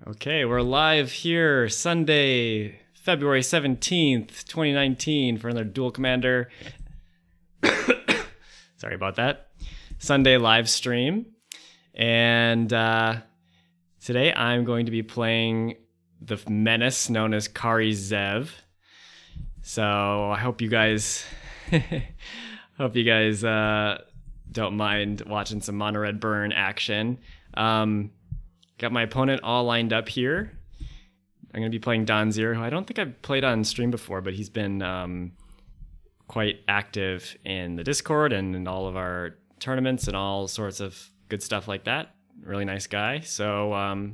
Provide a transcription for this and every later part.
Okay, we're live here Sunday, February 17th, 2019 for another Duel Commander. Sorry about that. Sunday live stream. And today I'm going to be playing the menace known as Kari Zev. So I hope you guys don't mind watching some monored burn action. Got my opponent all lined up here. I'm going to be playing Donzier, who I don't think I've played on stream before, but he's been quite active in the Discord and in all of our tournaments and all sorts of good stuff like that. Really nice guy. So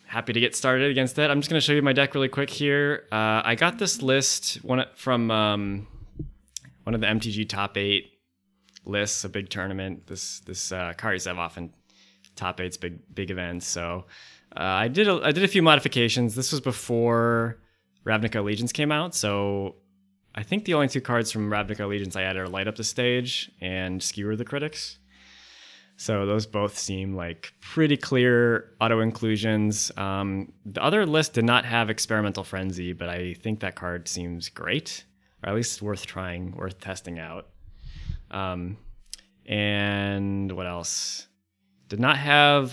happy to get started against that. I'm just going to show you my deck really quick here. I got this list from one of the MTG top 8 lists, a big tournament. This Kari Zev often top 8's big events. So I did a few modifications. This was before Ravnica Allegiance came out, so I think the only two cards from Ravnica Allegiance I added are Light Up the Stage and Skewer the Critics. So those both seem like pretty clear auto inclusions. The other list did not have Experimental Frenzy, but I think that card seems great, or at least worth trying, worth testing out. And what else? Did not have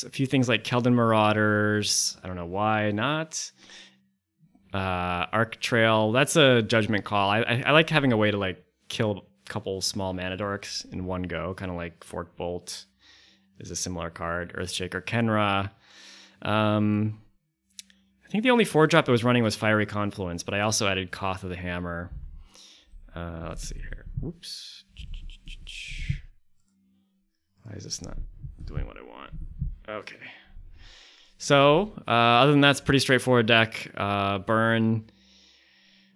a few things like Keldon Marauders. I don't know why not. Arc Trail, that's a judgment call. I like having a way to like kill a couple small mana dorks in one go, kind of like Fork Bolt is a similar card. Earthshaker Kenra. I think the only 4-drop it was running was Fiery Confluence, but I also added Koth of the Hammer. Let's see here. Whoops. Why is this not doing what I want? Okay. So, other than that, it's a pretty straightforward deck. Burn.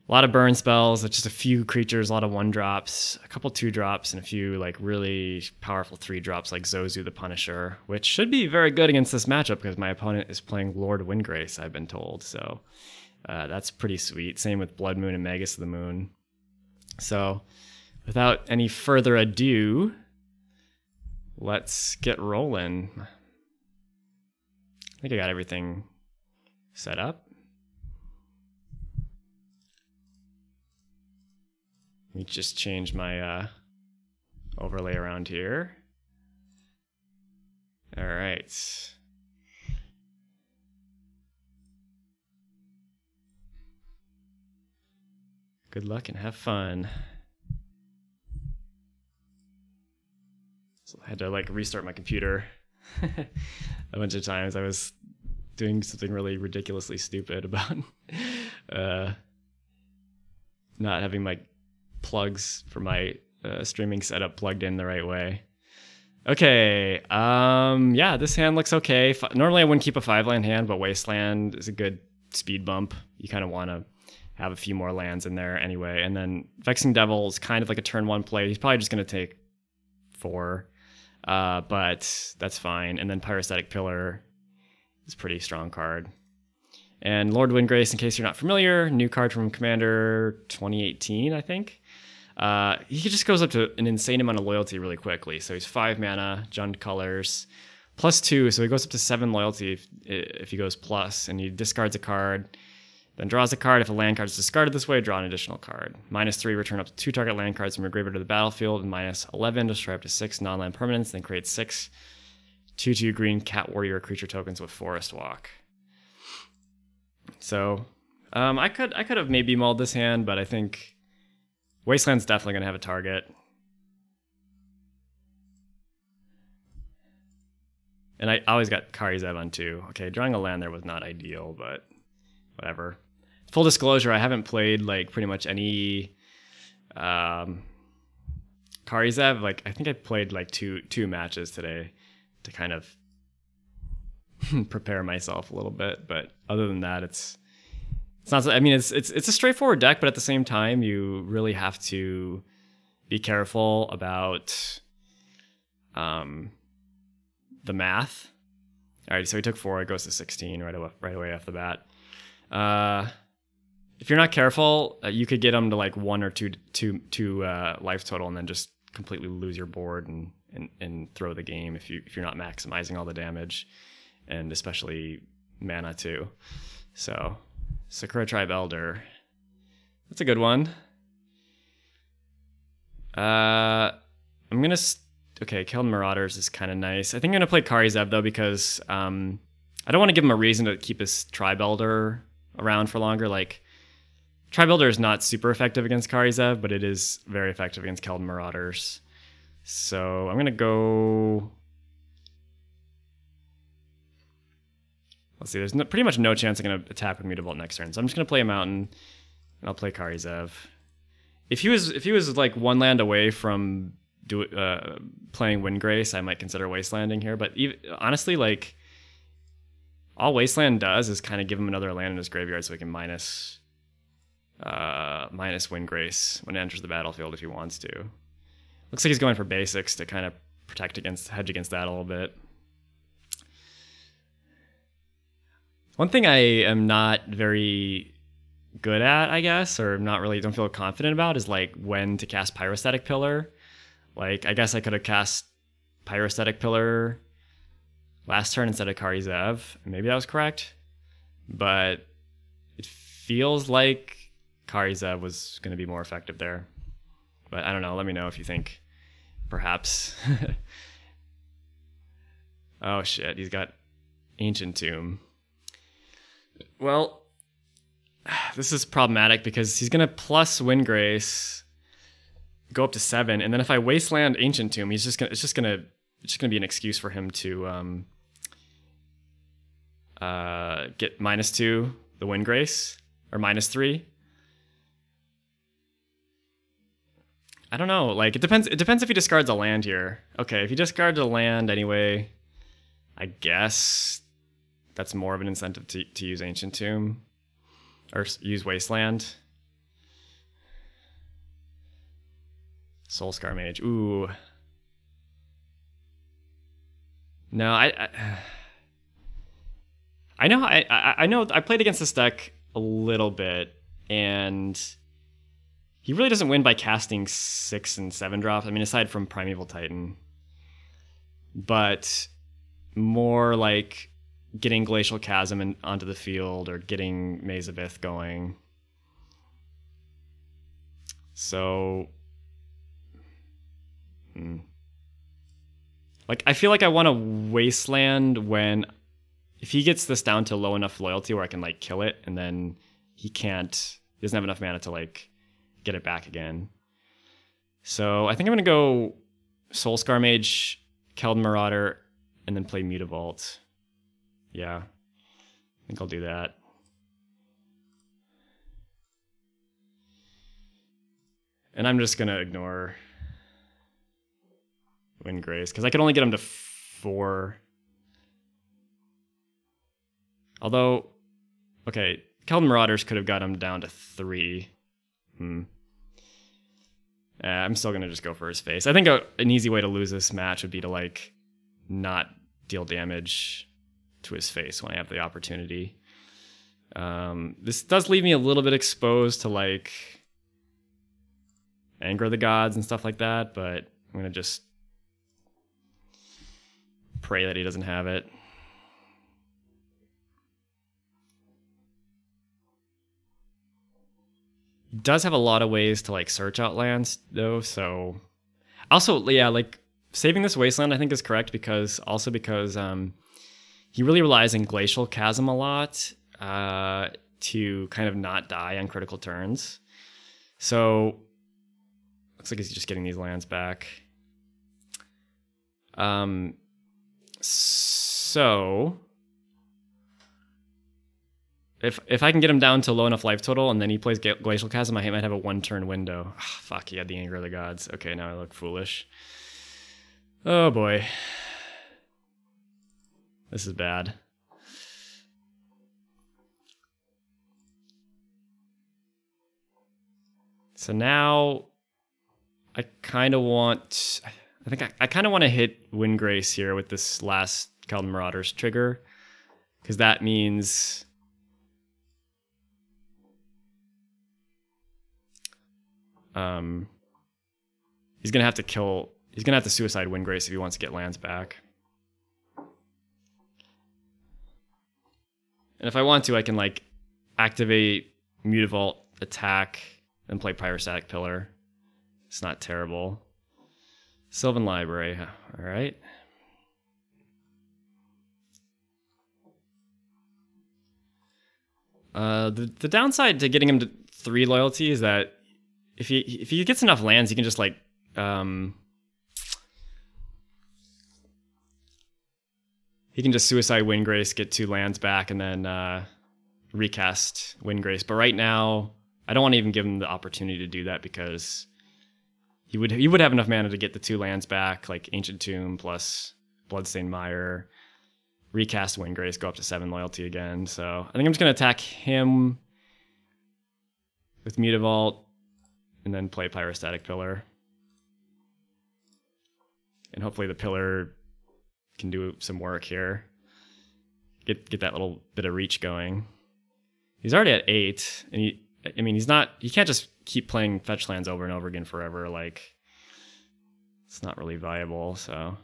A lot of burn spells, just a few creatures, a lot of 1-drops, a couple 2-drops, and a few like really powerful 3-drops like Zozu the Punisher, which should be very good against this matchup because my opponent is playing Lord Windgrace, I've been told. So that's pretty sweet. Same with Blood Moon and Magus of the Moon. So without any further ado, let's get rolling. I think I got everything set up. Let me just change my overlay around here. All right. Good luck and have fun. So I had to like restart my computer a bunch of times. I was doing something really ridiculously stupid about not having my plugs for my streaming setup plugged in the right way. Okay, yeah, this hand looks okay. Normally I wouldn't keep a 5-land hand, but Wasteland is a good speed bump. You kind of want to have a few more lands in there anyway. And then Vexing Devil is kind of like a turn 1 play. He's probably just going to take 4. But that's fine. And then Pyrostatic Pillar is a pretty strong card. And Lord Windgrace, in case you're not familiar, new card from Commander 2018, I think. He just goes up to an insane amount of loyalty really quickly. So he's 5 mana, Jund colors, +2. So he goes up to 7 loyalty if he goes plus, and he discards a card. Then draws a card. If a land card is discarded this way, draw an additional card. -3, return up to 2 target land cards from your graveyard to the battlefield. And -11, destroy up to 6 non-land permanents. Then create 6 2/2 green cat warrior creature tokens with Forest Walk. So I could have maybe mulled this hand, but I think Wasteland's definitely going to have a target. And I always got Kari Zev on 2. Okay, drawing a land there was not ideal, but whatever. Full disclosure, I haven't played like pretty much any Kari Zev. Like I think I played like two matches today to kind of prepare myself a little bit. But other than that, it's not. I mean, it's a straightforward deck, but at the same time, you really have to be careful about the math. All right, so he took 4. It goes to 16 right away off the bat. If you're not careful, you could get them to like 1 or 2 life total, and then just completely lose your board and throw the game if you're not maximizing all the damage. and especially mana too. So Sakura Tribe Elder, that's a good one. I'm gonna okay, Killed Marauders is kind of nice. I think I'm gonna play Kari Zev though, because I don't want to give him a reason to keep his Tribe Elder around for longer. Like, Tribe Elder is not super effective against Kari Zev, but it is very effective against Killed Marauders. So I'm gonna go. Let's see. There's pretty much no chance I'm gonna attack with Mutavault next turn, so I'm just gonna play a Mountain, and I'll play Kari Zev. If he was like one land away from playing Windgrace, I might consider Wastelanding here. But honestly, like, all Wasteland does is kind of give him another land in his graveyard, so he can minus Windgrace when it enters the battlefield if he wants to. Looks like he's going for basics to kind of hedge against that a little bit. One thing I am not very good at, I guess, or don't feel confident about, is like when to cast Pyrostatic Pillar. Like, I guess I could have cast Pyrostatic Pillar last turn instead of Kari Zev. Maybe that was correct, but it feels like Kari Zev was going to be more effective there. But I don't know. Let me know if you think perhaps. Oh shit, he's got Ancient Tomb. Well, this is problematic because he's gonna plus Windgrace, go up to 7, and then if I wasteland Ancient Tomb, it's just gonna be an excuse for him to get -2 the Windgrace, or -3. I don't know. Like, it depends if he discards a land here. Okay, if he discards a land anyway, I guess that's more of an incentive to use Ancient Tomb. Or use Wasteland. Soulscar Mage. Ooh. No, I know I played against this deck a little bit, and he really doesn't win by casting 6 and 7 drops. I mean, aside from Primeval Titan. But more like getting Glacial Chasm onto the field, or getting Maze of Ith going. So, like, I feel like I want to Wasteland if he gets this down to low enough loyalty where I can like kill it, and then he doesn't have enough mana to like get it back again. So I think I'm gonna go Soulscar Mage, Keld Marauder, and then play Mutavault. Yeah, I think I'll do that. And I'm just gonna ignore Windgrace, because I could only get him to 4. Although, okay, Keld Marauders could have got him down to 3. I'm still gonna just go for his face. I think an easy way to lose this match would be to like not deal damage to his face when I have the opportunity. This does leave me a little bit exposed to like Anger of the Gods and stuff like that, but I'm gonna just pray that he doesn't have it. He does have a lot of ways to like search out lands though, so also, yeah, like saving this Wasteland I think is correct, because he really relies on Glacial Chasm a lot to kind of not die on critical turns. So looks like he's just getting these lands back. So if I can get him down to low enough life total, and then he plays Glacial Chasm, I might have a 1-turn window. Oh, fuck, he had the Anger of the Gods. Okay, now I look foolish. Oh boy. This is bad. So now I kind of want... I kind of want to hit Windgrace here with this last Keld Marauders trigger, because that means... he's gonna have to suicide Windgrace if he wants to get lands back. And if I want to, I can like activate Mutavault, attack, and play Pyrostatic Pillar. It's not terrible. Sylvan Library, all right. The downside to getting him to 3 loyalty is that if he gets enough lands, he can just like he can just Suicide Windgrace, get 2 lands back, and then recast Windgrace. But right now, I don't want to even give him the opportunity to do that because he would have enough mana to get the 2 lands back, like Ancient Tomb plus Bloodstained Mire, recast Windgrace, go up to 7 loyalty again. So I think I'm just going to attack him with Mutavault and then play Pyrostatic Pillar. And hopefully the Pillar can do some work here. Get that little bit of reach going. He's already at 8, and he can't just keep playing fetch lands over and over again forever. Like, it's not really viable, so.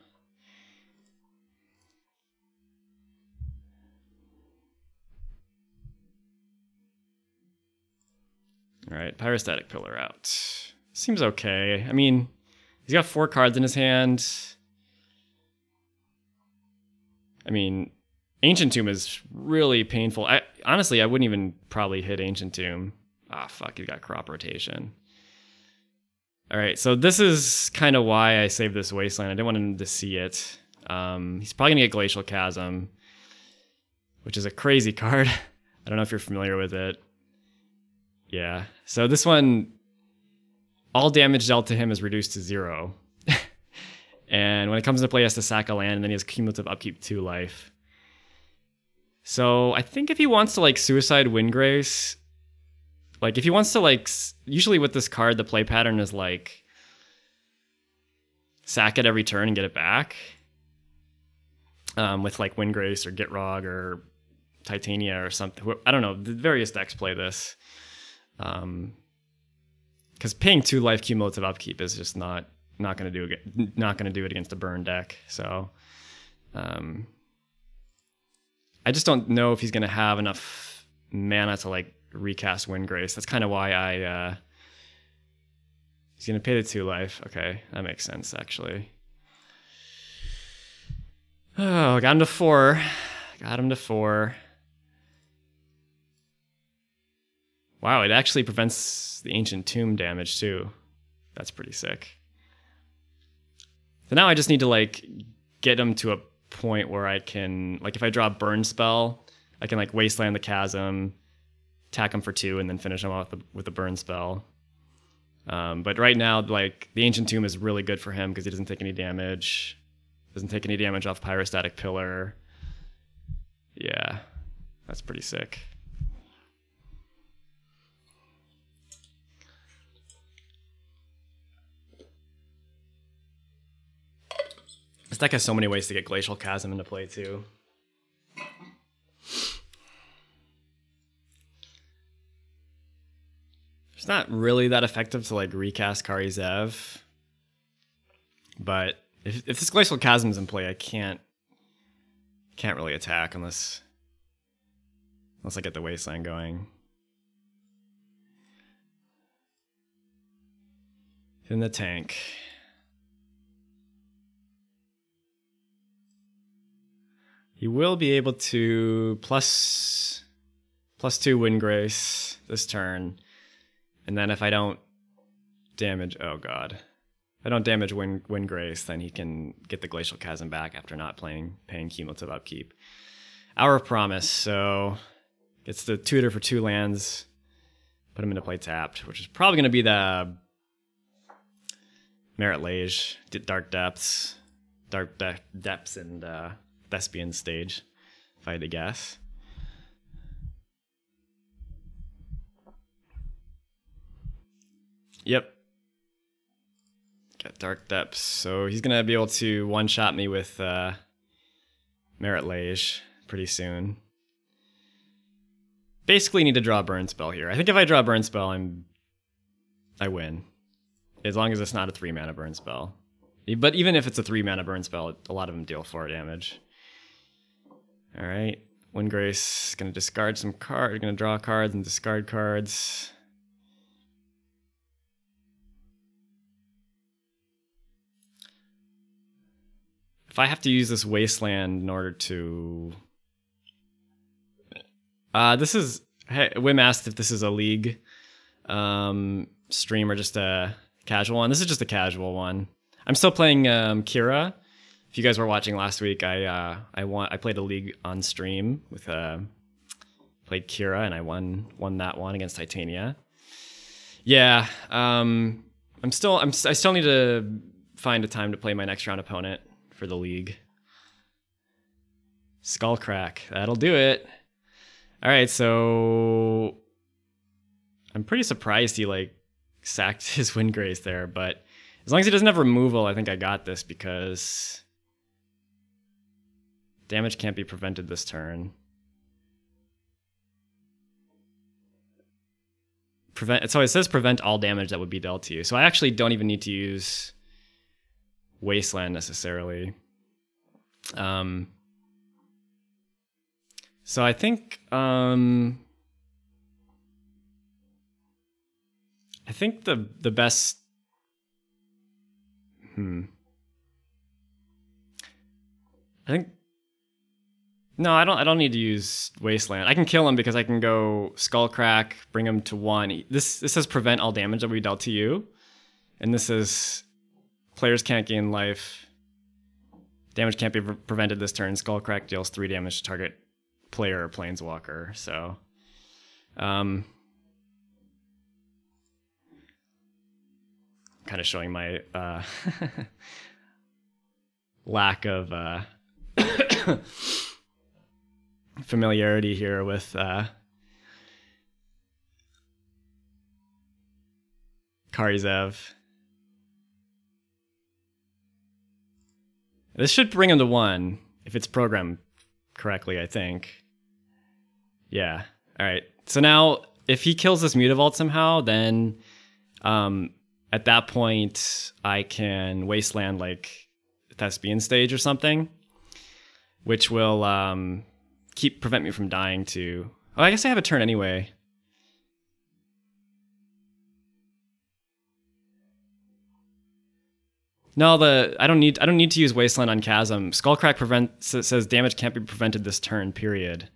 All right, Pyrostatic Pillar out. Seems okay. I mean, he's got 4 cards in his hand. I mean, Ancient Tomb is really painful. Honestly, I wouldn't even probably hit Ancient Tomb. Ah, fuck, he's got crop rotation. All right, so this is kind of why I saved this Wasteland. I didn't want him to see it. He's probably gonna get Glacial Chasm, which is a crazy card. I don't know if you're familiar with it. Yeah, so this one, all damage dealt to him is reduced to 0. And when it comes into play, he has to sack a land, and then he has cumulative upkeep 2 life. So I think if he wants to like Suicide Windgrace, like if he wants to like, usually with this card, the play pattern is like sack it every turn and get it back. With like Windgrace or Gitrog or Titania or something. I don't know, the various decks play this. Because paying 2 life cumulative upkeep is just not going to do it against a burn deck. So I just don't know if he's going to have enough mana to like recast Windgrace. That's kind of why he's going to pay the 2 life. Okay, that makes sense actually. Oh, got him to 4. Got him to 4. Wow, it actually prevents the Ancient Tomb damage too. That's pretty sick. So now I just need to like get him to a point where I can, like if I draw a burn spell, I can like Wasteland the Chasm, attack him for 2, and then finish him off with a burn spell. But right now, like the Ancient Tomb is really good for him because he doesn't take any damage. Doesn't take any damage off Pyrostatic Pillar. Yeah, that's pretty sick. This deck has so many ways to get Glacial Chasm into play too. It's not really that effective to like recast Kari Zev, but if this Glacial Chasm is in play, I can't really attack unless I get the Wasteland going. In the tank. He will be able to plus 2 Windgrace this turn. And then if I don't damage, oh god. If I don't damage Windgrace, then he can get the Glacial Chasm back after not paying cumulative upkeep. Hour of Promise, so gets the tutor for 2 lands, put him into play tapped, which is probably going to be the Merit Lage, Dark Depths, and Thespian stage, if I had to guess. Yep. Got Dark Depths, so he's gonna be able to one-shot me with Merit Lage pretty soon. Basically need to draw a burn spell here. I think if I draw a burn spell, I win. As long as it's not a 3-mana burn spell. But even if it's a 3-mana burn spell, a lot of them deal 4 damage. All right. Windgrace is gonna discard some cards, gonna draw cards and discard cards. If I have to use this wasteland in order to... this is... Hey, Wim asked if this is a league stream or just a casual one. This is just a casual one. I'm still playing Kira. If you guys were watching last week, I played a league on stream with played Kira, and I won that one against Titania. Yeah, I still need to find a time to play my next round opponent for the league. Skullcrack, that'll do it. All right, so I'm pretty surprised he like sacked his Windgrace there, but as long as he doesn't have removal, I think I got this because damage can't be prevented this turn. So it says prevent all damage that would be dealt to you. So I actually don't even need to use Wasteland necessarily. So I think the best I don't need to use Wasteland. I can kill him because I can go Skullcrack, bring him to 1. This says prevent all damage that we dealt to you. And this is players can't gain life. Damage can't be prevented this turn. Skullcrack deals 3 damage to target player or planeswalker. So kind of showing my lack of familiarity here with Kari Zev. This should bring him to 1 if it's programmed correctly, I think. Yeah. All right. So now, if he kills this Mutavault somehow, then at that point, I can Wasteland like Thespian Stage or something, which will prevent me from dying to... Oh, I guess I have a turn anyway. No, I don't need to use Wasteland on Chasm. Skullcrack says damage can't be prevented this turn, period.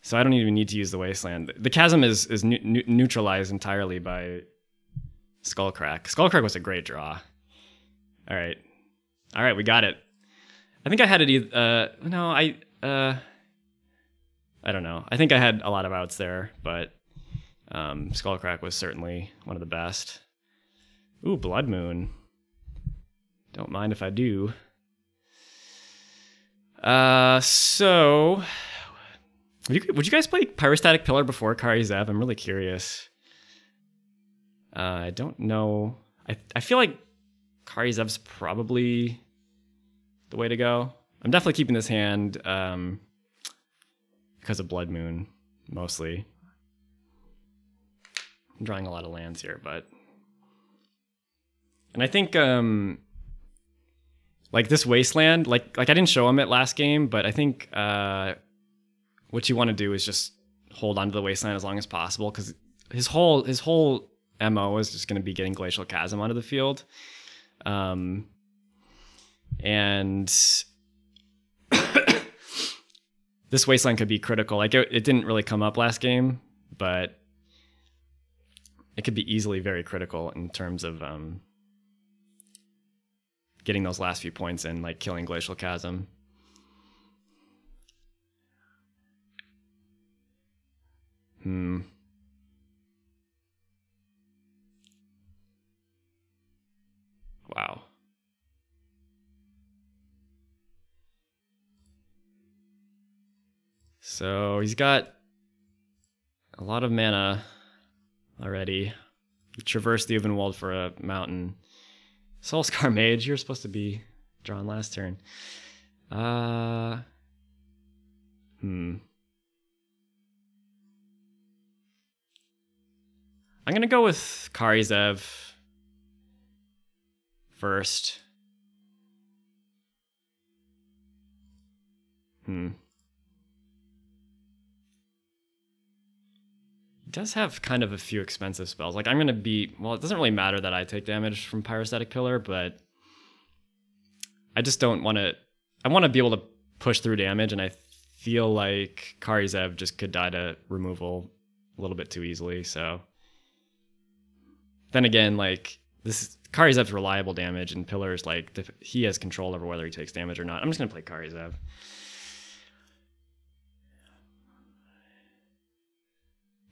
So I don't even need to use the Wasteland. The Chasm is neutralized entirely by Skullcrack. Skullcrack was a great draw. All right, we got it. I think I had it no, I don't know. I think I had a lot of outs there, but Skullcrack was certainly one of the best. Ooh, Blood Moon. Don't mind if I do. So would you guys play Pyrostatic Pillar before Kari Zev? I'm really curious. I don't know. I feel like Kari Zev's probably the way to go. I'm definitely keeping this hand because of Blood Moon, mostly. I'm drawing a lot of lands here, but... And I think, like this Wasteland, like I didn't show him it last game, but I think what you want to do is just hold on to the Wasteland as long as possible, because his whole MO is just going to be getting Glacial Chasm onto the field. And this Wasteland could be critical. Like it didn't really come up last game, but it could be easily very critical in terms of getting those last few points in, like killing Glacial Chasm. Wow. So he's got a lot of mana already. He traversed the Uvenwald for a mountain. Soulscar Mage, you're supposed to be drawn last turn. I'm gonna go with Kari Zev first. He does have kind of a few expensive spells. Like I'm going to be, well, it doesn't really matter that I take damage from Pyrostatic Pillar, but I just don't want to, I want to be able to push through damage, and I feel like Kari Zev just could die to removal a little bit too easily, so. Then again, like, this Kari Zev's reliable damage, and Pillar's like, he has control over whether he takes damage or not. I'm just going to play Kari Zev.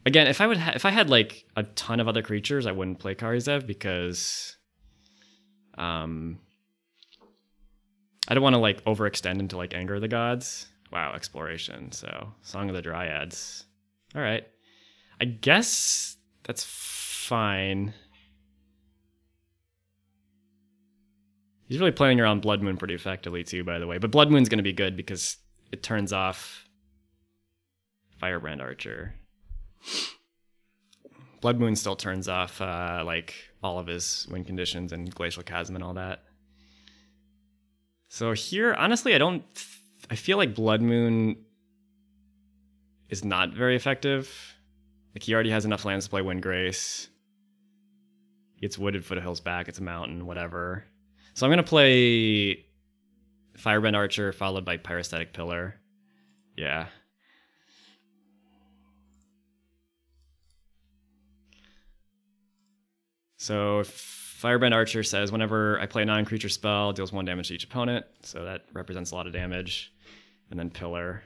Again, if I had like a ton of other creatures, I wouldn't play Kari Zev because I don't want to like overextend into like Anger of the Gods. Wow, Exploration. So Song of the Dryads. All right, I guess that's fine. He's really playing around Blood Moon pretty effectively too, by the way. But Blood Moon's going to be good because it turns off Firebrand Archer. Blood Moon still turns off like all of his win conditions and Glacial Chasm and all that. So here, honestly, I feel like Blood Moon is not very effective. Like he already has enough lands to play Windgrace. He gets Wooded Foothills back, it's a mountain, whatever. So I'm going to play Firebrand Archer followed by Pyrostatic Pillar. Yeah. So Firebrand Archer says, whenever I play a non-creature spell, deals 1 damage to each opponent. So that represents a lot of damage. And then Pillar.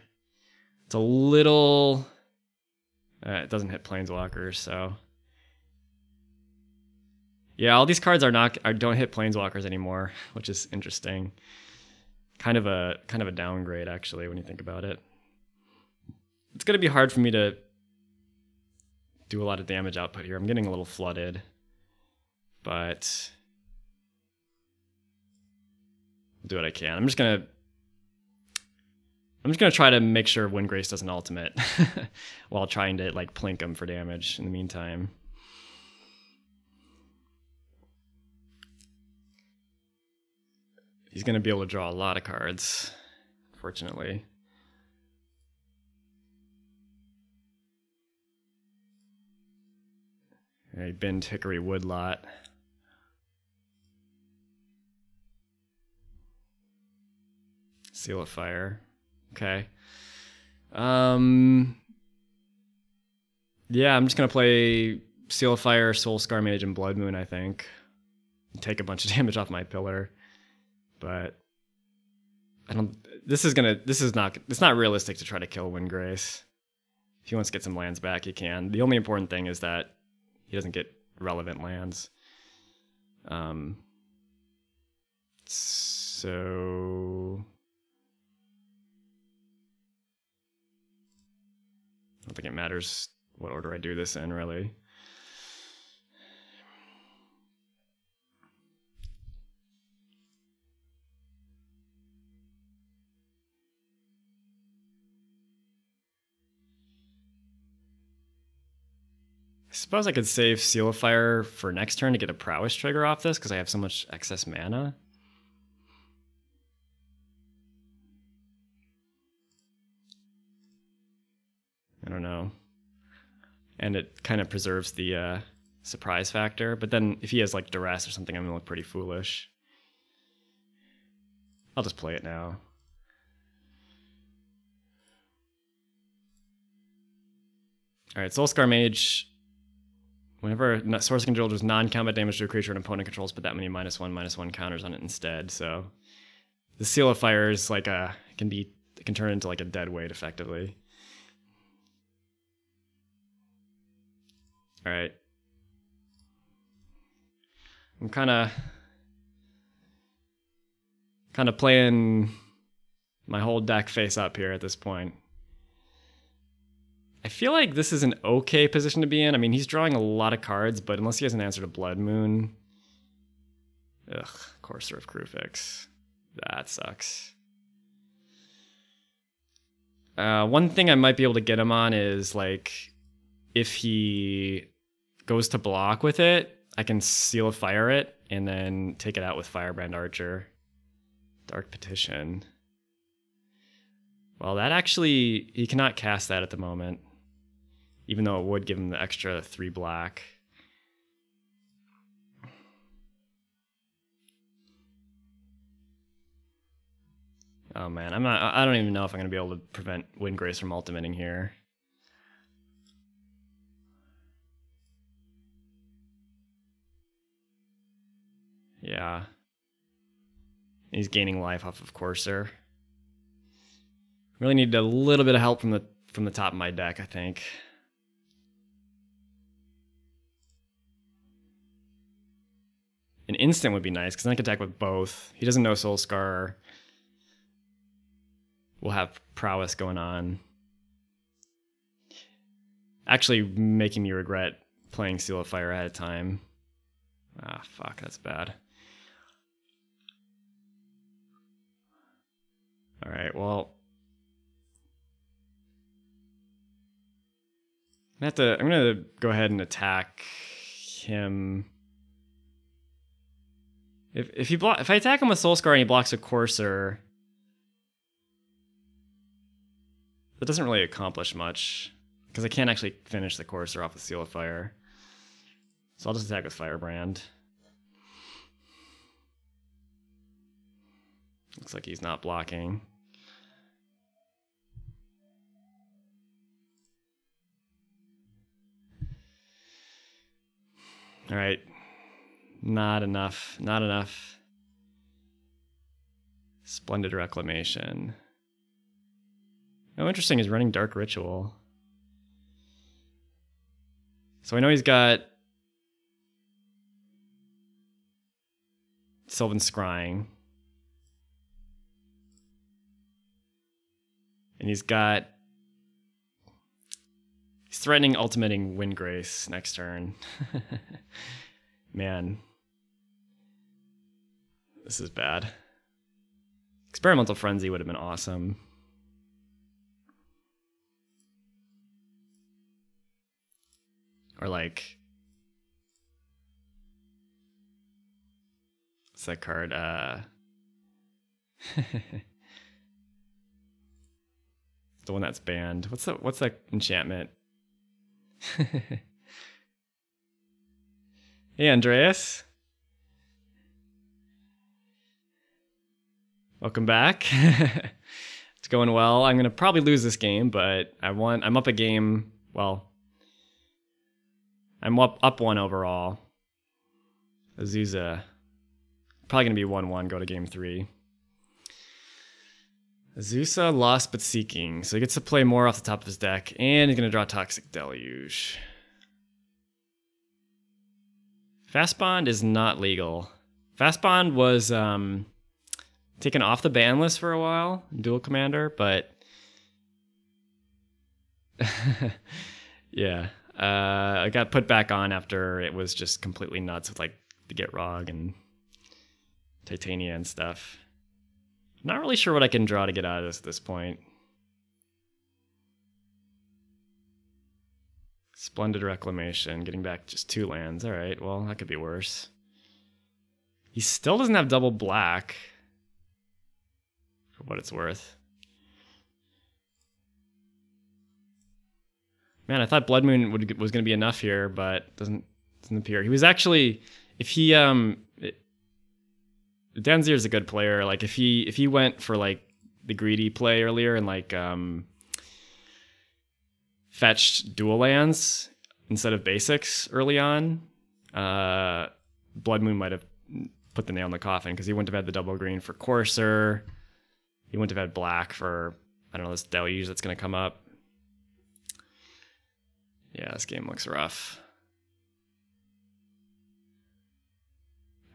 It's a little... it doesn't hit Planeswalkers, so... Yeah, all these cards don't hit Planeswalkers anymore, which is interesting. Kind of a downgrade, actually, when you think about it. It's going to be hard for me to do a lot of damage output here. I'm getting a little flooded. But I'll do what I can. I'm just gonna try to make sure Windgrace doesn't ultimate while trying to like plink him for damage in the meantime. He's gonna be able to draw a lot of cards, fortunately. I binned Hickory Woodlot. Seal of Fire. Okay. Yeah, I'm just gonna play Seal of Fire, Soul Scar Mage, and Blood Moon, I think. Take a bunch of damage off my Pillar. But it's not realistic to try to kill Windgrace. If he wants to get some lands back, he can. The only important thing is that he doesn't get relevant lands. So I don't think it matters what order I do this in, really. I suppose I could save Seal of Fire for next turn to get a Prowess trigger off this because I have so much excess mana. I don't know. And it kind of preserves the surprise factor. But then if he has like Duress or something, I'm going to look pretty foolish. I'll just play it now. Alright, Soulscar Mage. Whenever Source Control does non-combat damage to a creature an opponent controls, put that many -1/-1 counters on it instead. So the Seal of Fire is like it can turn into like a dead weight effectively. All right. I'm kind of playing my whole deck face up here at this point. I feel like this is an okay position to be in. I mean, he's drawing a lot of cards, but unless he has an answer to Blood Moon... Ugh, Courser of Krufix. That sucks. One thing I might be able to get him on is, like, if he goes to block with it, I can Seal of Fire it, and then take it out with Firebrand Archer. Dark Petition. Well, that actually... He cannot cast that at the moment. even though it would give him the extra 3 black. Oh man, I don't even know if I'm gonna be able to prevent Windgrace from ultimating here. Yeah. He's gaining life off of Courser. Really need a little bit of help from the top of my deck, I think. An instant would be nice, because then I can attack with both. He doesn't know Soul Scar. We'll have prowess going on. Actually making me regret playing Seal of Fire ahead of time. Ah, fuck, that's bad. Alright, well. I'm gonna go ahead and attack him. If I attack him with Soul Scar and he blocks a Courser, that doesn't really accomplish much, because I can't actually finish the Courser off with Seal of Fire. So I'll just attack with Firebrand. Looks like he's not blocking. All right. Not enough. Not enough. Splendid Reclamation. Oh, interesting. He's running Dark Ritual. So I know he's got Sylvan Scrying. And he's threatening ultimating Windgrace next turn. Man. This is bad. Experimental Frenzy would have been awesome. Or like, what's that card? The one that's banned. What's that enchantment? Hey, Andreas. Welcome back. It's going well. I'm gonna probably lose this game, but I'm up a game. Well, I'm up 1 overall. Azusa. Probably gonna be 1-1. Go to game 3. Azusa Lost But Seeking. So he gets to play more off the top of his deck, and he's gonna draw Toxic Deluge. Fast Bond is not legal. Fast Bond was taken off the ban list for a while, Duel Commander, but yeah, I got put back on after it was just completely nuts with like the Get Rog and Titania and stuff. Not really sure what I can draw to get out of this at this point. Splendid Reclamation, getting back just 2 lands. All right, well, that could be worse. He still doesn't have double black, for what it's worth. Man, I thought Blood Moon was going to be enough here, but doesn't appear. He was actually, if he Danzier's a good player. Like if he went for like the greedy play earlier and like fetched dual lands instead of basics early on, Blood Moon might have put the nail in the coffin, because he wouldn't have had the double green for Courser. He wouldn't have had black for, I don't know, this Deluge that's going to come up. Yeah, this game looks rough.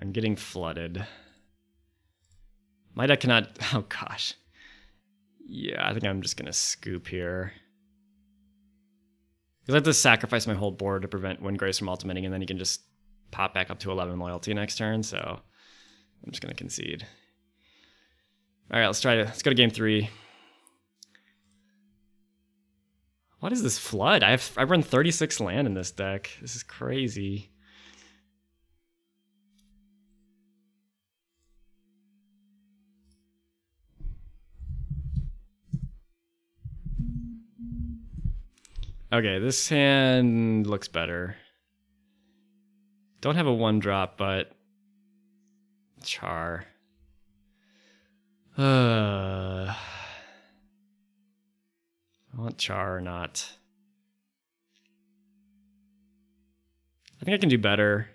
I'm getting flooded. My deck cannot... Oh, gosh. Yeah, I think I'm just going to scoop here. Because I have to sacrifice my whole board to prevent Windgrace from ultimating, and then he can just pop back up to 11 loyalty next turn, so I'm just going to concede. All right, let's go to game 3. What is this flood? I've run 36 land in this deck. This is crazy. Okay, this hand looks better. Don't have a 1-drop, but Char. I want Char or not. I think I can do better.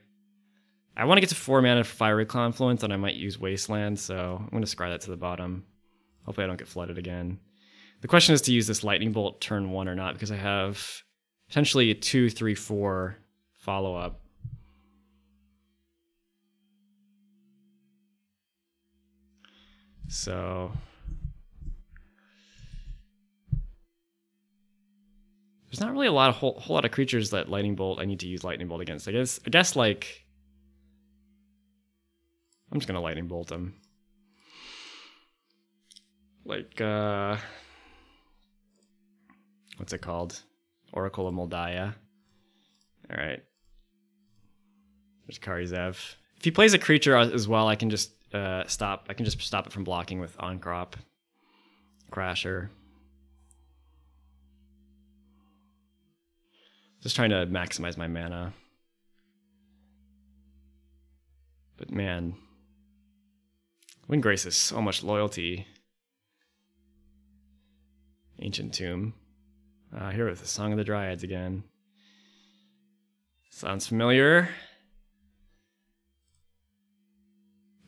I want to get to 4 mana for Fiery Confluence, and I might use Wasteland, so I'm going to scry that to the bottom. Hopefully I don't get flooded again. The question is to use this Lightning Bolt turn 1 or not, because I have potentially a 2, 3, 4 follow-up. So there's not really a whole lot of creatures that Lightning Bolt I need to use Lightning Bolt against. I guess like I'm just gonna Lightning Bolt them. Like what's it called? Oracle of Moldiah. All right. There's Kari Zev. If he plays a creature as well, I can just stop. I can just stop it from blocking with On-Crop, Crasher. Just trying to maximize my mana. But man, Windgrace is so much loyalty. Ancient Tomb. Here with the Song of the Dryads again. Sounds familiar.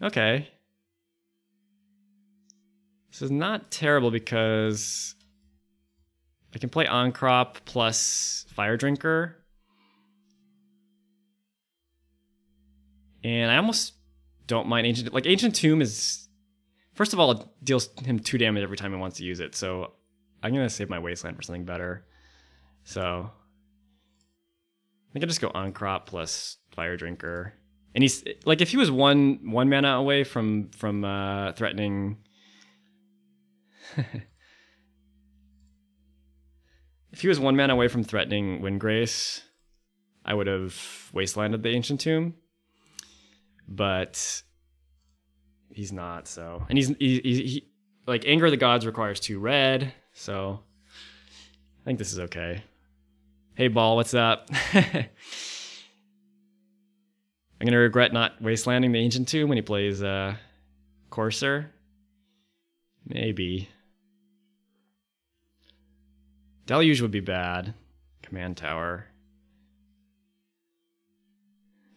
Okay. This is not terrible because I can play On-Crop plus Fire Drinker. And I almost don't mind Ancient... Like, Ancient Tomb is... First of all, it deals him 2 damage every time he wants to use it, so I'm going to save my Wasteland for something better. So I think I'll just go On-Crop plus Fire Drinker. And he's like, if he was one mana away from threatening, if he was 1 mana away from threatening Windgrace, I would have Wastelanded the Ancient Tomb. But he's not. So, and he like Anger of the Gods requires 2 red. So I think this is okay. Hey Ball, what's up? I'm going to regret not wastelanding the Ancient Tomb when he plays Courser. Maybe. Deluge would be bad. Command Tower.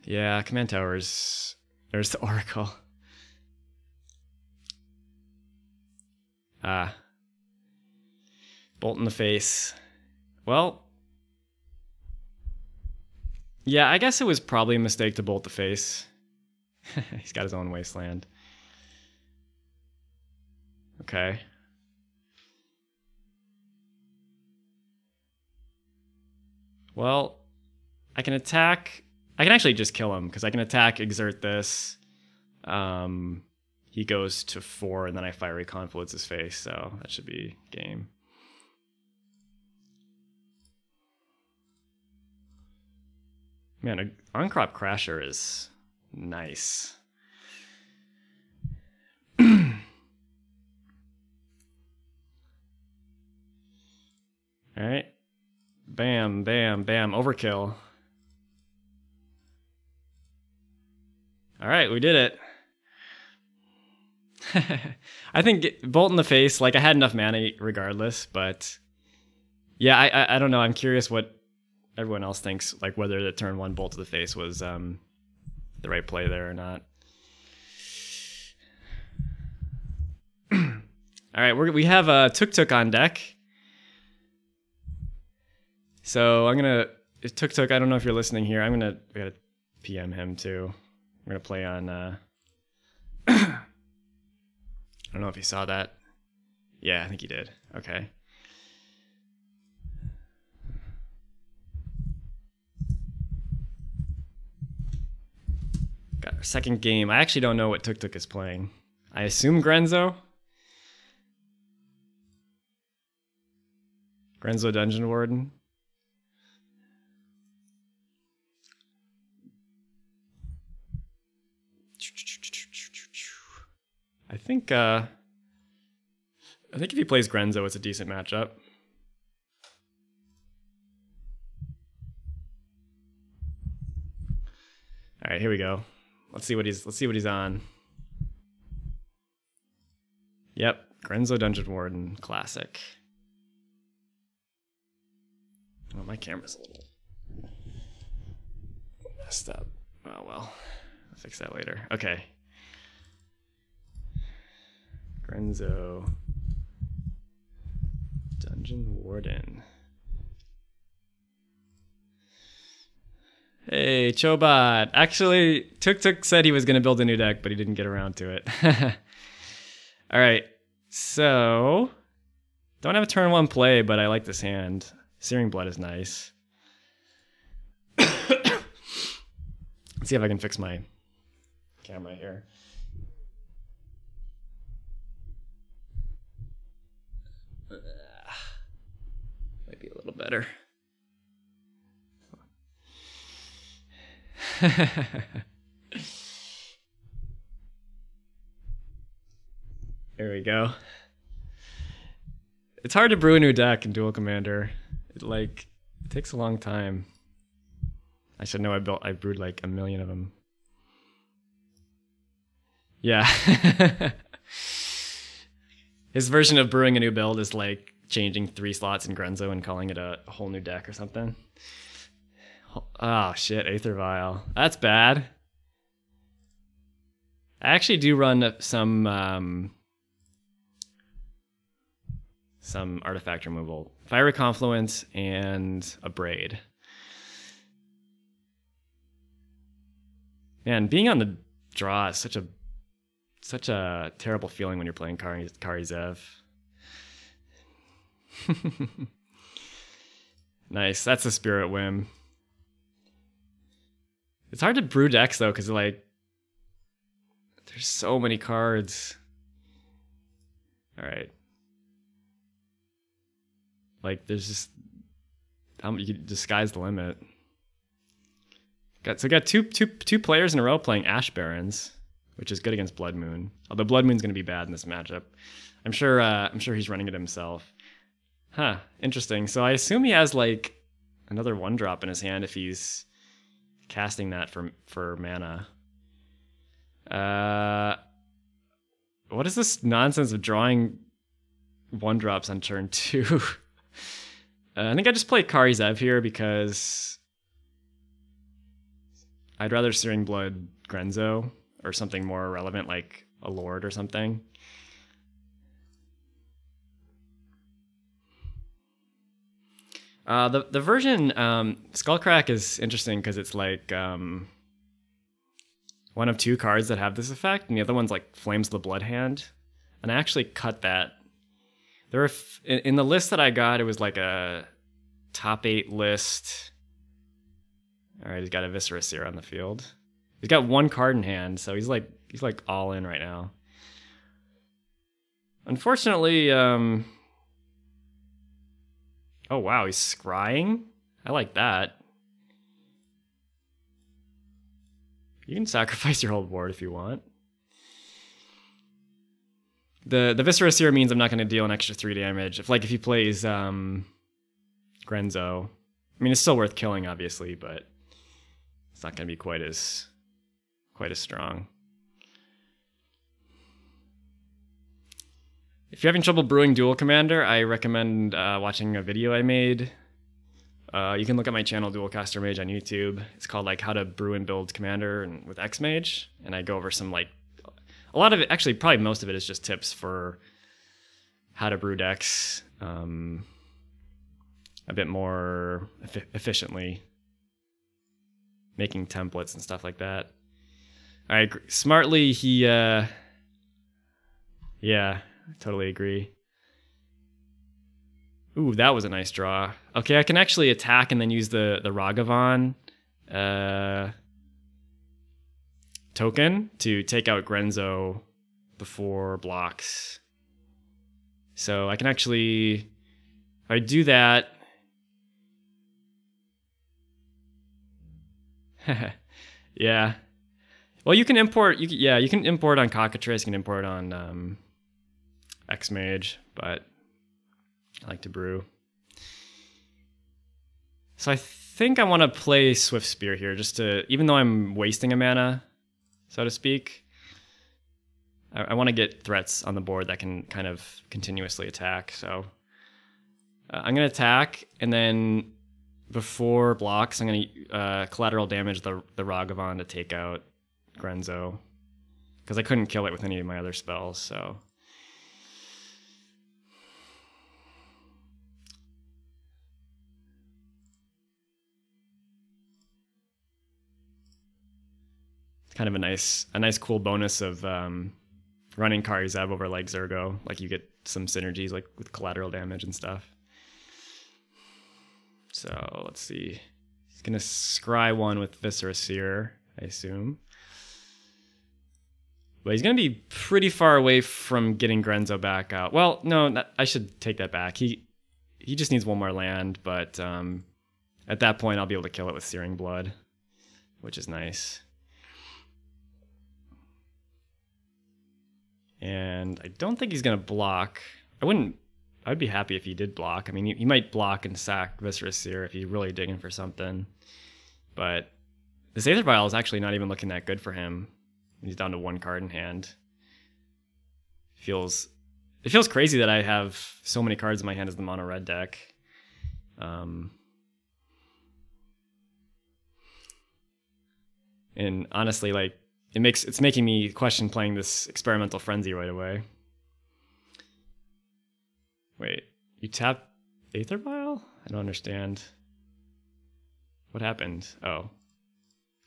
Yeah, Command Tower's... There's the Oracle. Bolt in the face. Well... Yeah, I guess it was probably a mistake to bolt the face. He's got his own Wasteland. Okay. Well, I can attack... I can actually just kill him, because I can attack, exert this. He goes to 4, and then I Fiery Confluence his face, so that should be game. Man, an On-Crop Crasher is nice. Alright. Bam, bam, bam. Overkill. Alright, we did it. I think Bolt in the face, like I had enough mana regardless, but yeah, I don't know. I'm curious what everyone else thinks, like whether the turn 1 Bolt to the face was the right play there or not. Alright, we have a Tuk on deck. So I'm gonna Tuk, I don't know if you're listening here. We gotta PM him too. We're gonna play on I don't know if he saw that. Yeah, I think he did. Okay. Got our second game. I actually don't know what Tuk is playing. I assume Grenzo. Grenzo Dungeon Warden. I think if he plays Grenzo, it's a decent matchup. All right, here we go. Let's see what he's on. Yep, Grenzo Dungeon Warden, classic. Oh, my camera's a little messed up. Oh well, I'll fix that later. Okay. Grenzo Dungeon Warden. Hey, Chobot. Actually, Tuk said he was going to build a new deck, but he didn't get around to it. All right, so don't have a turn 1 play, but I like this hand. Searing Blood is nice. Let's see if I can fix my camera here. Might be a little better. There we go. It's hard to brew a new deck in Duel Commander. It takes a long time. I should know I brewed like a million of them. Yeah. His version of brewing a new build is like changing 3 slots in Grenzo and calling it a whole new deck or something. Oh shit, Aether Vial. That's bad. I actually do run some artifact removal. Fiery Confluence and a Braid. Man, being on the draw is such a terrible feeling when you're playing Kari Zev. Nice, that's a Spirit Whim. It's hard to brew decks though, because like there's so many cards. All right, like there's just the sky's the limit. Got two players in a row playing Ash Barons, which is good against Blood Moon. Although Blood Moon's going to be bad in this matchup. I'm sure he's running it himself. Huh, interesting. So I assume he has like another 1-drop in his hand if he's casting that for mana. What is this nonsense of drawing 1-drops on turn 2? I think I just play Kari Zev here because I'd rather Searing Blood Grenzo or something more relevant like a Lord or something. The version Skullcrack is interesting because it's like one of 2 cards that have this effect, and the other one's like Flames of the Blood Hand. And I actually cut that. There were in the list that I got, it was like a top 8 list. All right, he's got a Viscera Seer on the field. He's got 1 card in hand, so he's like all in right now. Unfortunately, oh wow, he's scrying? I like that. You can sacrifice your old ward if you want. The Viscera Seer means I'm not going to deal an extra 3 damage. If he plays Grenzo, I mean it's still worth killing obviously, but it's not going to be quite as strong. If you're having trouble brewing Duel Commander, I recommend watching a video I made. You can look at my channel, Duelcaster Mage, on YouTube. It's called like How to Brew and Build Commander and with XMage, and I go over some a lot of it. Actually, probably most of it is just tips for how to brew decks a bit more efficiently, making templates and stuff like that. All right, smartly he, yeah, I totally agree. Ooh, that was a nice draw. Okay, I can actually attack and then use the Ragavan token to take out Grenzo before blocks. So I can actually, if I do that, yeah. Well, you can import. You can import on Cockatrice. You can import on XMage, but I like to brew. So I think I want to play Swift Spear here, just to, even though I'm wasting a mana, so to speak, I want to get threats on the board that can kind of continuously attack. So I'm going to attack, and then before blocks, I'm going to collateral damage the Ragavan to take out Grenzo, because I couldn't kill it with any of my other spells, so... Kind of a nice cool bonus of running Kari Zev over like Zergo. Like you get some synergies like with collateral damage and stuff. So let's see. He's gonna scry one with Viscera Seer, I assume. But he's gonna be pretty far away from getting Grenzo back out. Well, no, I should take that back. He just needs one more land, but at that point I'll be able to kill it with Searing Blood, which is nice. And I don't think he's going to block. I'd be happy if he did block. I mean, he might block and sack Viscera Seer if he's really digging for something. But this Aether Vial is actually not even looking that good for him. He's down to one card in hand. It feels crazy that I have so many cards in my hand as the mono red deck. And honestly, like, it's making me question playing this Experimental Frenzy right away. Wait, you tap Aether Vial? I don't understand. What happened? Oh.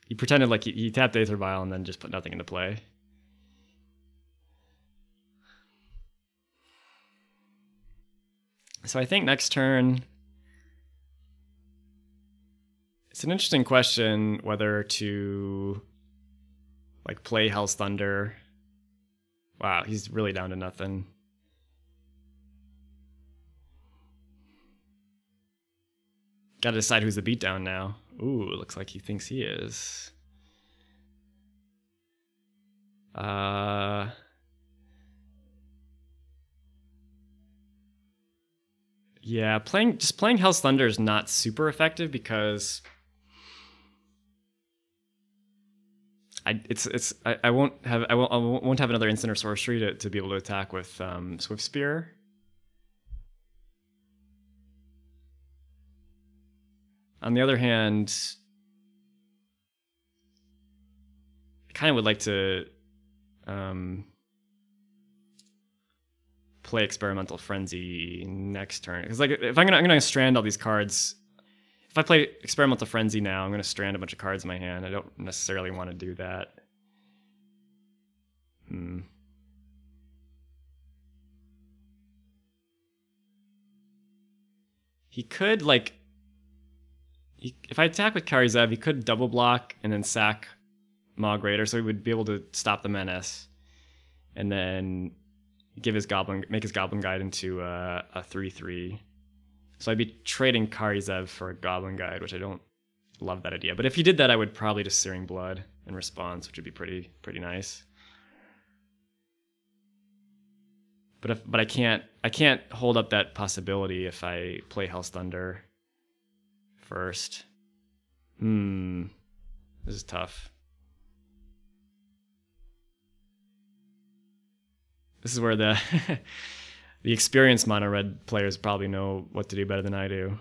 He pretended like he tapped Aether Vial and then just put nothing into play. So I think next turn... It's an interesting question whether to... like play Hell's Thunder. Wow, he's really down to nothing. Gotta decide who's the beatdown now. Ooh, looks like he thinks he is. Yeah, playing Hell's Thunder is not super effective because I won't have another instant or sorcery to be able to attack with Swift Spear. On the other hand, I kind of would like to play Experimental Frenzy next turn, because like if I'm gonna strand all these cards. If I play Experimental Frenzy now, I'm going to strand a bunch of cards in my hand. I don't necessarily want to do that. He could, like... if I attack with Kari Zev, he could double block and then sack Maw Greater, so he would be able to stop the Menace. And then make his Goblin Guide into a 3/3. So I'd be trading Kari Zev for a Goblin Guide, which I don't love that idea. But if he did that, I would probably just Searing Blood in response, which would be pretty nice. But I can't hold up that possibility if I play Hell's Thunder first. This is tough. This is where the the experienced mono red players probably know what to do better than I do.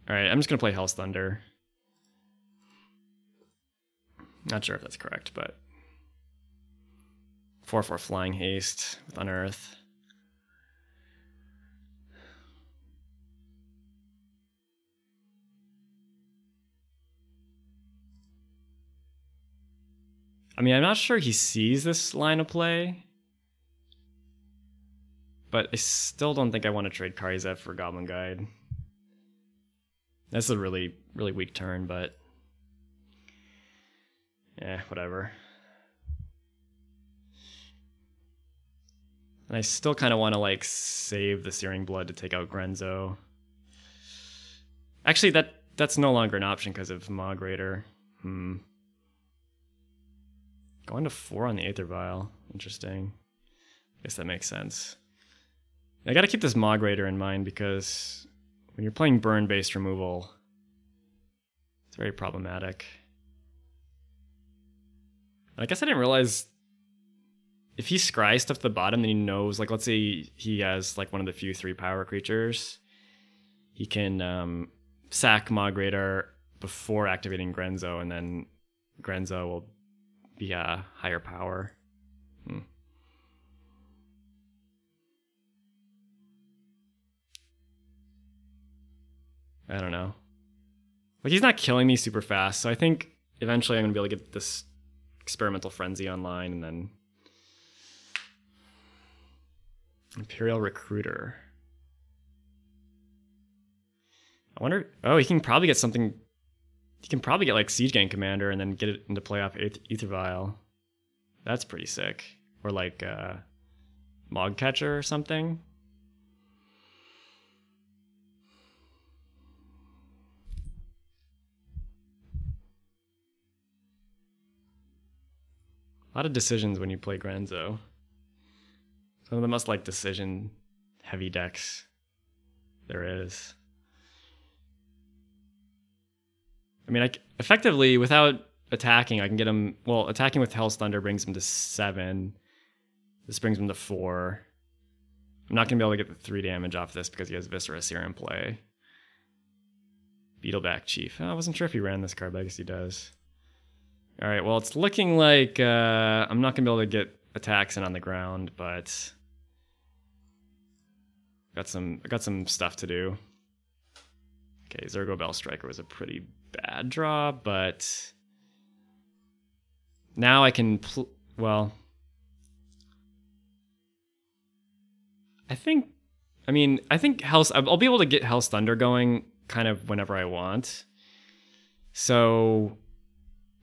All right, I'm just gonna play Hell's Thunder. Not sure if that's correct, but 4/4 Flying Haste with Unearth. I mean, I'm not sure he sees this line of play, but I still don't think I want to trade Kari Zev for Goblin Guide. That's a really, really weak turn, but yeah, whatever. And I still kind of want to like save the Searing Blood to take out Grenzo. Actually, that's no longer an option because of Maw Greater. Going to 4 on the Aether Vial. Interesting. I guess that makes sense. I gotta keep this Mog Raider in mind because when you're playing burn-based removal, it's very problematic. I guess I didn't realize if he scries stuff at the bottom, then he knows, like, let's say he has like one of the few 3-power creatures, he can sack Mog Raider before activating Grenzo, and then Grenzo will be a higher power. I don't know. Like, he's not killing me super fast, so I think eventually I'm going to be able to get this Experimental Frenzy online, and then Imperial Recruiter. I wonder... Oh, he can probably get something... He can probably get, like, Siege Gang Commander and then get it into play off Aether Vial. That's pretty sick. Or, like, Mog Catcher or something. A lot of decisions when you play Grenzo. Some of the most, like, decision-heavy decks there is. I mean, effectively, without attacking, I can get him... Well, attacking with Hell's Thunder brings him to 7. This brings him to 4. I'm not going to be able to get the 3 damage off this because he has Viscera Seer in play. Beetleback Chief. I wasn't sure if he ran this card, but I guess he does. Alright, well, it's looking like I'm not going to be able to get attacks in on the ground, but I got some stuff to do. Okay, Zergo Bell Striker was a pretty bad draw, but now I can well, I think I'll be able to get Hell's Thunder going kind of whenever I want. So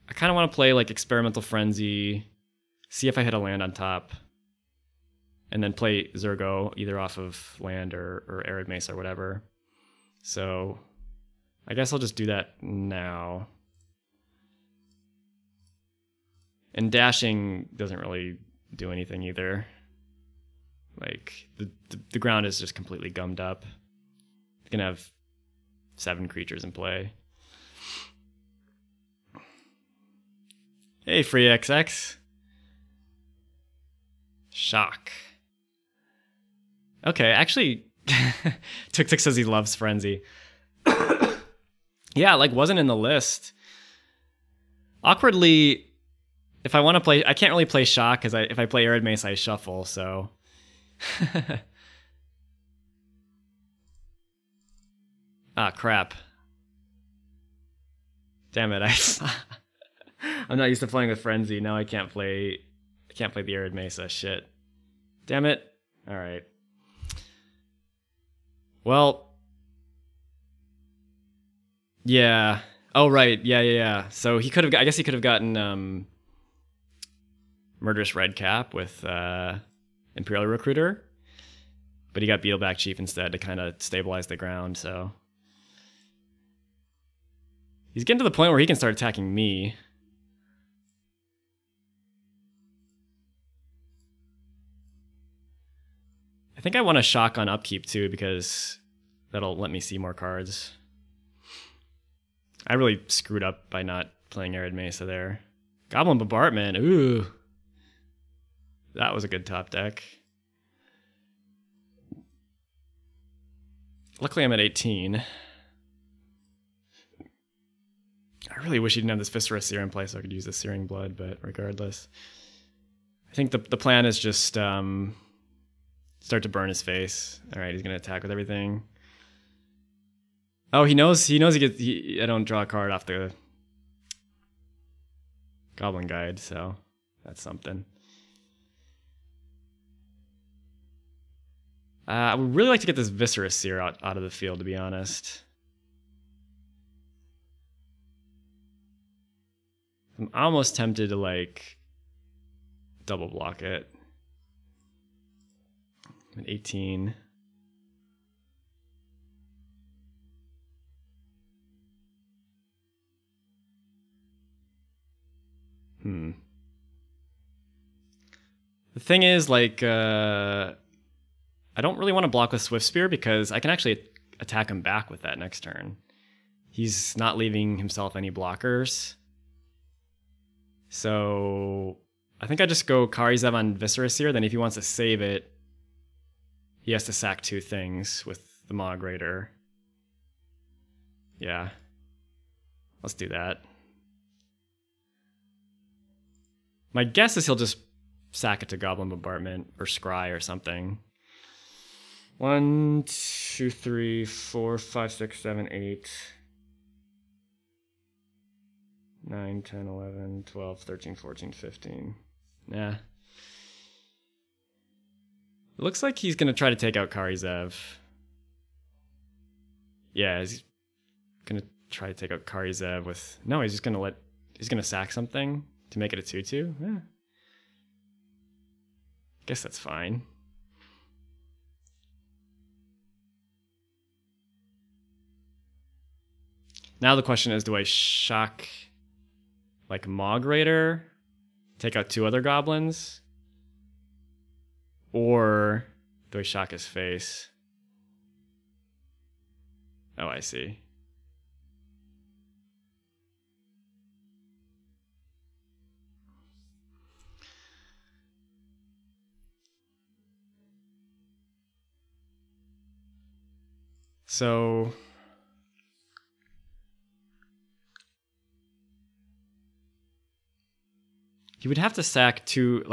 I kind of want to play like Experimental Frenzy, see if I hit a land on top, and then play Zergo either off of land or Arid Mace or whatever. So I guess I'll just do that now. And dashing doesn't really do anything either. Like, the ground is just completely gummed up. It's gonna have 7 creatures in play. Hey, Free XX. Shock. Okay, actually, Tuk Tuk says he loves Frenzy. Yeah, like, wasn't in the list. Awkwardly, if I want to play... I can't really play Shock, because if I play Arid Mace, I shuffle, so... Ah, crap. Damn it, I'm not used to playing with Frenzy. Now I can't play the Arid Mesa. Shit. Damn it. Alright. Well... Yeah. Oh, right. Yeah. So he could have... I guess he could have gotten Murderous Redcap with Imperial Recruiter. But he got Beetleback Chief instead to kind of stabilize the ground, so... He's getting to the point where he can start attacking me. I think I want to Shock on upkeep too, because that'll let me see more cards. I really screwed up by not playing Arid Mesa there. Goblin Bombardment, ooh. That was a good top deck. Luckily I'm at 18. I really wish he didn't have this Viscera Seer in play so I could use the Searing Blood, but regardless. I think the plan is just start to burn his face. Alright, he's going to attack with everything. Oh, he knows I don't draw a card off the Goblin Guide, so that's something. I would really like to get this Viscera Seer out of the field, to be honest. I'm almost tempted to, like, double block it. I'm at 18. The thing is, like, I don't really want to block with Swift Spear because I can actually attack him back with that next turn. He's not leaving himself any blockers. So I think I just go Kari Zev on Viscera Seer. Then if he wants to save it, he has to sack 2 things with the Maw Greater. Yeah. Let's do that. My guess is he'll just sack it to Goblin Bombardment or Scry or something. 1, 2, 3, 4, 5, 6, 7, 8, 9, 10, 11, 12, 13, 14, 15. Nah. It looks like he's going to try to take out Kari Zev. Yeah, he's going to try to take out Kari Zev with... No, he's just going to he's going to sack something to make it a 2-2. Yeah. Guess that's fine. Now the question is, do I shock like Maw Greater, take out 2 other goblins? Or do I shock his face? Oh, I see. So he would have to sack 2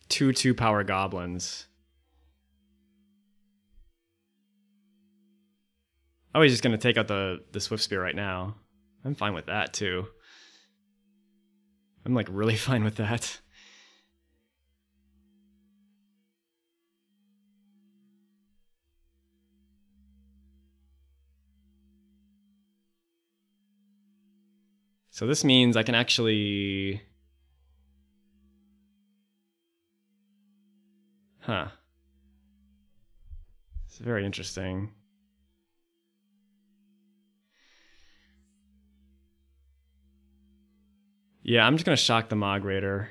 2-power goblins. Oh, he's just going to take out the Swift Spear right now. I'm fine with that, too. I'm, like, really fine with that. So this means I can actually... Huh. It's very interesting. Yeah, I'm just going to shock the Maw Greater.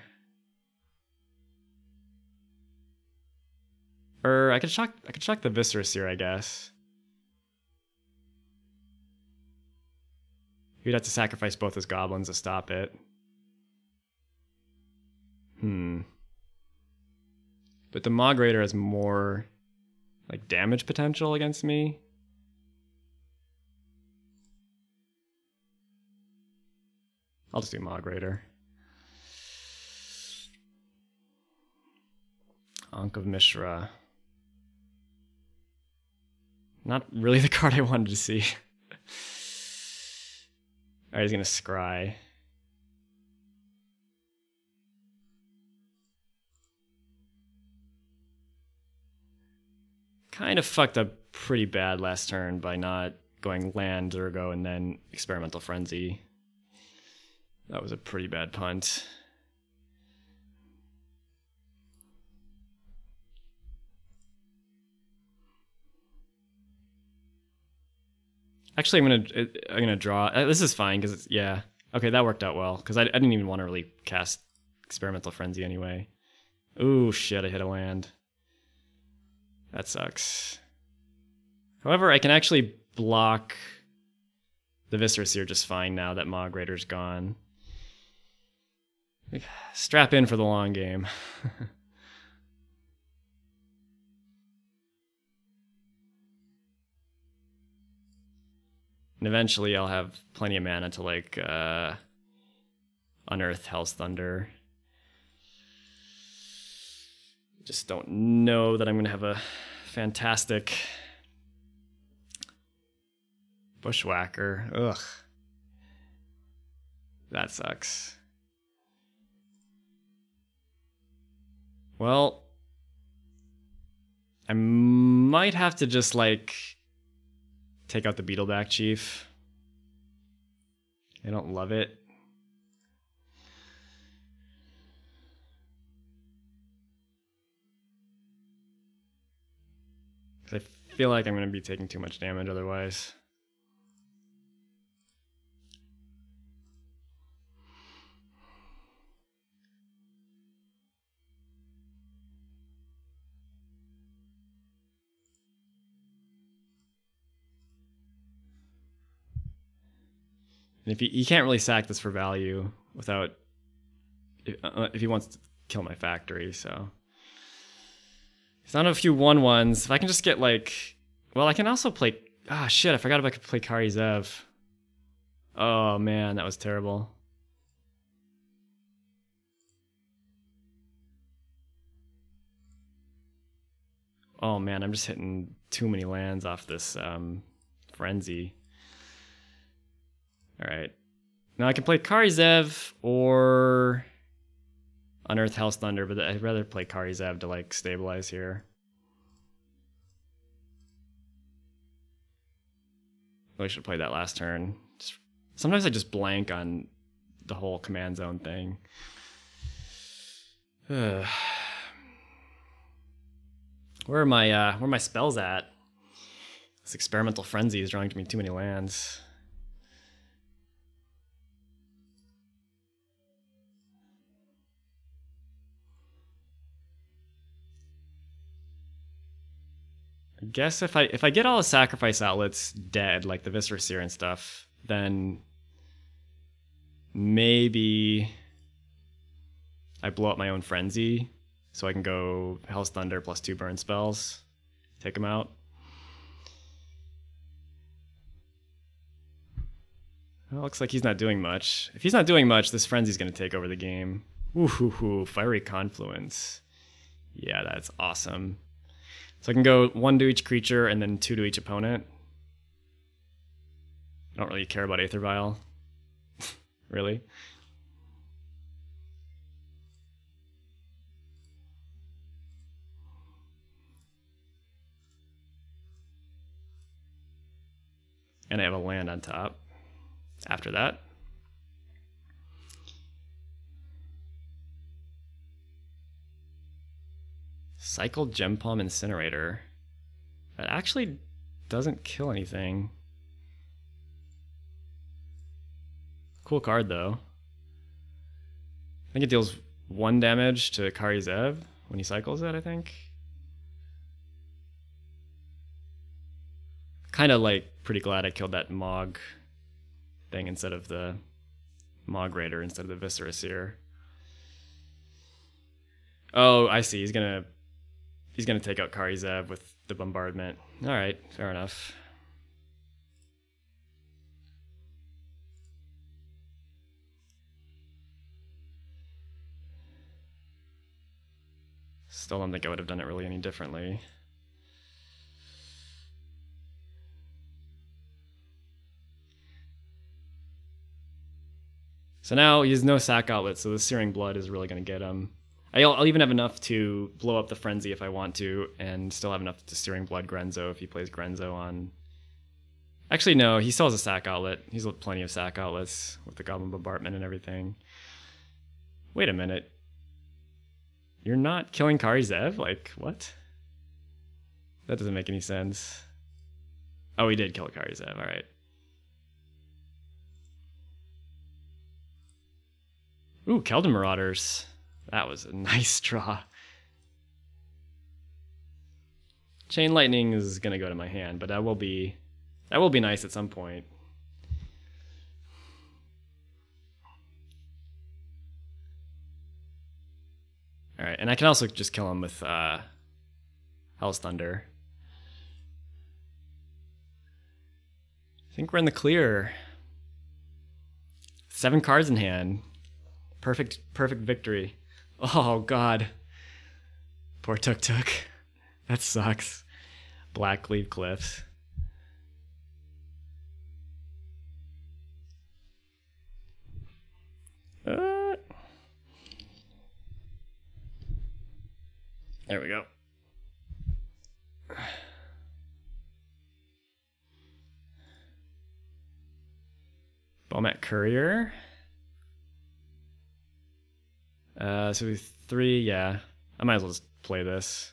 Or I could shock the Viscera Seer, I guess. He'd have to sacrifice both his goblins to stop it. But the Maw Greater has more like damage potential against me. I'll just do Maw Greater. Ankh of Mishra. Not really the card I wanted to see. Alright, he's gonna scry. Kind of fucked up pretty bad last turn by not going land, Zergo, and then Experimental Frenzy. That was a pretty bad punt. Actually, I'm gonna draw. This is fine because it's yeah. Okay, that worked out well because I didn't even want to really cast Experimental Frenzy anyway. Ooh shit! I hit a land. That sucks. However, I can actually block the Viscera Seer just fine now that Maw Greater's gone. Strap in for the long game. And eventually I'll have plenty of mana to like unearth Hell's Thunder. Just don't know that I'm going to have a fantastic Bushwhacker. Ugh. That sucks. Well, I might have to just like take out the Beetleback Chief. I don't love it. I feel like I'm going to be taking too much damage otherwise. And if he can't really sack this for value without if he wants to kill my factory, so he's on a few 1/1s. If I can just get like, well, I can also play. Ah, shit! I forgot if I could play Kari Zev. Oh man, that was terrible. Oh man, I'm just hitting too many lands off this frenzy. All right, now I can play Kari Zev or Unearth House Thunder, but I'd rather play Kari Zev to like stabilize here. I should have played that last turn. Sometimes I just blank on the whole command zone thing. Where are my spells at? This experimental frenzy is drawing to me too many lands. I guess if I get all the sacrifice outlets dead, like the Viscera Seer and stuff, then maybe I blow up my own frenzy so I can go Hell's Thunder plus 2 burn spells, take him out. Well, looks like he's not doing much. If he's not doing much, this frenzy's going to take over the game. Ooh, Fiery Confluence. Yeah, that's awesome. So I can go 1 to each creature and then 2 to each opponent. I don't really care about Aether Vial. Really? And I have a land on top after that. Cycle Gem Palm Incinerator. That actually doesn't kill anything. Cool card though. I think it deals 1 damage to Kari Zev when he cycles it, I think. Kind of like pretty glad I killed that Mog thing instead of the Mog Raider instead of the Viscera Seer. Oh, I see. He's gonna take out Kari Zev with the bombardment. All right, fair enough. Still don't think I would have done it really any differently. So now he has no sack outlet, so the Searing Blood is really going to get him. I'll even have enough to blow up the Frenzy if I want to, and still have enough to Searing Blood Grenzo if he plays Grenzo on... Actually, no, he still has a sack outlet. He's got plenty of sack outlets with the Goblin Bombardment and everything. Wait a minute. You're not killing Kari Zev? Like, what? That doesn't make any sense. Oh, he did kill Kari Zev, alright. Ooh, Keldon Marauders. That was a nice draw. Chain Lightning is gonna go to my hand, but that will be nice at some point. Alright, and I can also just kill him with Hell's Thunder. I think we're in the clear. 7 cards in hand. Perfect victory. Oh god. Poor Tuk Tuk. That sucks. Blackleaf Cliffs. There we go. Bomat Courier. So we 3, yeah. I might as well just play this.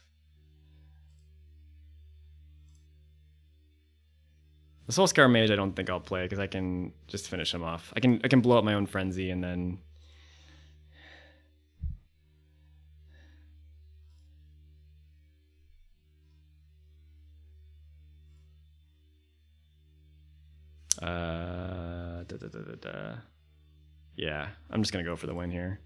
The Soulscar Mage I don't think I'll play because I can just finish him off. I can blow up my own Frenzy and then... Yeah, I'm just gonna go for the win here.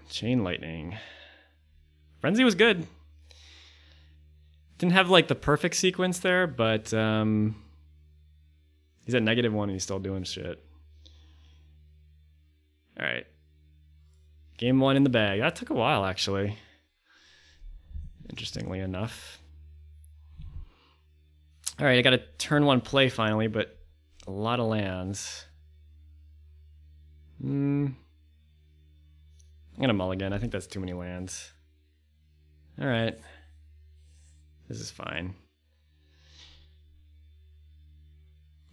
Chain lightning. Frenzy was good. Didn't have like the perfect sequence there, but he's at -1 and he's still doing shit. All right. Game 1 in the bag. That took a while, actually. Interestingly enough. All right, I got a turn 1 play finally, but a lot of lands. I'm gonna mulligan. I think that's too many lands. All right. This is fine.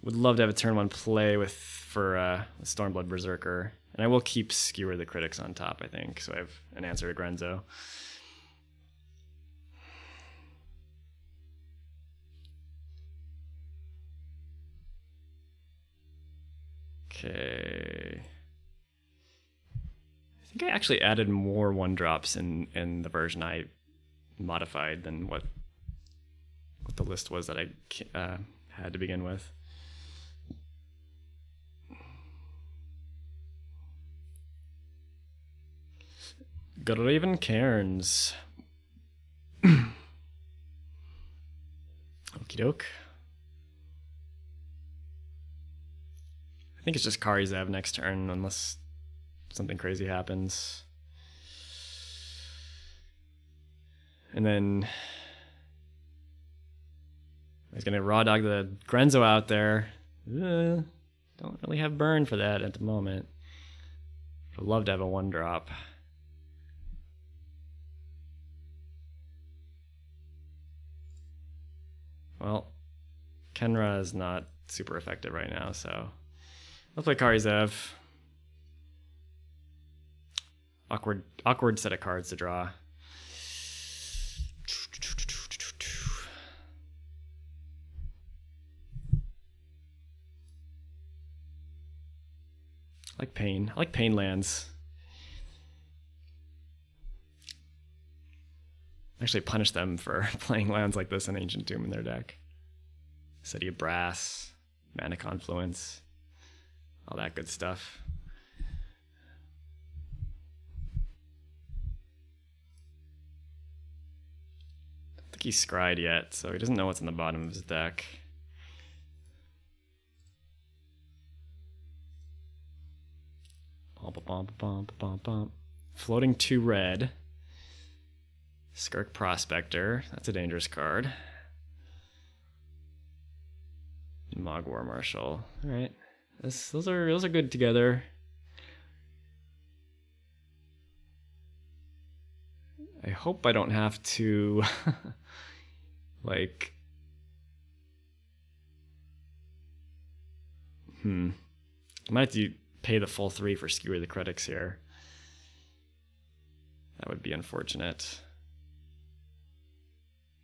Would love to have a turn 1 play for Stormblood Berserker. And I will keep Skewer the Critics on top, I think. So I have an answer to Grenzo. Okay. I think I actually added more 1-drops in the version I modified than what the list was that I had to begin with. Graven Cairns. Okie doke. I think it's just Kari Zev next turn unless something crazy happens. And then he's gonna raw dog the Grenzo out there. Don't really have burn for that at the moment. I'd love to have a 1-drop. Well, Kenra is not super effective right now, so let's play Kari Zev. Awkward set of cards to draw. I like pain. I like pain lands. Actually punish them for playing lands like this in Ancient Tomb in their deck. City of Brass, Mana Confluence, all that good stuff. I don't think he's scryed yet, so he doesn't know what's in the bottom of his deck. Floating 2 red. Skirk Prospector, that's a dangerous card. Mog War Marshal. All right, those are good together. I hope I don't have to like I might have to pay the full 3 for Skewer the Critics here. That would be unfortunate.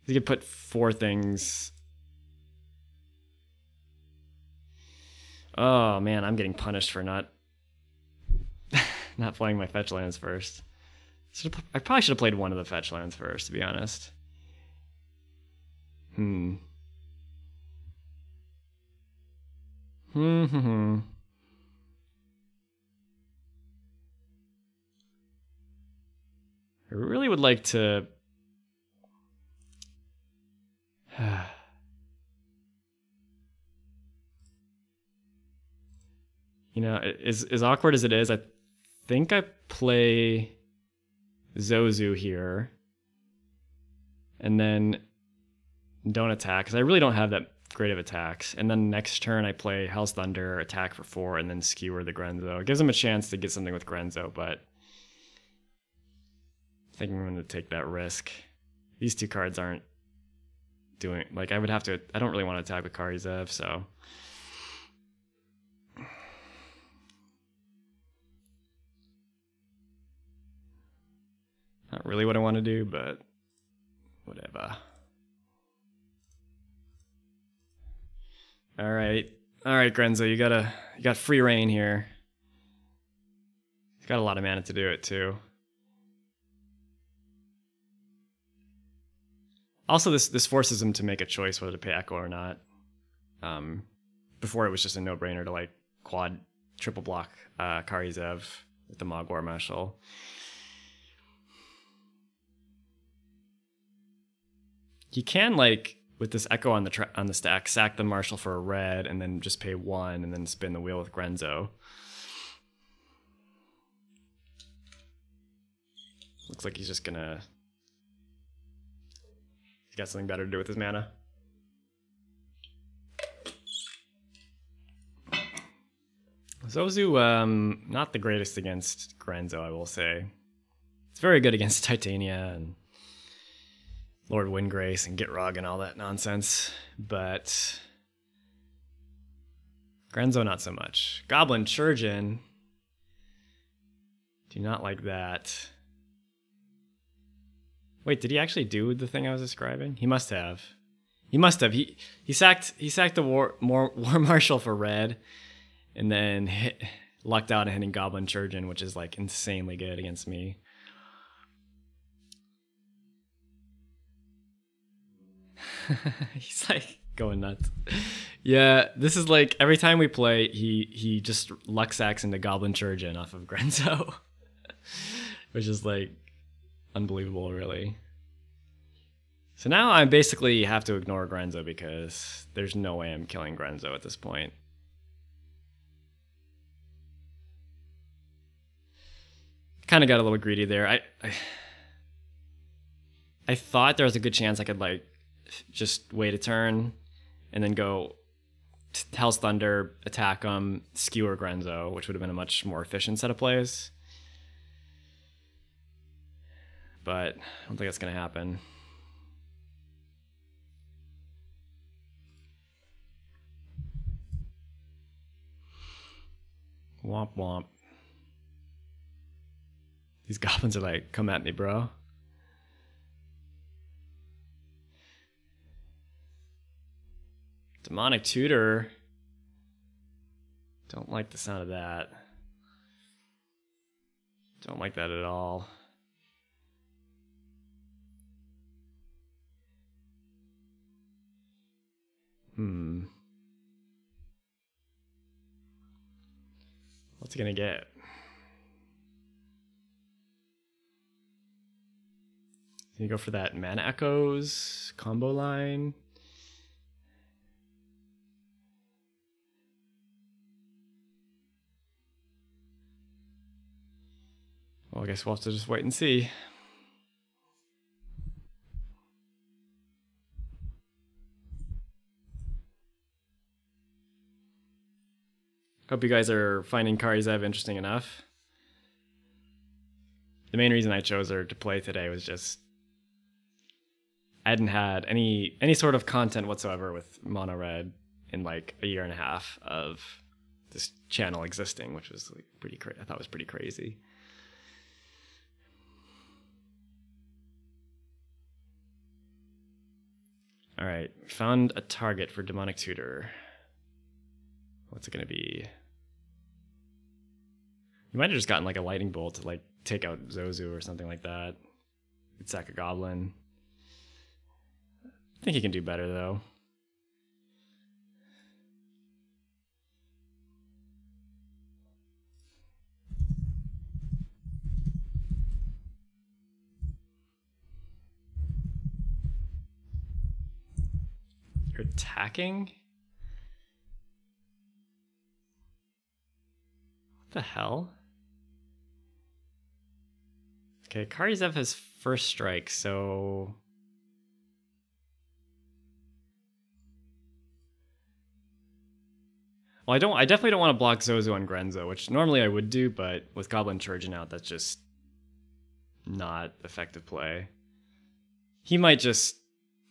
You could put 4 things. Oh man, I'm getting punished for not playing my fetch lands first. I probably should have played one of the fetch lands first, to be honest. I really would like to. You know, as awkward as it is, I think I play Zozu here and then don't attack because I really don't have that great of attacks. And then next turn I play Hell's Thunder, attack for 4, and then Skewer the Grenzo. It gives him a chance to get something with Grenzo, but I think I'm going to take that risk. These 2 cards aren't doing, like, I would have to, I don't really want to attack with Kari Zev, so. Not really what I want to do, but whatever. All right, Grenzo, you got free reign here. You got a lot of mana to do it too. Also, this forces him to make a choice whether to pay Echo or not. Before it was just a no-brainer to like quad triple block Kari Zev with the Mogwar Marshal. He can, like, with this Echo on the stack, sack the Marshal for a red and then just pay 1 and then spin the wheel with Grenzo. Looks like he's just gonna... He's got something better to do with his mana. Zozu, not the greatest against Grenzo, I will say. It's very good against Titania and Lord Windgrace and Gitrog and all that nonsense, but Grenzo not so much. Goblin Churgeon, do not like that. Wait, did he actually do the thing I was describing? He must have. He must have. He sacked the War Marshal for red, and then lucked out and hitting Goblin Churgeon, which is like insanely good against me. He's like going nuts. Yeah, this is like every time we play, he just luck sacks into Goblin Churgeon off of Grenzo, which is like unbelievable, really. So now I basically have to ignore Grenzo because there's no way I'm killing Grenzo at this point. Kind of got a little greedy there. I thought there was a good chance I could like just wait a turn and then go Hell's Thunder, attack him, skewer Grenzo, which would have been a much more efficient set of plays. But I don't think that's going to happen. Womp womp. These goblins are like, come at me, bro. Demonic Tutor. Don't like the sound of that. Don't like that at all. What's he gonna get? Can you go for that Mana Echoes combo line? Well, I guess we'll have to just wait and see. Hope you guys are finding Kari Zev interesting enough. The main reason I chose her to play today was just I hadn't had any sort of content whatsoever with Mono Red in like a year and a half of this channel existing, which was like pretty crazy. I thought it was pretty crazy. All right, found a target for Demonic Tutor. What's it gonna be? You might have just gotten like a lightning bolt to like take out Zozu or something like that. You'd sack a goblin. I think he can do better though. You're attacking? What the hell? Okay, Kari Zev has first strike, so... Well, I definitely don't want to block Zozo and Grenzo, which normally I would do, but with Goblin Churgeon out, that's just not effective play. He might just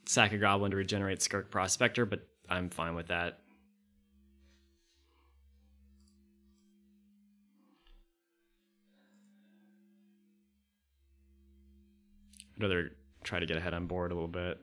sack a goblin to regenerate Skirk Prospector, but I'm fine with that. I'd rather try to get ahead on board a little bit.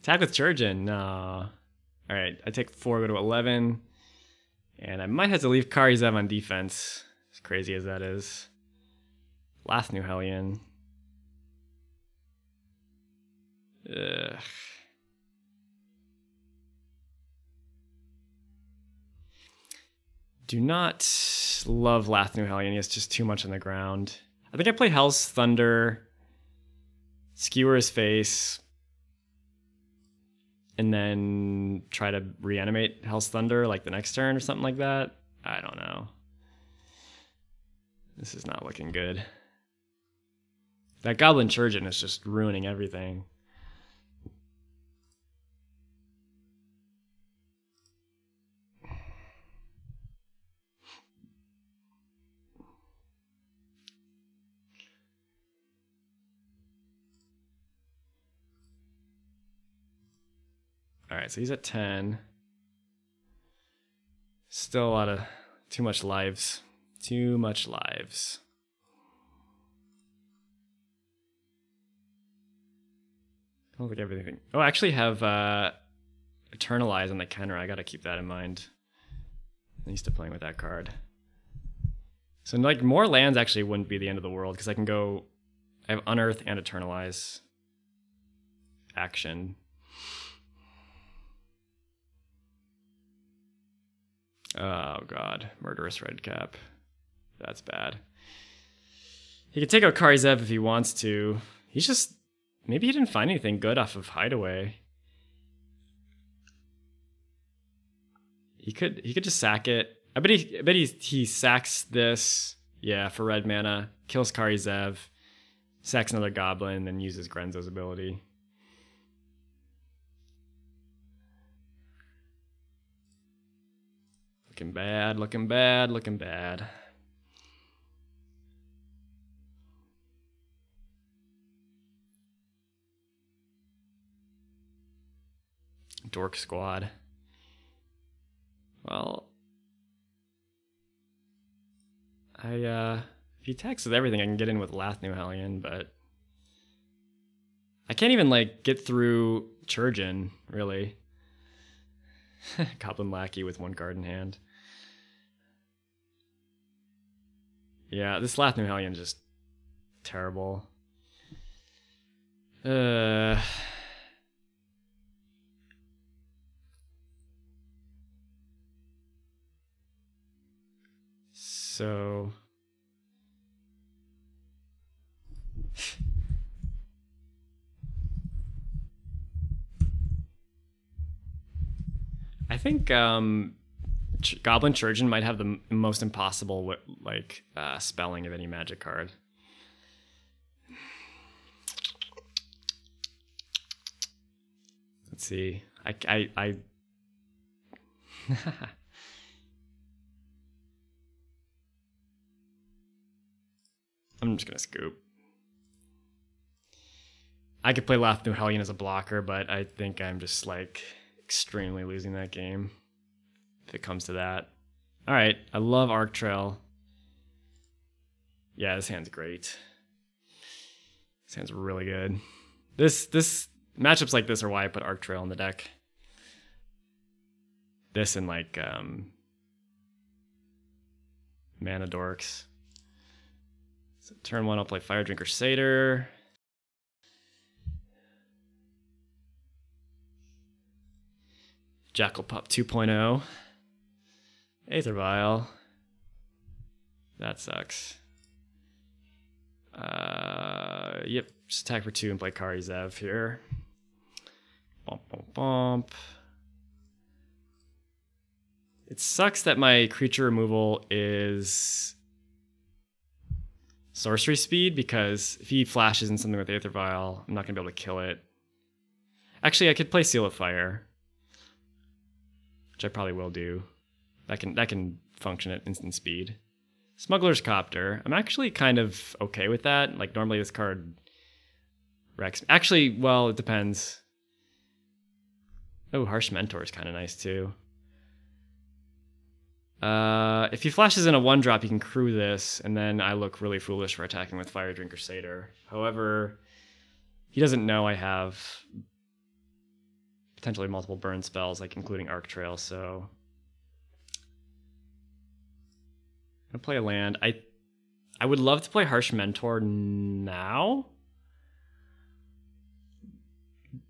Attack with Churgeon. No. All right, I take 4, go to 11. And I might have to leave Kari Zev on defense, as crazy as that is. Last New Hellion. Ugh. Do not love Lath New Hellion. He has just too much on the ground. I think I play Hell's Thunder, skewer his face, and then try to reanimate Hell's Thunder like the next turn or something like that. I don't know. This is not looking good. That Goblin Churgeon is just ruining everything. All right, so he's at 10. Still a lot of, too much lives. Too much lives. I don't think everything. Oh, I actually have Eternalize on the Kenra. I gotta keep that in mind. I'm used to playing with that card. So like more lands actually wouldn't be the end of the world because I can go. I have Unearth and Eternalize action. Oh god, Murderous Redcap. That's bad. He could take out Kari Zev if he wants to. He's just maybe he didn't find anything good off of Hideaway. He could just sack it. I bet he sacks this, yeah, for red mana, kills Kari Zev, sacks another goblin, and then uses Grenzo's ability. Looking bad, looking bad, looking bad. Dork Squad. Well, if he attacks with everything, I can get in with Lath New Hellion, but I can't even like get through Churgeon, really. Goblin Lackey with 1 card in hand. Yeah, this Lath New Hellion is just terrible. So I think Goblin Churgeon might have the most impossible spelling of any Magic card. Let's see. I I'm just gonna scoop. I could play Lath New Hellion as a blocker, but I think I'm just like extremely losing that game if it comes to that. All right, I love Arc Trail. Yeah, this hand's great. This hand's really good. This matchups like this are why I put Arc Trail in the deck. This and like Mana Dorks. So turn 1, I'll play Fire Drinker Satyr. Jackal Pup 2.0. Aether Vial. That sucks. Yep, just attack for 2 and play Kari Zev here. Bump, bump, bump. It sucks that my creature removal is sorcery speed, because if he flashes in something with Aether Vial, I'm not going to be able to kill it. Actually, I could play Seal of Fire, which I probably will do. That can function at instant speed. Smuggler's Copter. I'm actually kind of okay with that. Like, normally this card wrecks. Actually, well, it depends. Oh, Harsh Mentor is kind of nice, too. If he flashes in a 1-drop, he can crew this, and then I look really foolish for attacking with Fire Drinker Satyr. However, he doesn't know I have potentially multiple burn spells, like including Arc Trail, so I'm gonna play a land. I would love to play Harsh Mentor now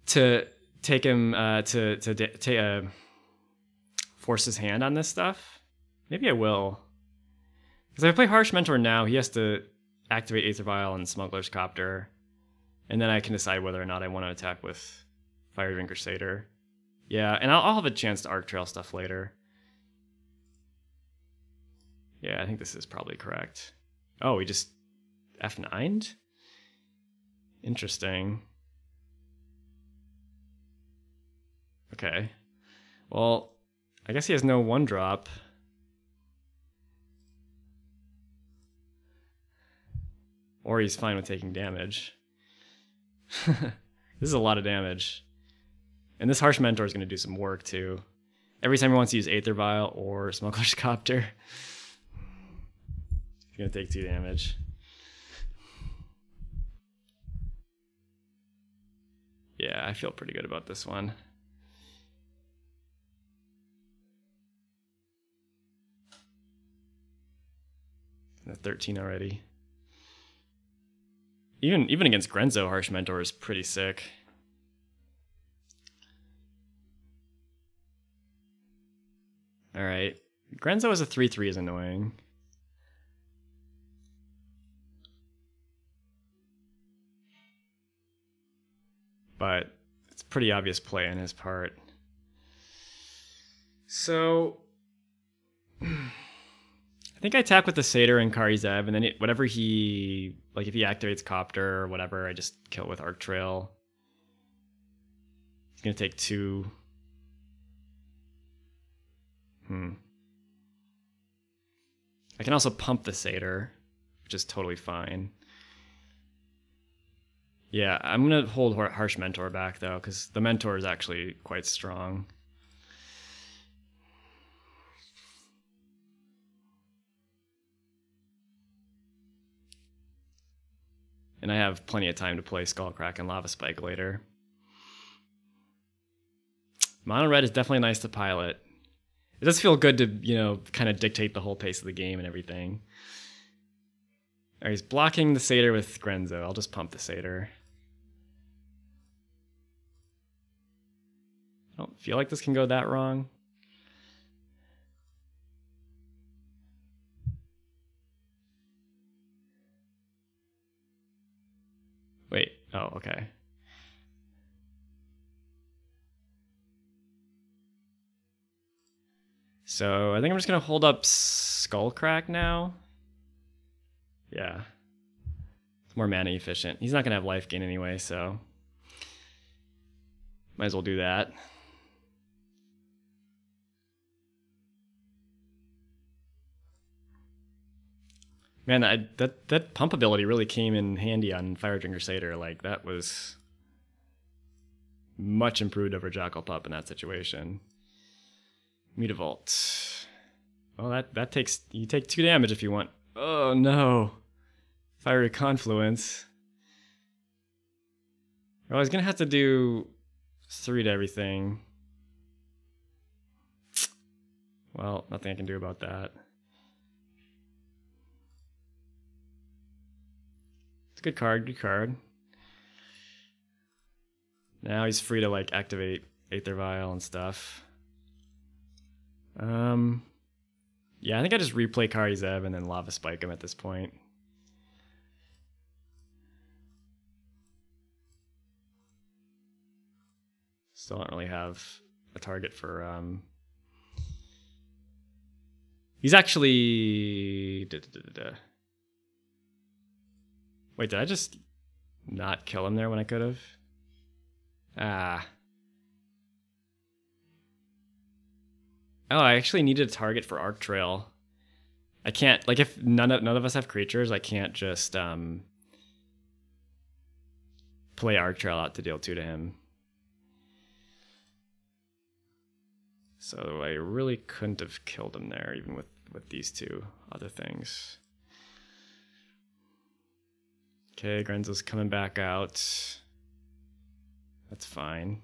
to take him to force his hand on this stuff. Maybe I will, because if I play Harsh Mentor now, he has to activate Aether Vial and Smuggler's Copter, and then I can decide whether or not I want to attack with Fire Dream Crusader. Yeah, and I'll have a chance to Arc Trail stuff later. Yeah, I think this is probably correct. Oh, he just F9'd? Interesting. Okay. Well, I guess he has no 1-drop. Or he's fine with taking damage. This is a lot of damage. And this Harsh Mentor is going to do some work too. Every time he wants to use Aether Vial or Smuggler's Copter, he's going to take 2 damage. Yeah, I feel pretty good about this one. And a 13 already. Even against Grenzo, Harsh Mentor is pretty sick. Alright. Grenzo as a 3/3 is annoying. But it's a pretty obvious play on his part. So I think I attack with the Satyr and Kari Zev, and then whatever he, like if he activates Copter or whatever, I just kill it with Arc Trail. He's gonna take 2. I can also pump the Satyr, which is totally fine. Yeah, I'm gonna hold Harsh Mentor back though, because the Mentor is actually quite strong. And I have plenty of time to play Skullcrack and Lava Spike later. Mono red is definitely nice to pilot. It does feel good to, you know, kind of dictate the whole pace of the game and everything. Alright, he's blocking the Satyr with Grenzo. I'll just pump the Satyr. I don't feel like this can go that wrong. Wait, oh, okay. So I think I'm just gonna hold up Skullcrack now. Yeah. It's more mana efficient. He's not gonna have life gain anyway, so might as well do that. Man, that pump ability really came in handy on Fire Dream Crusader. Like, that was much improved over Jackal Pup in that situation. Mutavault. Well, that takes, you take 2 damage if you want. Oh no. Fiery Confluence. Well, I was gonna have to do 3 to everything. Well, nothing I can do about that. It's a good card, good card. Now he's free to like activate Aether Vial and stuff. Yeah, I think I just replay Kari Zev and then Lava Spike him at this point. Still don't really have a target for he's actually Wait, did I just not kill him there when I could have? Ah. Oh, I actually needed a target for Arc Trail. I can't, like, if none of us have creatures, I can't just play Arc Trail out to deal 2 to him. So I really couldn't have killed him there, even with these 2 other things. Okay, Grenzo's coming back out. That's fine.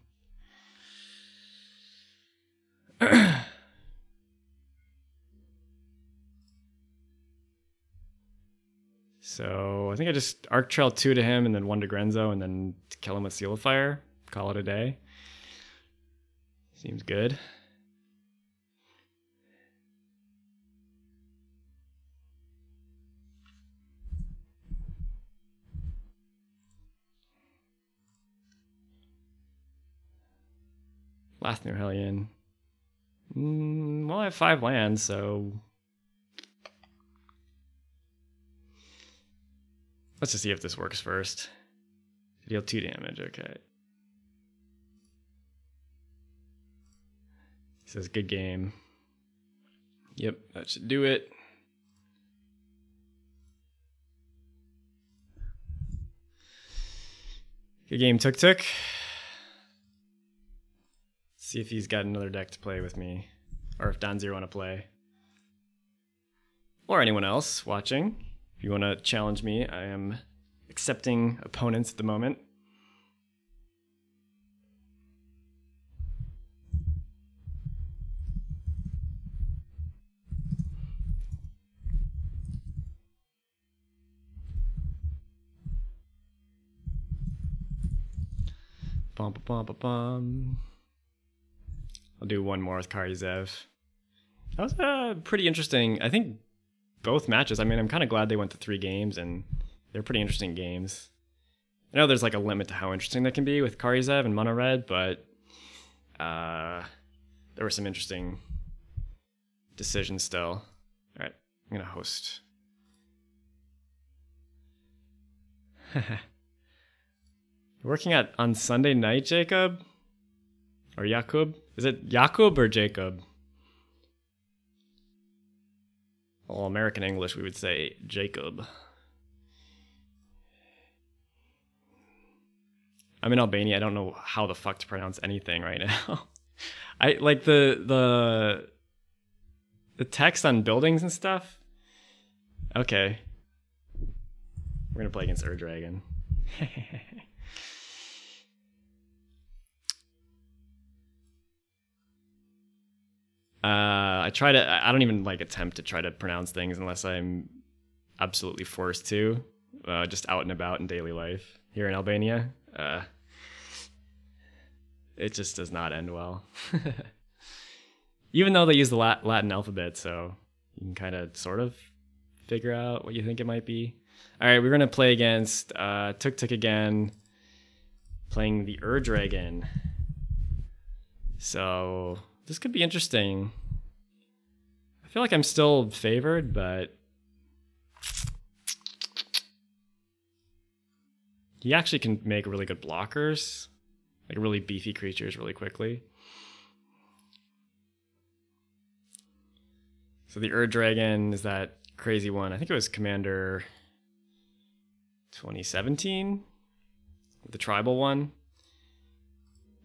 So I think I just Arc Trail 2 to him and then 1 to Grenzo and then kill him with Seal of Fire. Call it a day. Seems good. Last New Hellion. Well, I have 5 lands, so let's just see if this works first. Deal 2 damage, okay. He says good game. Yep, that should do it. Good game, Tuk. See if he's got another deck to play with me, or if Donzir want to play, or anyone else watching. If you want to challenge me, I am accepting opponents at the moment. Bum, bum, bum, bum. I'll do one more with Kari Zev. That was pretty interesting. I think both matches, I mean, I'm kind of glad they went to 3 games, and they're pretty interesting games. I know there's like a limit to how interesting they can be with Kari Zev and Mono Red, but there were some interesting decisions still. All right, I'm going to host. You're working on Sunday night, Jacob? Or Jakub? Is it Jakub or Jacob? Well, American English, we would say Jacob. I'm in Albania. I don't know how the fuck to pronounce anything right now. I like the text on buildings and stuff. Okay. We're gonna play against Ur-Dragon. I don't even like attempt to try to pronounce things unless I'm absolutely forced to, just out and about in daily life here in Albania. It just does not end well. Even though they use the Latin alphabet, so you can kind of sort of figure out what you think it might be. All right, we're going to play against Tuk again, playing the Ur-Dragon. So this could be interesting. I feel like I'm still favored, but he actually can make really good blockers, like really beefy creatures really quickly. So the Ur-Dragon is that crazy one. I think it was Commander 2017, the tribal one.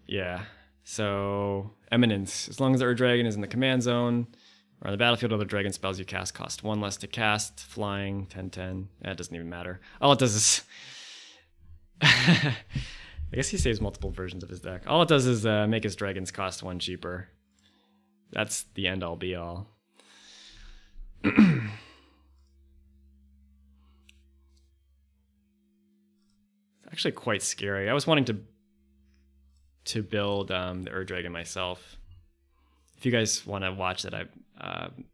Yeah. So Eminence. As long as the Ur-Dragon is in the command zone or on the battlefield, other dragon spells you cast cost 1 less to cast. Flying, 10/10. It doesn't even matter. All it does is I guess he saves multiple versions of his deck. All it does is make his dragons cost 1 cheaper. That's the end all be all. It's actually quite scary. I was wanting to build the Ur-Dragon myself. If you guys want to watch that,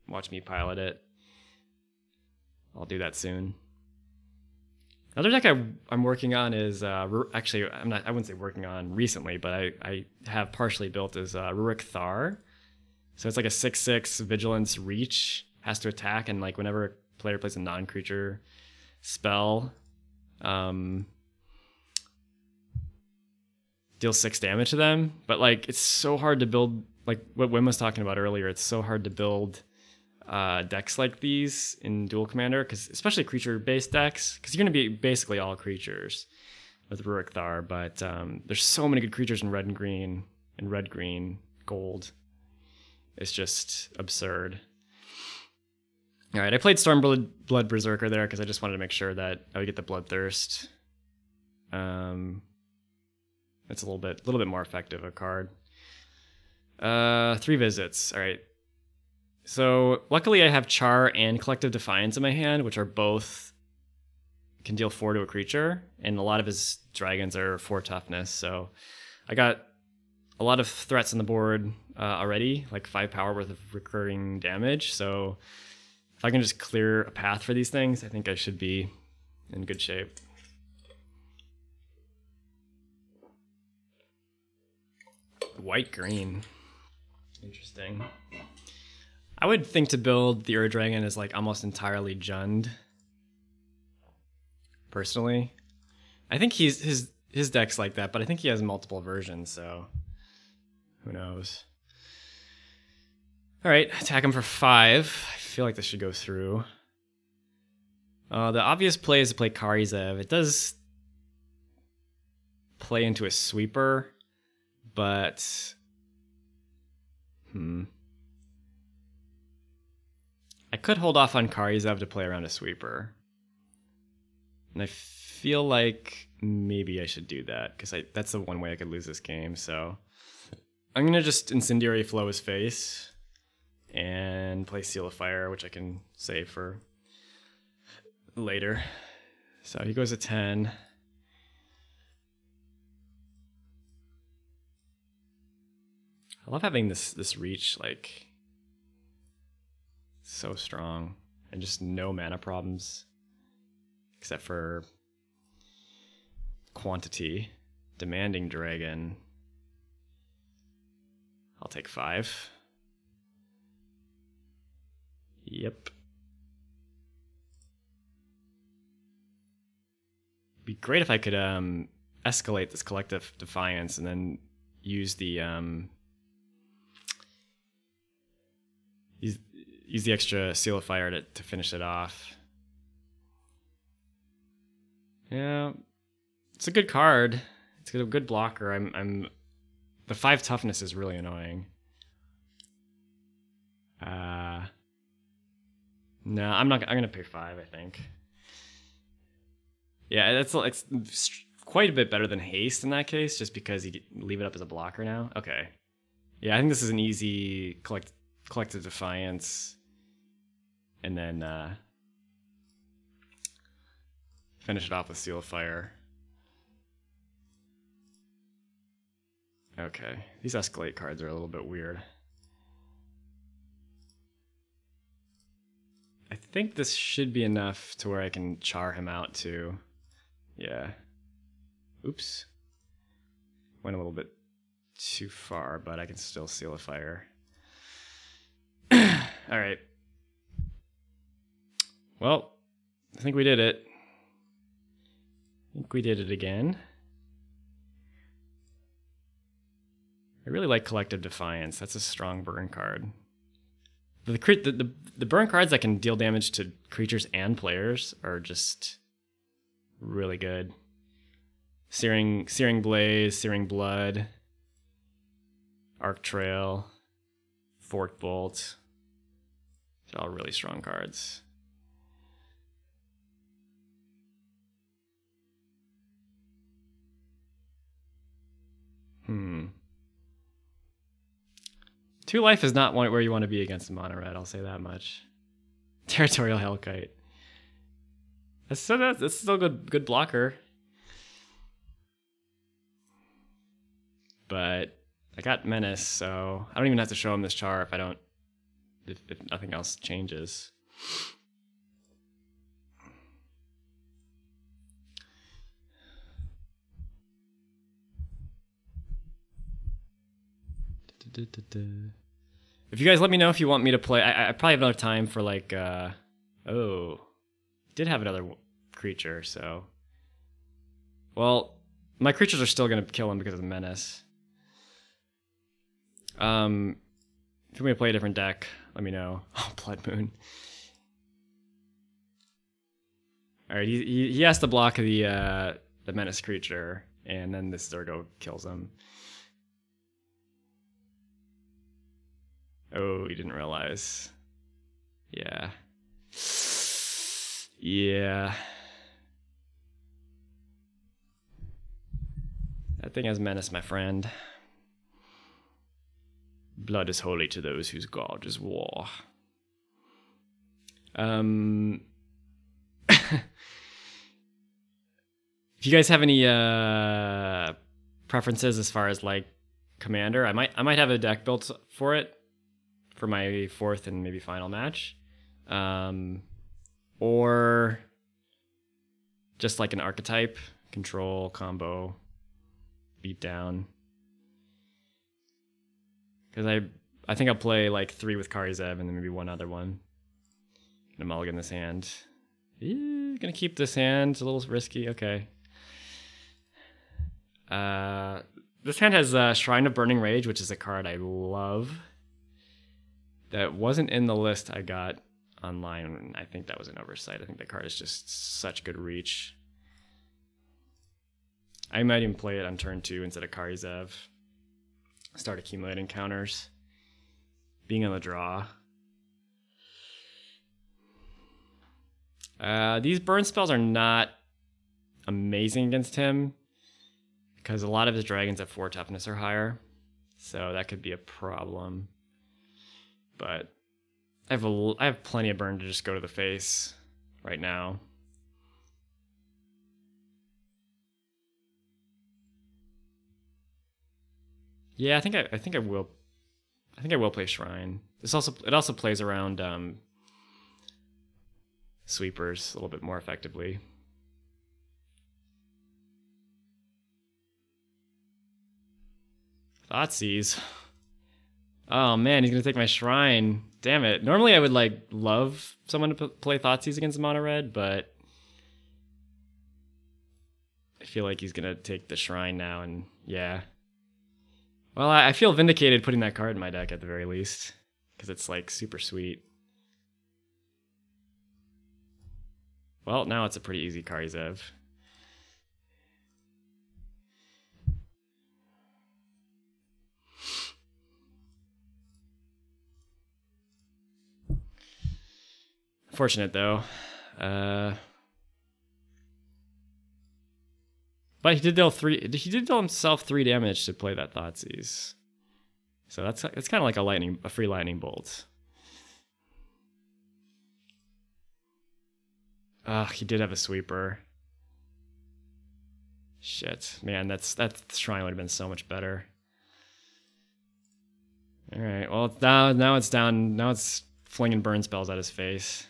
watch me pilot it. I'll do that soon. Another deck I'm working on is actually I wouldn't say working on recently, but I have partially built is Rurik Thar. So it's like a 6/6 vigilance reach, has to attack, and like whenever a player plays a non-creature spell, deals 6 damage to them. But like it's so hard to build, like what Wim was talking about earlier, it's so hard to build decks like these in Duel Commander, because especially creature-based decks, because you're going to be basically all creatures with Rurik Thar, but there's so many good creatures in red and green, gold. It's just absurd. All right, I played Stormblood Berserker there because I just wanted to make sure that I would get the Bloodthirst. It's a little bit more effective a card. 3 visits. All right. So luckily I have Char and Collective Defiance in my hand, which are both can deal 4 to a creature, and a lot of his dragons are 4 toughness. So I got a lot of threats on the board already, like 5 power worth of recurring damage. So if I can just clear a path for these things, I think I should be in good shape. White green. Interesting. I would think to build the Ur Dragon as like almost entirely Jund. Personally, I think his deck's like that, but I think he has multiple versions, so who knows. All right, attack him for 5. I feel like this should go through. The obvious play is to play Kari Zev. It does play into a sweeper, but I could hold off on Kari Zev to play around a sweeper. And I feel like maybe I should do that, because that's the one way I could lose this game. So I'm going to just Incendiary Flow his face and play Seal of Fire, which I can save for later. So he goes to 10. I love having this reach, like, so strong, and just no mana problems. Except for quantity. Demanding Dragon. I'll take 5. Yep. It'd be great if I could escalate this Collective Defiance and then use the use the extra Seal of Fire to finish it off. Yeah, it's a good card. It's a good blocker. The 5 toughness is really annoying. No, I'm gonna pay 5, I think. Yeah, it's quite a bit better than haste in that case, just because you leave it up as a blocker now. Okay. Yeah, I think this is an easy Collective Defiance, and then finish it off with Seal of Fire. Okay, these escalate cards are a little bit weird. I think this should be enough to where I can char him out too. Yeah. Oops. Went a little bit too far, but I can still Seal of Fire. All right. Well, I think we did it. I think we did it again. I really like Collective Defiance. That's a strong burn card. The burn cards that can deal damage to creatures and players are just really good. Searing Blaze, Searing Blood, Arc Trail, Fork Bolt. They're all really strong cards. Two life is not where you want to be against a mono red, I'll say that much. Territorial Hellkite. That's still good blocker. But I got Menace, so I don't even have to show him this char if nothing else changes. If you guys let me know if you want me to play, I probably have another time for like, oh, did have another creature, so. Well, my creatures are still going to kill him because of the Menace. If you want me to play a different deck, let me know. Oh, Blood Moon. All right, he has to block the Menace creature, and then this Zergo kills him. Oh, he didn't realize. Yeah. Yeah. That thing has Menace, my friend. Blood is holy to those whose god is war. If you guys have any preferences as far as like commander, I might have a deck built for it for my fourth and maybe final match, or just like an archetype control combo beat down. Because I think I'll play like 3 with Kari Zev and then maybe one other one. Gonna mulligan this hand. Gonna keep this hand. It's a little risky. Okay. This hand has Shrine of Burning Rage, which is a card I love. That wasn't in the list I got online. I think that was an oversight. I think that card is just such good reach. I might even play it on turn 2 instead of Kari Zev. Start accumulating counters. Being on the draw. These burn spells are not amazing against him because a lot of his dragons at 4 toughness or higher, so that could be a problem. But I have plenty of burn to just go to the face right now. Yeah, I think I will play Shrine. It also plays around sweepers a little bit more effectively. Thoughtseize. Oh man, he's gonna take my Shrine. Damn it. Normally I would like love someone to play Thoughtseize against mono red, but I feel like he's gonna take the Shrine now, and yeah. Well, I feel vindicated putting that card in my deck at the very least, because it's like super sweet. Well, now it's a pretty easy Kari Zev. Fortunate though. But he did deal himself 3 damage to play that Thoughtseize. So that's kind of like a free lightning bolt. Ugh, he did have a sweeper. Shit, man, that Shrine would have been so much better. All right, well it's down. Now it's down. Now it's flinging burn spells at his face.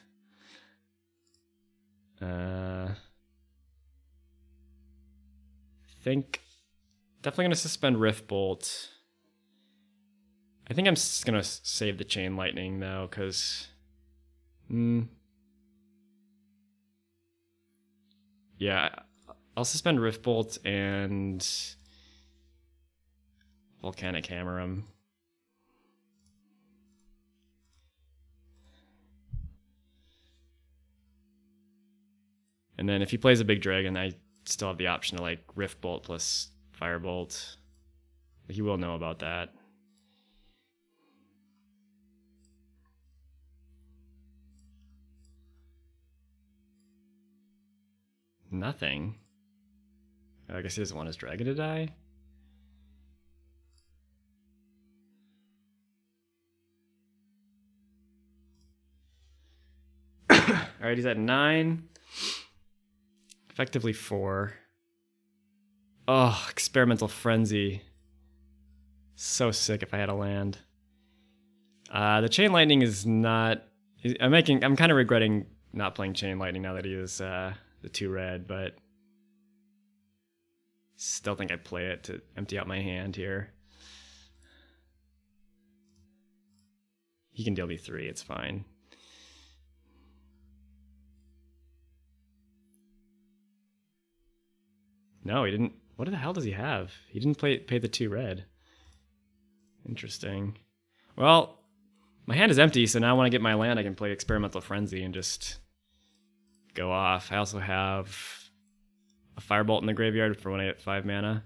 Think definitely gonna suspend Rift Bolt. I think I'm just gonna save the Chain Lightning though, because yeah, I'll suspend Rift Bolt and Volcanic Hammer him. And then if he plays a big dragon, I still have the option to like Rift Bolt plus Firebolt. He will know about that. Nothing. I guess he doesn't want his dragon to die. Alright, he's at 9. Effectively 4. Oh, Experimental Frenzy. So sick if I had a land. The Chain Lightning is not... I'm kind of regretting not playing Chain Lightning now that he is the 2 red, but still think I'd play it to empty out my hand here. He can deal me 3, it's fine. No, he didn't. What the hell does he have? He didn't pay the 2 red. Interesting. Well, my hand is empty, so now when I get my land, I can play Experimental Frenzy and just go off. I also have a Firebolt in the graveyard for when I get 5 mana.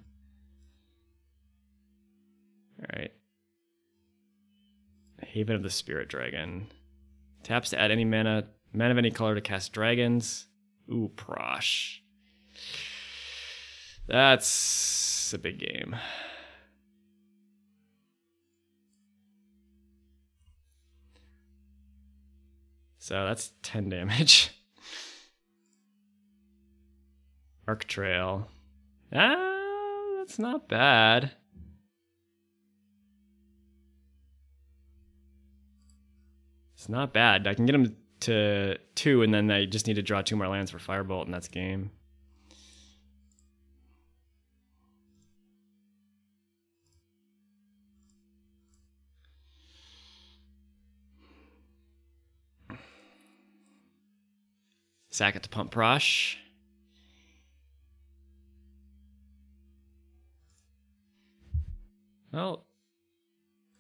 Alright. Haven of the Spirit Dragon. Taps to add any mana of any color to cast dragons. Ooh, Prosh. That's a big game. So that's 10 damage. Arc Trail. That's not bad. It's not bad. I can get him to 2, and then I just need to draw 2 more lands for Firebolt, and that's game. Sack it to Pump Prosh. Well,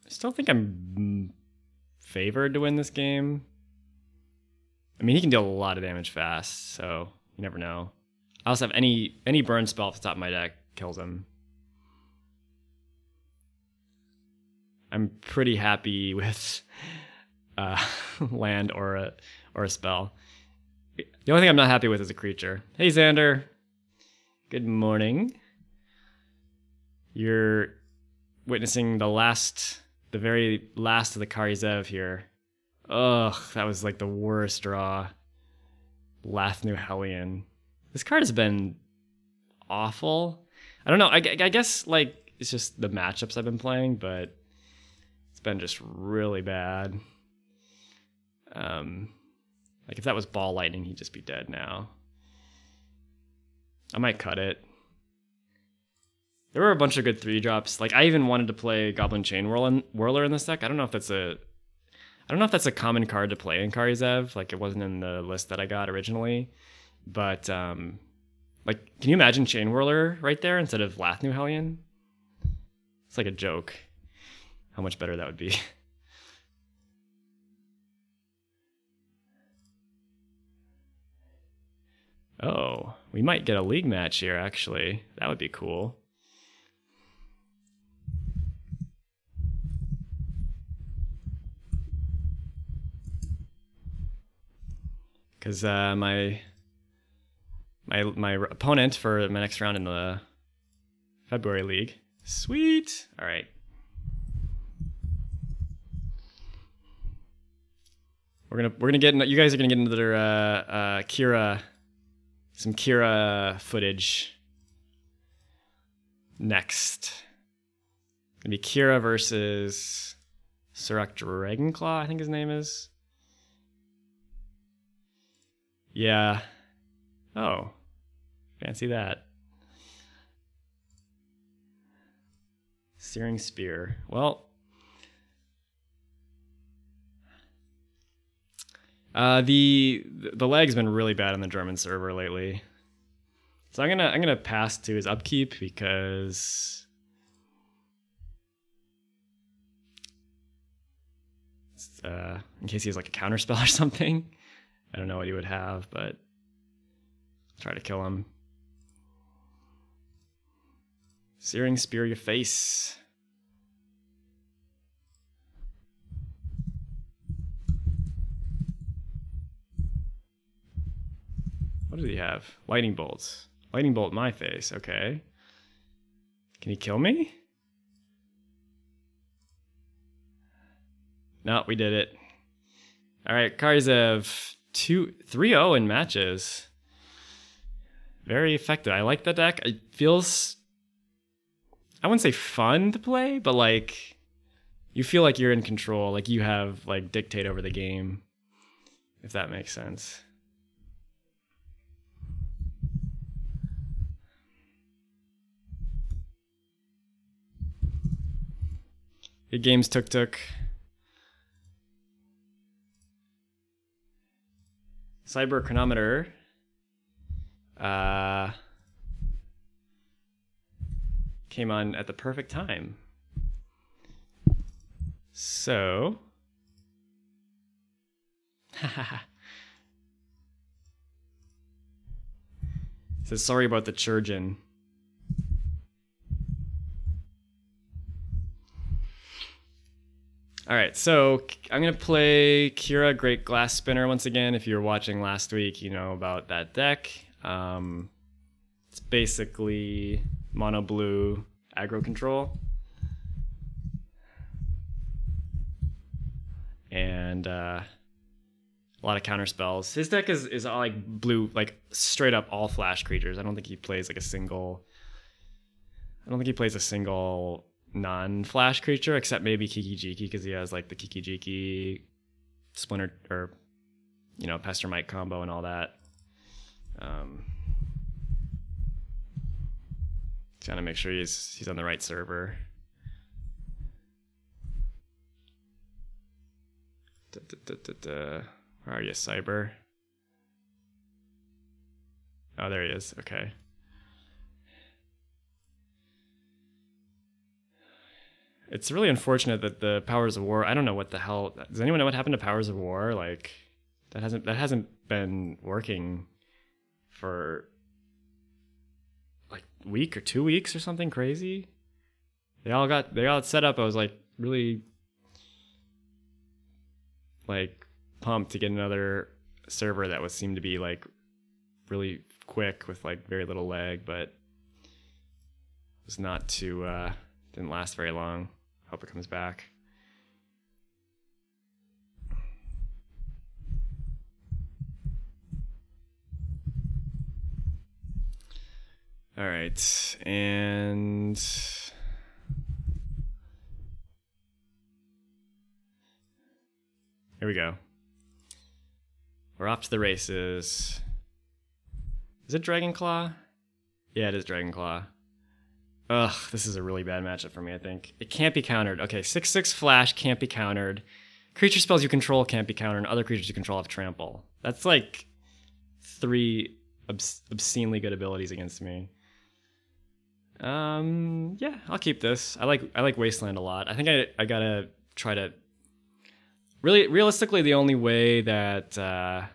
I still think I'm favored to win this game. I mean, he can deal a lot of damage fast, so you never know. I also have any burn spell off the top of my deck kills him. I'm pretty happy with land or a spell. The only thing I'm not happy with is a creature. Hey, Xander. Good morning. You're witnessing the very last of the Kari Zev here. Ugh, that was like the worst draw. Lathnu Hellion. This card has been awful. I don't know. I guess like it's just the matchups I've been playing, but it's been just really bad. Like if that was Ball Lightning, he'd just be dead now. I might cut it. There were a bunch of good 3-drops. Like I even wanted to play Goblin Chain Whirler in this deck. I don't know if that's a common card to play in Kari Zev. Like it wasn't in the list that I got originally. But like can you imagine Chain Whirler right there instead of Lathnu Hellion? It's like a joke how much better that would be. Oh, we might get a league match here, actually. That would be cool. Because my opponent for my next round in the February league. Sweet. All right. We're gonna get. You guys are gonna get into their Kira. Some Kira footage next. Gonna be Kira versus Surak Dragonclaw, I think his name is. Yeah. Oh. Fancy that. Searing Spear. Well. The lag's been really bad on the German server lately, so I'm gonna pass to his upkeep because in case he has like a counter spell or something. I don't know what he would have, but I'll try to kill him. Searing Spear your face. What does he have? Lightning bolts. Lightning bolt my face. Okay. Can he kill me? No, we did it. All right, Kari Zev 3-0 in matches. Very effective. I like that deck. It feels, I wouldn't say fun to play, but like you feel like you're in control. Like you have like dictate over the game, if that makes sense. Good games, Tuk. Cyber Chronometer. Came on at the perfect time. So. Says sorry about the Churgeon. All right, so I'm going to play Kira Great Glass Spinner once again. If you were watching last week, you know about that deck. It's basically mono blue aggro control. And A lot of counter spells. His deck is all like blue, like straight up all flash creatures. I don't think he plays like a single. I don't think he plays a single non-flash creature except maybe Kiki-Jiki because he has like the Kiki-Jiki Splinter or Pester Mite combo and all that. Trying to make sure he's on the right server. Where are you, Cyber? Oh, there he is. Okay. It's really unfortunate that the Powers of War. I don't know what the hell. Does anyone know what happened to Powers of War? Like, that hasn't been working for like a week or 2 weeks or something crazy. They all got set up. I was like really like pumped to get another server that seemed to be like really quick with like very little lag, but it was not too didn't last very long. Hope it comes back. All right, and here we go. We're off to the races. Is it Dragonclaw? Yeah, it is Dragonclaw. Ugh, this is a really bad matchup for me, I think. It can't be countered. Okay, 6/6 flash can't be countered. Creature spells you control can't be countered, and other creatures you control have trample. That's like 3 obscenely good abilities against me. Yeah, I'll keep this. I like Wasteland a lot. I think I gotta try to realistically the only way that I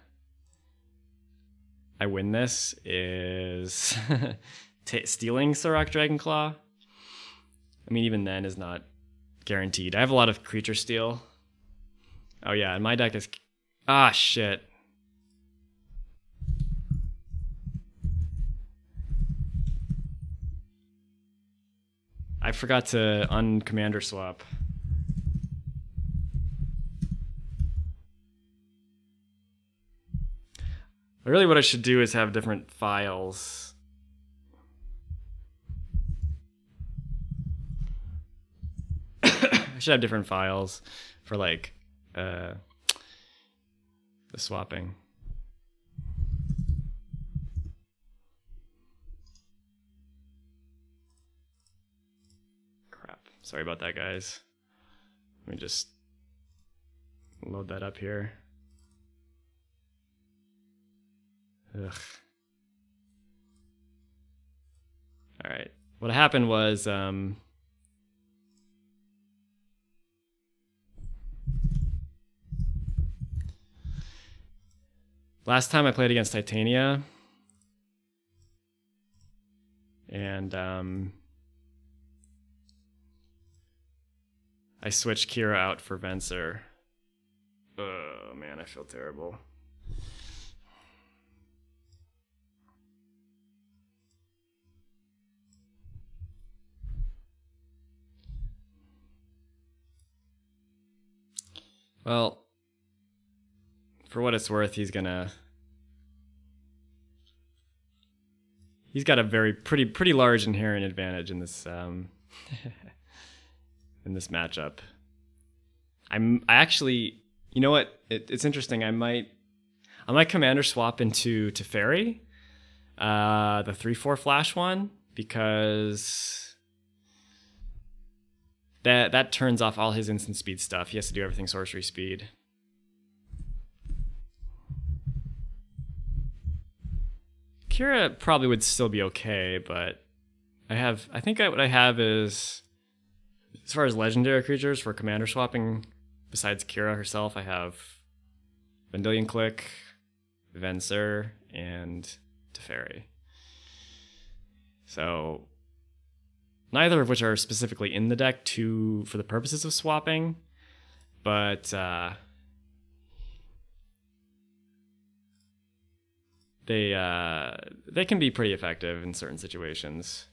win this is stealing Sorok Dragonclaw. I mean, even then is not guaranteed. I have a lot of creature steal. Oh yeah, and my deck is shit. I forgot to uncommander swap. Really what I should do is have different files. I should have different files for like the swapping. Crap. Sorry about that, guys. Let me just load that up here. Ugh. All right. What happened was last time I played against Titania, and I switched Kira out for Venser. Oh man, I feel terrible. Well, for what it's worth, he's got a very pretty large inherent advantage in this in this matchup. I actually, you know what? It's interesting. I might commander swap into Teferi, the 3/4 flash one, because that turns off all his instant speed stuff. He has to do everything sorcery speed. Kira probably would still be okay, but I think what I have is, as far as legendary creatures for commander swapping, besides Kira herself, I have Vendilion Click, Venser, and Teferi. So neither of which are specifically in the deck for the purposes of swapping, but they can be pretty effective in certain situations.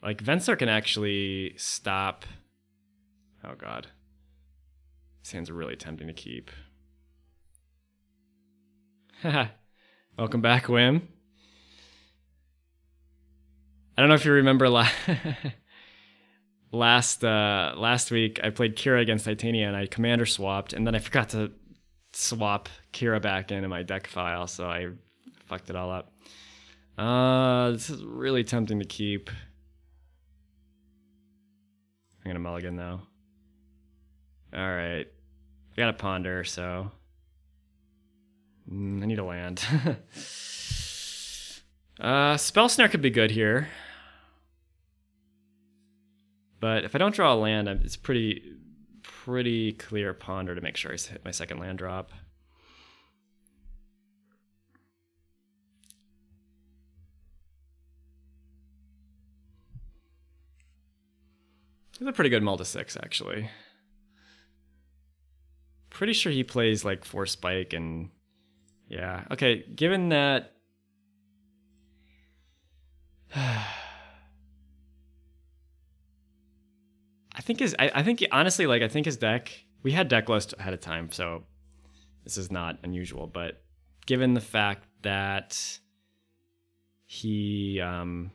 Like Venser can actually stop. Oh god, this hand's really tempting to keep. Welcome back, Wim. I don't know if you remember last week I played Kira against Titania and I commander swapped, and then I forgot to swap Kira back into my deck file, so I fucked it all up. This is really tempting to keep. I'm gonna mulligan though. Alright. I got a ponder, so I need a land. Spell Snare could be good here. But if I don't draw a land, it's pretty clear ponder to make sure I hit my second land drop. It's a pretty good multi 6 actually. Pretty sure he plays like 4 spike and yeah. Okay, given that I think honestly, like, I think his deck, we had deck list ahead of time, so this is not unusual, but given the fact that he, I'm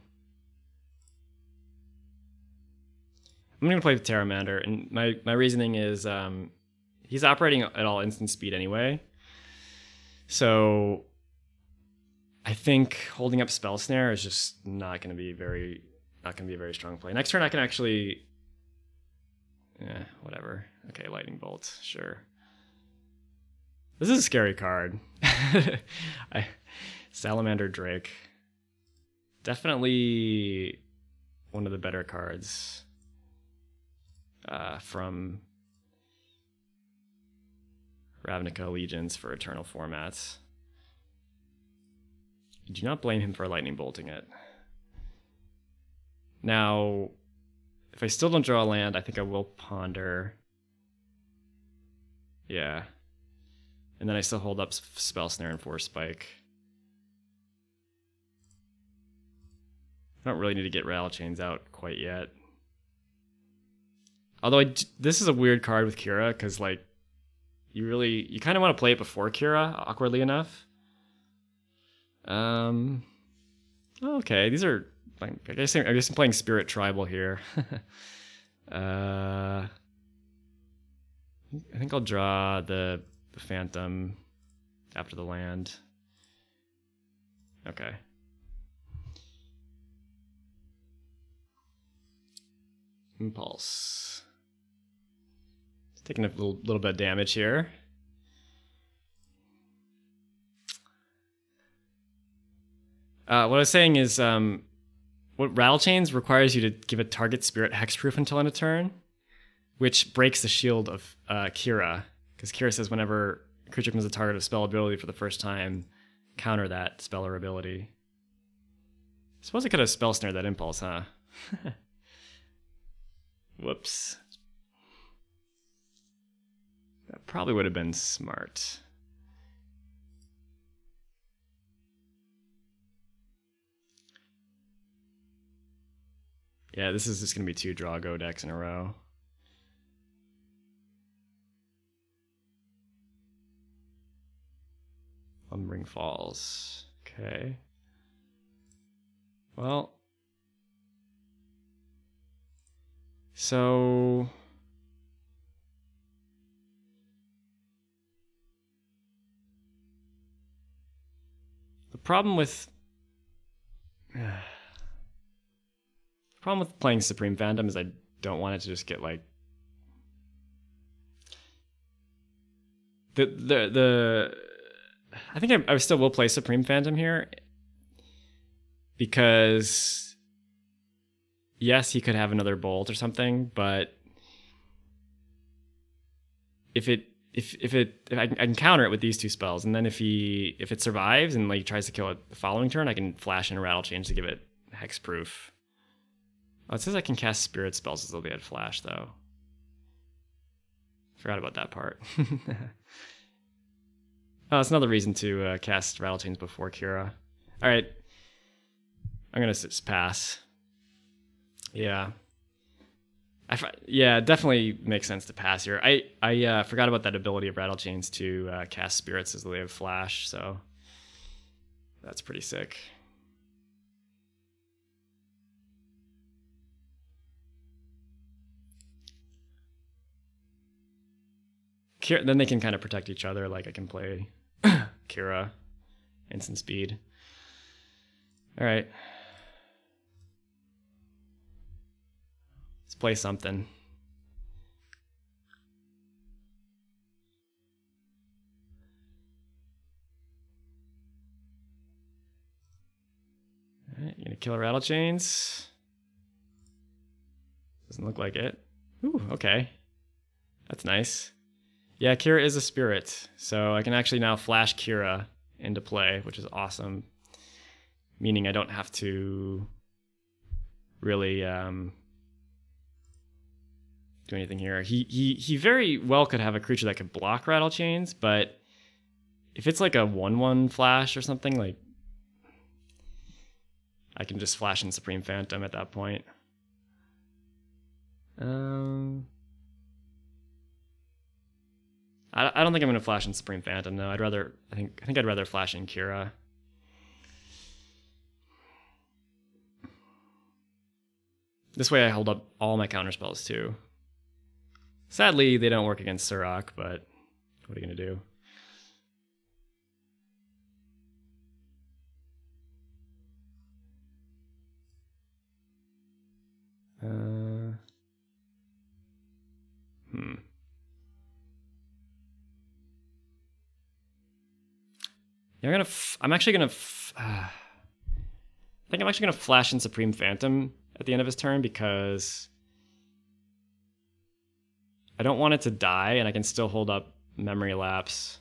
going to play with Terramander, and my reasoning is he's operating at all instant speed anyway, so I think holding up Spell Snare is just not going to be a very strong play. Next turn I can actually, whatever. Okay, Lightning Bolt, sure. This is a scary card. Salamander Drake. Definitely one of the better cards from Ravnica Allegiance for Eternal formats. I do not blame him for lightning bolting it. Now, if I still don't draw a land, I think I will ponder. Yeah. And then I still hold up Spell Snare and 4 spike. I don't really need to get Rattle Chains out quite yet. Although this is a weird card with Kira, because like you kind of want to play it before Kira, awkwardly enough. Okay, these are, I guess I'm playing Spirit Tribal here. I think I'll draw the Phantom after the land. Okay. Impulse. It's taking a little bit of damage here. What I was saying is, what Rattle Chains requires you to give a target spirit hexproof until end of turn, which breaks the shield of Kira, because Kira says whenever a creature becomes a target of spell ability for the first time, counter that spell or ability. I suppose I could have Spell Snared that impulse, huh? Whoops. That probably would have been smart. Yeah, this is just going to be 2 draw go decks in a row. Lumbering Falls. Okay. Well. So. The problem with playing Supreme Phantom is I don't want it to just get like I think I still will play Supreme Phantom here because yes, he could have another bolt or something, but if I can counter it with these 2 spells, and then if it survives and like tries to kill it the following turn, I can flash in a Rattle Change to give it hexproof. Oh, it says I can cast spirit spells as though they had flash, though. Forgot about that part. Oh, it's another reason to cast Rattle Chains before Kira. All right. I'm going to pass. Yeah. Yeah, it definitely makes sense to pass here. I forgot about that ability of Rattle Chains to cast spirits as though they have flash, so That's pretty sick. Then they can kind of protect each other. Like I can play Kira, instant speed. All right. Let's play something. All right, you're gonna kill Rattle Chains. Doesn't look like it. Ooh, okay. That's nice. Yeah, Kira is a spirit, so I can actually now flash Kira into play, which is awesome. Meaning I don't have to really do anything here. He very well could have a creature that could block Rattle Chains, but if it's like a 1/1 flash or something, like I can just flash in Supreme Phantom at that point. I don't think I'm gonna flash in Supreme Phantom though. I think I'd rather flash in Kira. This way I hold up all my counter spells too. Sadly, they don't work against Surrak, but what are you gonna do? Yeah, I'm actually gonna flash in Supreme Phantom at the end of his turn because I don't want it to die, and I can still hold up Memory Lapse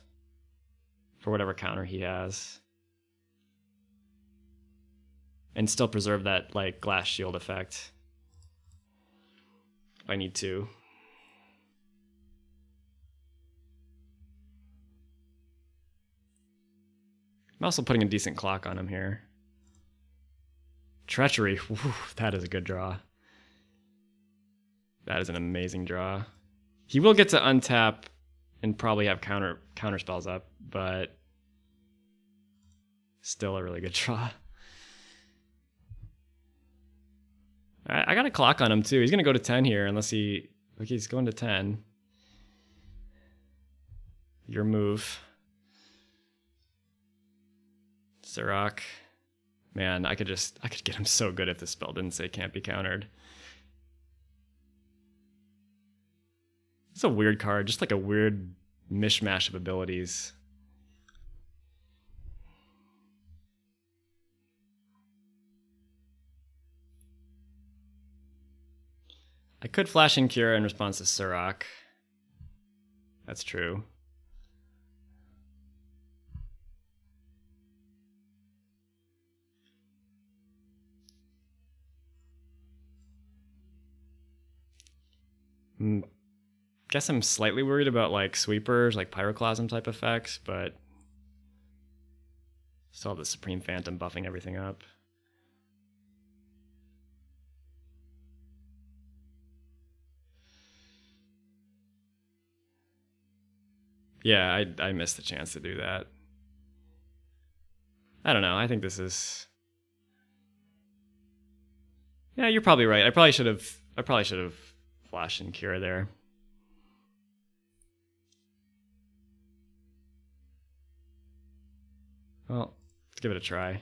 for whatever counter he has, and still preserve that like Glass Shield effect if I need to. I'm also putting a decent clock on him here. Treachery. Whew, that is a good draw. That is an amazing draw. He will get to untap and probably have counter spells up, but still a really good draw. All right, I got a clock on him too. He's gonna go to 10 here unless he's going to 10. Your move. Surrak. Man, I could get him so good if this spell didn't say can't be countered. It's a weird card, just like a weird mishmash of abilities. I could flash in Kira in response to Surrak. That's true. Guess I'm slightly worried about like sweepers, like Pyroclasm type effects, but still have the Supreme Phantom buffing everything up. Yeah, I missed the chance to do that. I don't know. I think this is. Yeah, you're probably right. I probably should have flashed in Kira there. Well, let's give it a try.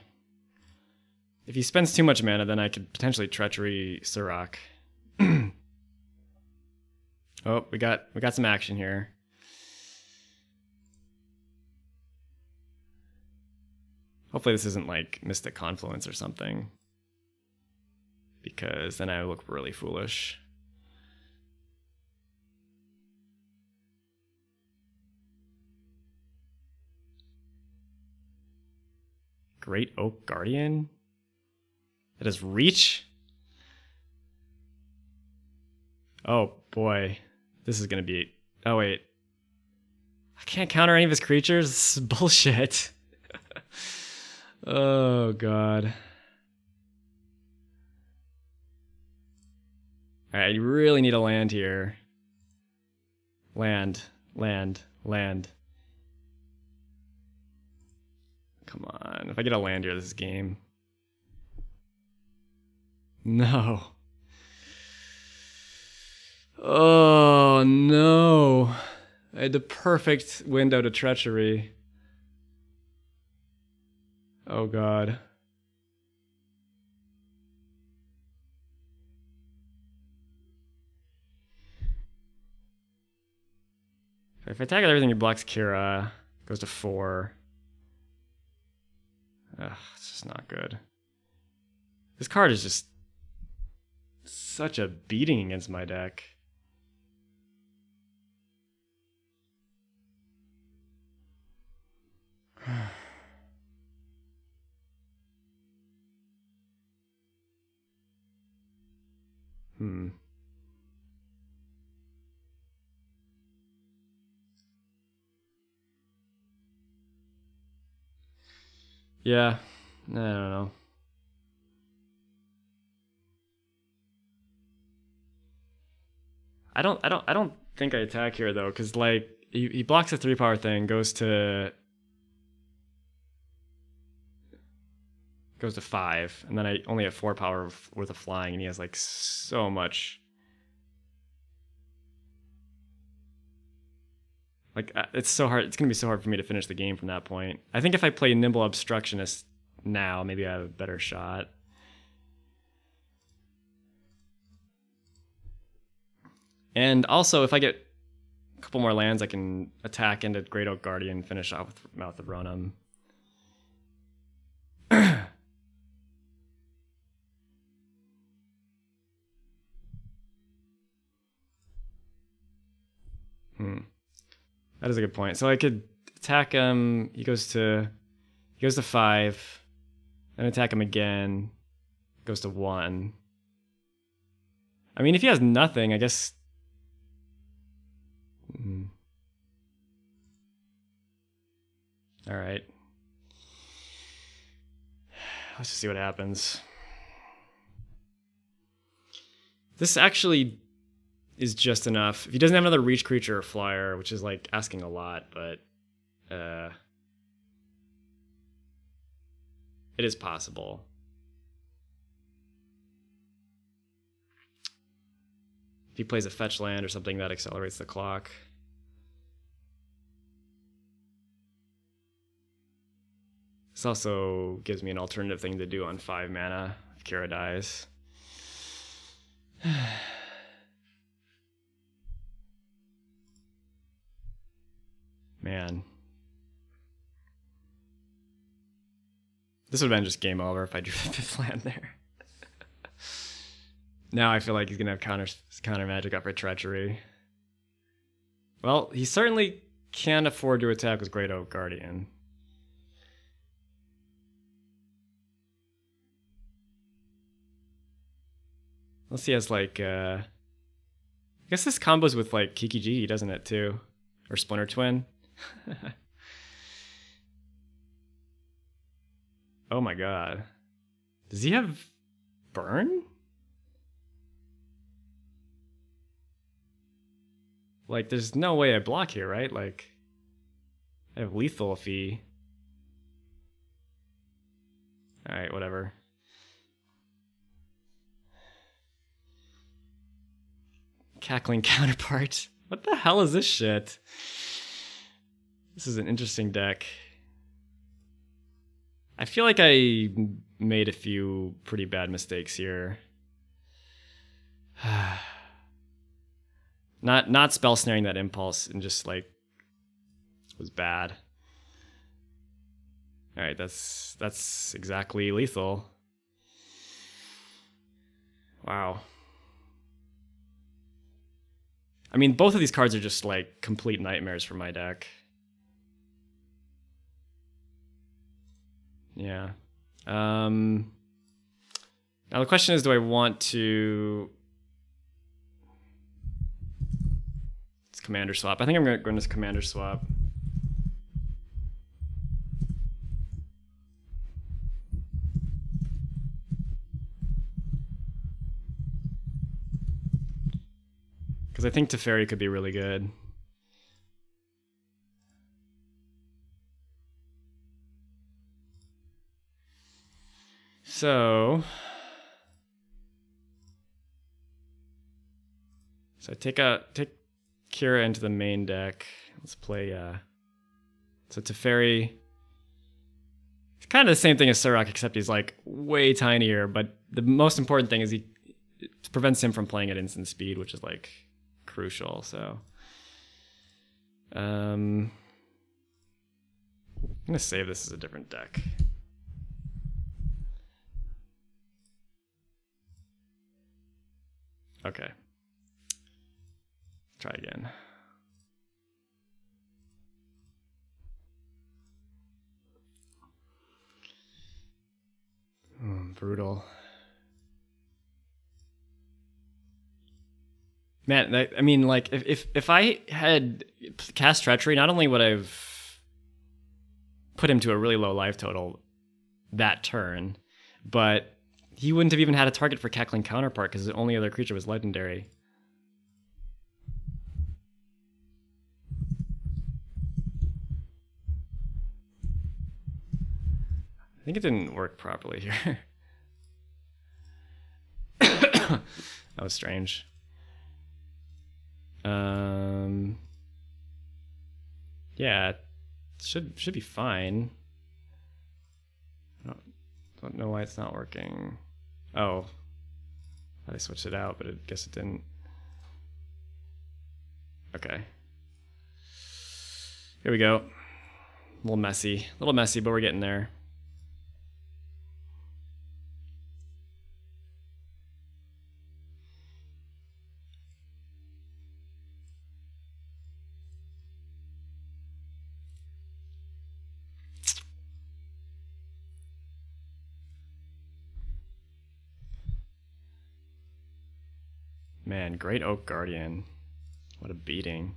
If he spends too much mana, then I could potentially Treachery Surrak. Oh, we got some action here. Hopefully this isn't like Mystic Confluence or something, because then I look really foolish. Great Oak Guardian? That has reach? Oh boy. This is gonna be... Oh wait. I can't counter any of his creatures? This is bullshit. Oh god. Alright, you really need a land here. Land. Come on. If I get a land here, this is game. No. Oh, no. I had the perfect window to treachery. Oh, God. If I attack everything, he blocks Kira. Goes to 4. Ugh, it's just not good. This card is just such a beating against my deck. Yeah, I don't know. I don't think I attack here though, because like he blocks a 3-power thing, goes to 5, and then I only have 4 power worth of flying, and he has like so much. Like it's so hard. It's gonna be so hard for me to finish the game from that point. I think if I play Nimble Obstructionist now, maybe I have a better shot. And also, if I get a couple more lands, I can attack into Great Oak Guardian, finish off with Mouth of Ronom. That is a good point. So I could attack him. He goes to 5, then attack him again. Goes to 1. I mean, if he has nothing, I guess. All right. Let's just see what happens. This actually is just enough. If he doesn't have another reach creature or flyer, which is like asking a lot, but it is possible. If he plays a fetch land or something, that accelerates the clock. This also gives me an alternative thing to do on 5 mana if Kira dies. Man. This would have been just game over if I drew the 5th land there. Now I feel like he's going to have counter magic up for treachery. Well, he certainly can't afford to attack with Great Oak Guardian. Unless he has like, I guess this combos with like Kiki Jiki, doesn't it too? Or Splinter Twin. Oh my god. Does he have burn? Like, there's no way I block here, right? Like, I have lethal if he... Alright, whatever. Cackling Counterpart. What the hell is this shit? This is an interesting deck. I feel like I made a few pretty bad mistakes here. Not spell snaring that impulse and just like was bad. All right, that's exactly lethal. Wow. I mean, both of these cards are just like complete nightmares for my deck. Yeah. Now the question is, do I want to... It's commander swap. I think I'm going to commander swap. Because I think Teferi could be really good. So take Kira into the main deck. Let's play so Teferi. It's kind of the same thing as Surrak, except he's like way tinier, but the most important thing is it prevents him from playing at instant speed, which is like crucial. So I'm gonna save this as a different deck. Okay. Try again. Brutal. Man, I mean, like, if I had cast Treachery, not only would I've put him to a really low life total that turn, but he wouldn't have even had a target for Cackling Counterpart because the only other creature was legendary. I think it didn't work properly here. That was strange. Yeah, it should be fine. I don't know why it's not working. Oh, I switched it out, but I guess it didn't. Okay. Here we go. A little messy, but we're getting there. Man, Great Oak Guardian. What a beating.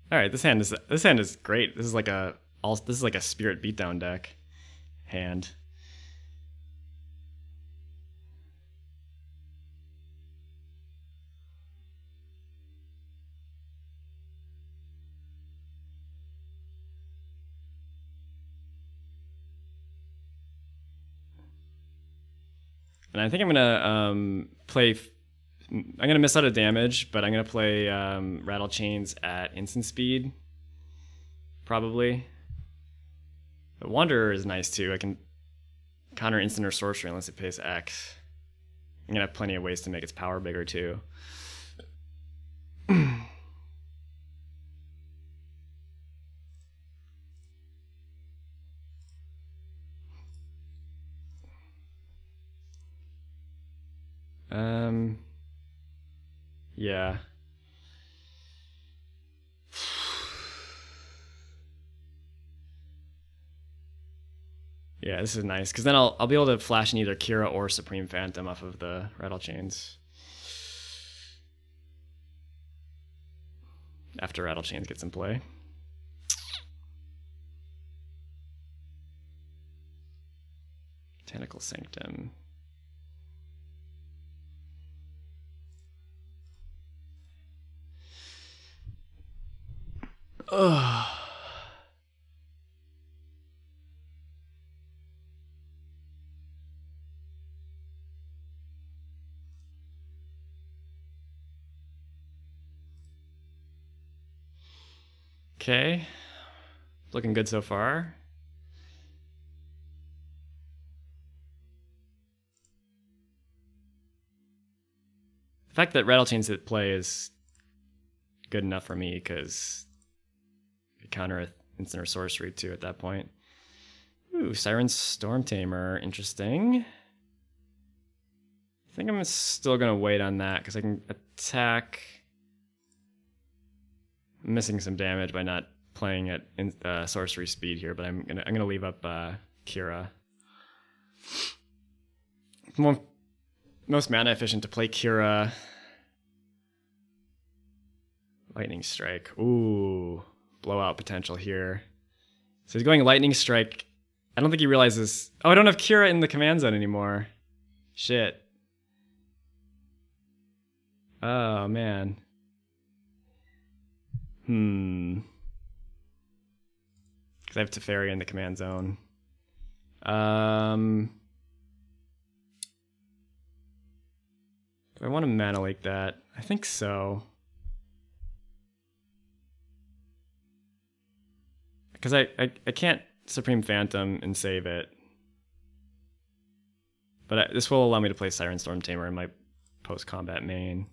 All right, this hand is great. This is like a spirit beatdown deck hand. And I think I'm gonna I'm gonna miss out a damage, but I'm gonna play Rattle Chains at instant speed, probably. But Wanderer is nice too. I can counter instant or sorcery unless it pays X. I'm gonna have plenty of ways to make its power bigger too. Yeah. Yeah, this is nice because then I'll be able to flash in either Kira or Supreme Phantom off of the Rattle Chains. After Rattle Chains gets in play. Botanical Sanctum. Ugh. Okay, looking good so far. The fact that Rattle Chains at play is good enough for me because I counter an instant or sorcery too at that point. Ooh, Siren Storm Tamer, interesting. I think I'm still gonna wait on that because I can attack. I'm missing some damage by not playing at sorcery speed here, but I'm gonna leave up Kira. Most mana efficient to play Kira. Lightning Strike. Ooh, blowout potential here. So he's going Lightning Strike I don't think he realizes. Oh, I don't have Kira in the command zone anymore. Shit. Oh, man. Because I have Teferi in the command zone. Do I want to mana leak that? I think so. Because I can't Supreme Phantom and save it. But this will allow me to play Siren Storm Tamer in my post-combat main.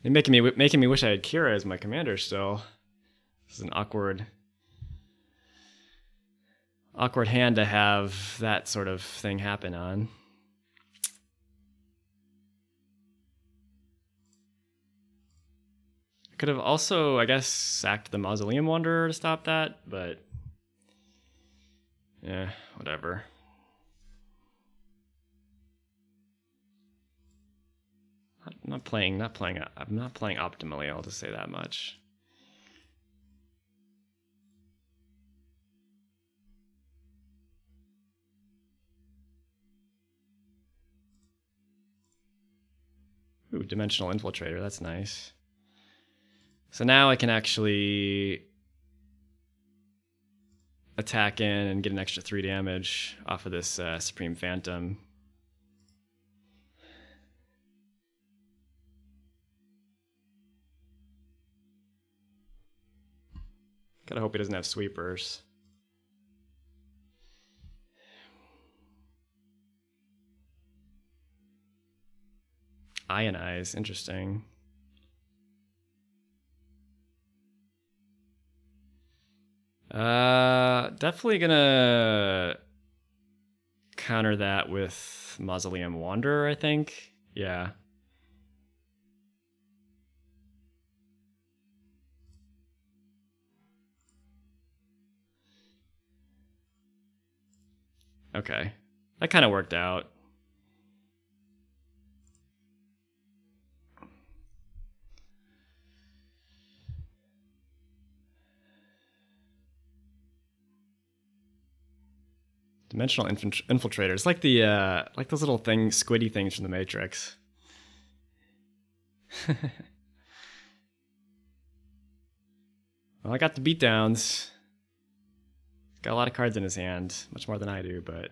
They're making me wish I had Kira as my commander still. This is an awkward hand to have that sort of thing happen on. I could have also, I guess, sacked the Mausoleum Wanderer to stop that, but yeah, whatever. I'm not playing optimally, I'll just say that much. Ooh, Dimensional Infiltrator, that's nice. So now I can actually attack in and get an extra 3 damage off of this Supreme Phantom. Gotta hope he doesn't have sweepers. Ionize, interesting. Definitely gonna counter that with Mausoleum Wanderer, I think. Yeah. Okay. That kind of worked out. Dimensional infiltrators, like the like those little squiddy things from the Matrix. Well, I got the beatdowns. Got a lot of cards in his hand, much more than I do, but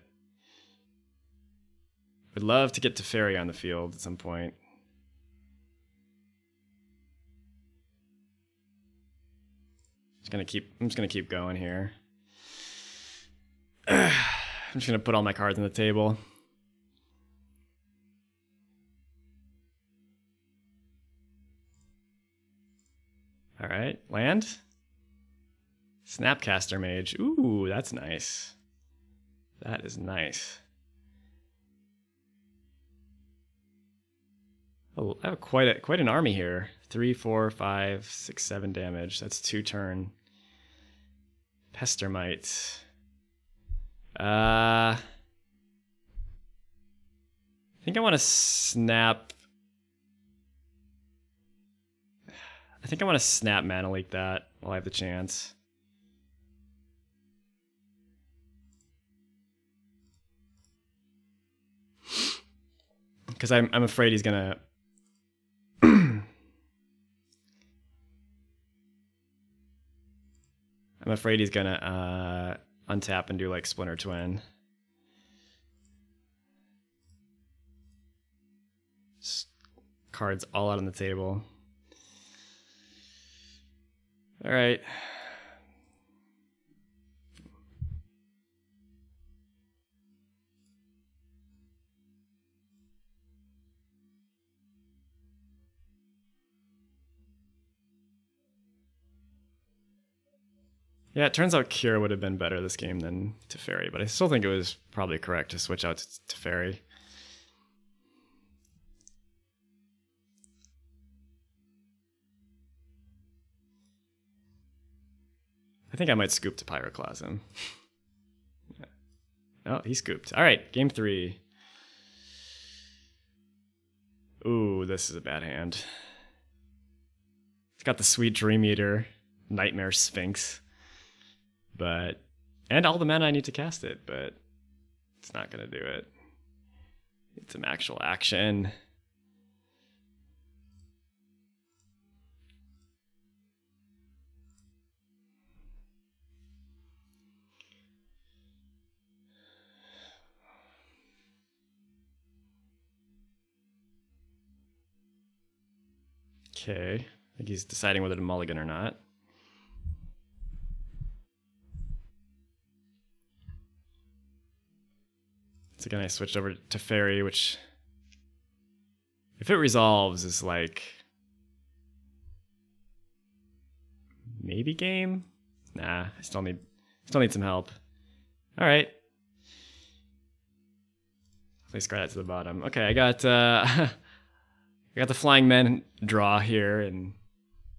would love to get Teferi on the field at some point. I'm just gonna keep going here. I'm just gonna put all my cards on the table. All right, land. Snapcaster Mage. Ooh, that's nice. That is nice. Oh, I have quite an army here. 3, 4, 5, 6, 7 damage. That's 2 turn. Pestermite. I think I want to snap. I think I want to snap Mana Leak that while I have the chance. Because I'm afraid he's gonna. I'm afraid he's gonna untap and do like Splinter Twin. Cards all out on the table. All right. Yeah, it turns out Kira would have been better this game than Teferi, but I still think it was probably correct to switch out to Teferi. I think I might scoop to Pyroclasm. Yeah. Oh, he scooped. All right, game 3. Ooh, this is a bad hand. It's got the Sweet Dream Eater, Nightmare Sphinx. but and all the mana I need to cast it, but it's not gonna do it. Need some actual action. Okay, I think he's deciding whether to mulligan or not. So again, I switched over to Fairy, which, if it resolves, is like maybe game. Nah, I still need some help. All right, let's grab that to the bottom. Okay, I got I got the Flying Men draw here, and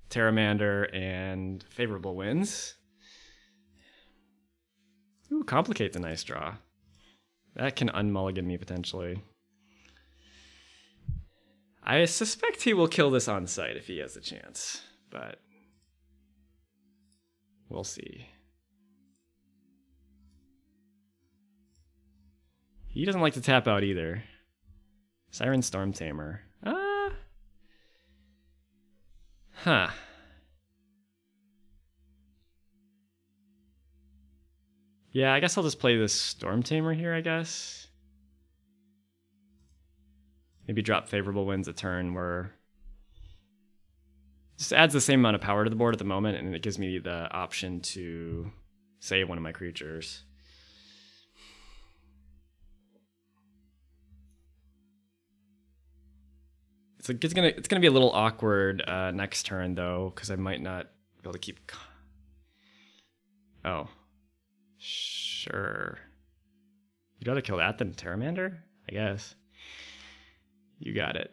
Terramander and Favorable Winds. Ooh, Complicate's a nice draw. That can unmulligan me potentially. I suspect he will kill this on sight if he has a chance, but we'll see. He doesn't like to tap out either. Siren Storm Tamer. Huh. Yeah, I guess I'll just play this Storm Tamer here, I guess. Maybe drop Favorable Winds a turn where just adds the same amount of power to the board at the moment, and it gives me the option to save one of my creatures. It's gonna be a little awkward next turn though, because I might not be able to keep. Oh, sure. You'd rather kill that than Terramander, I guess. You got it.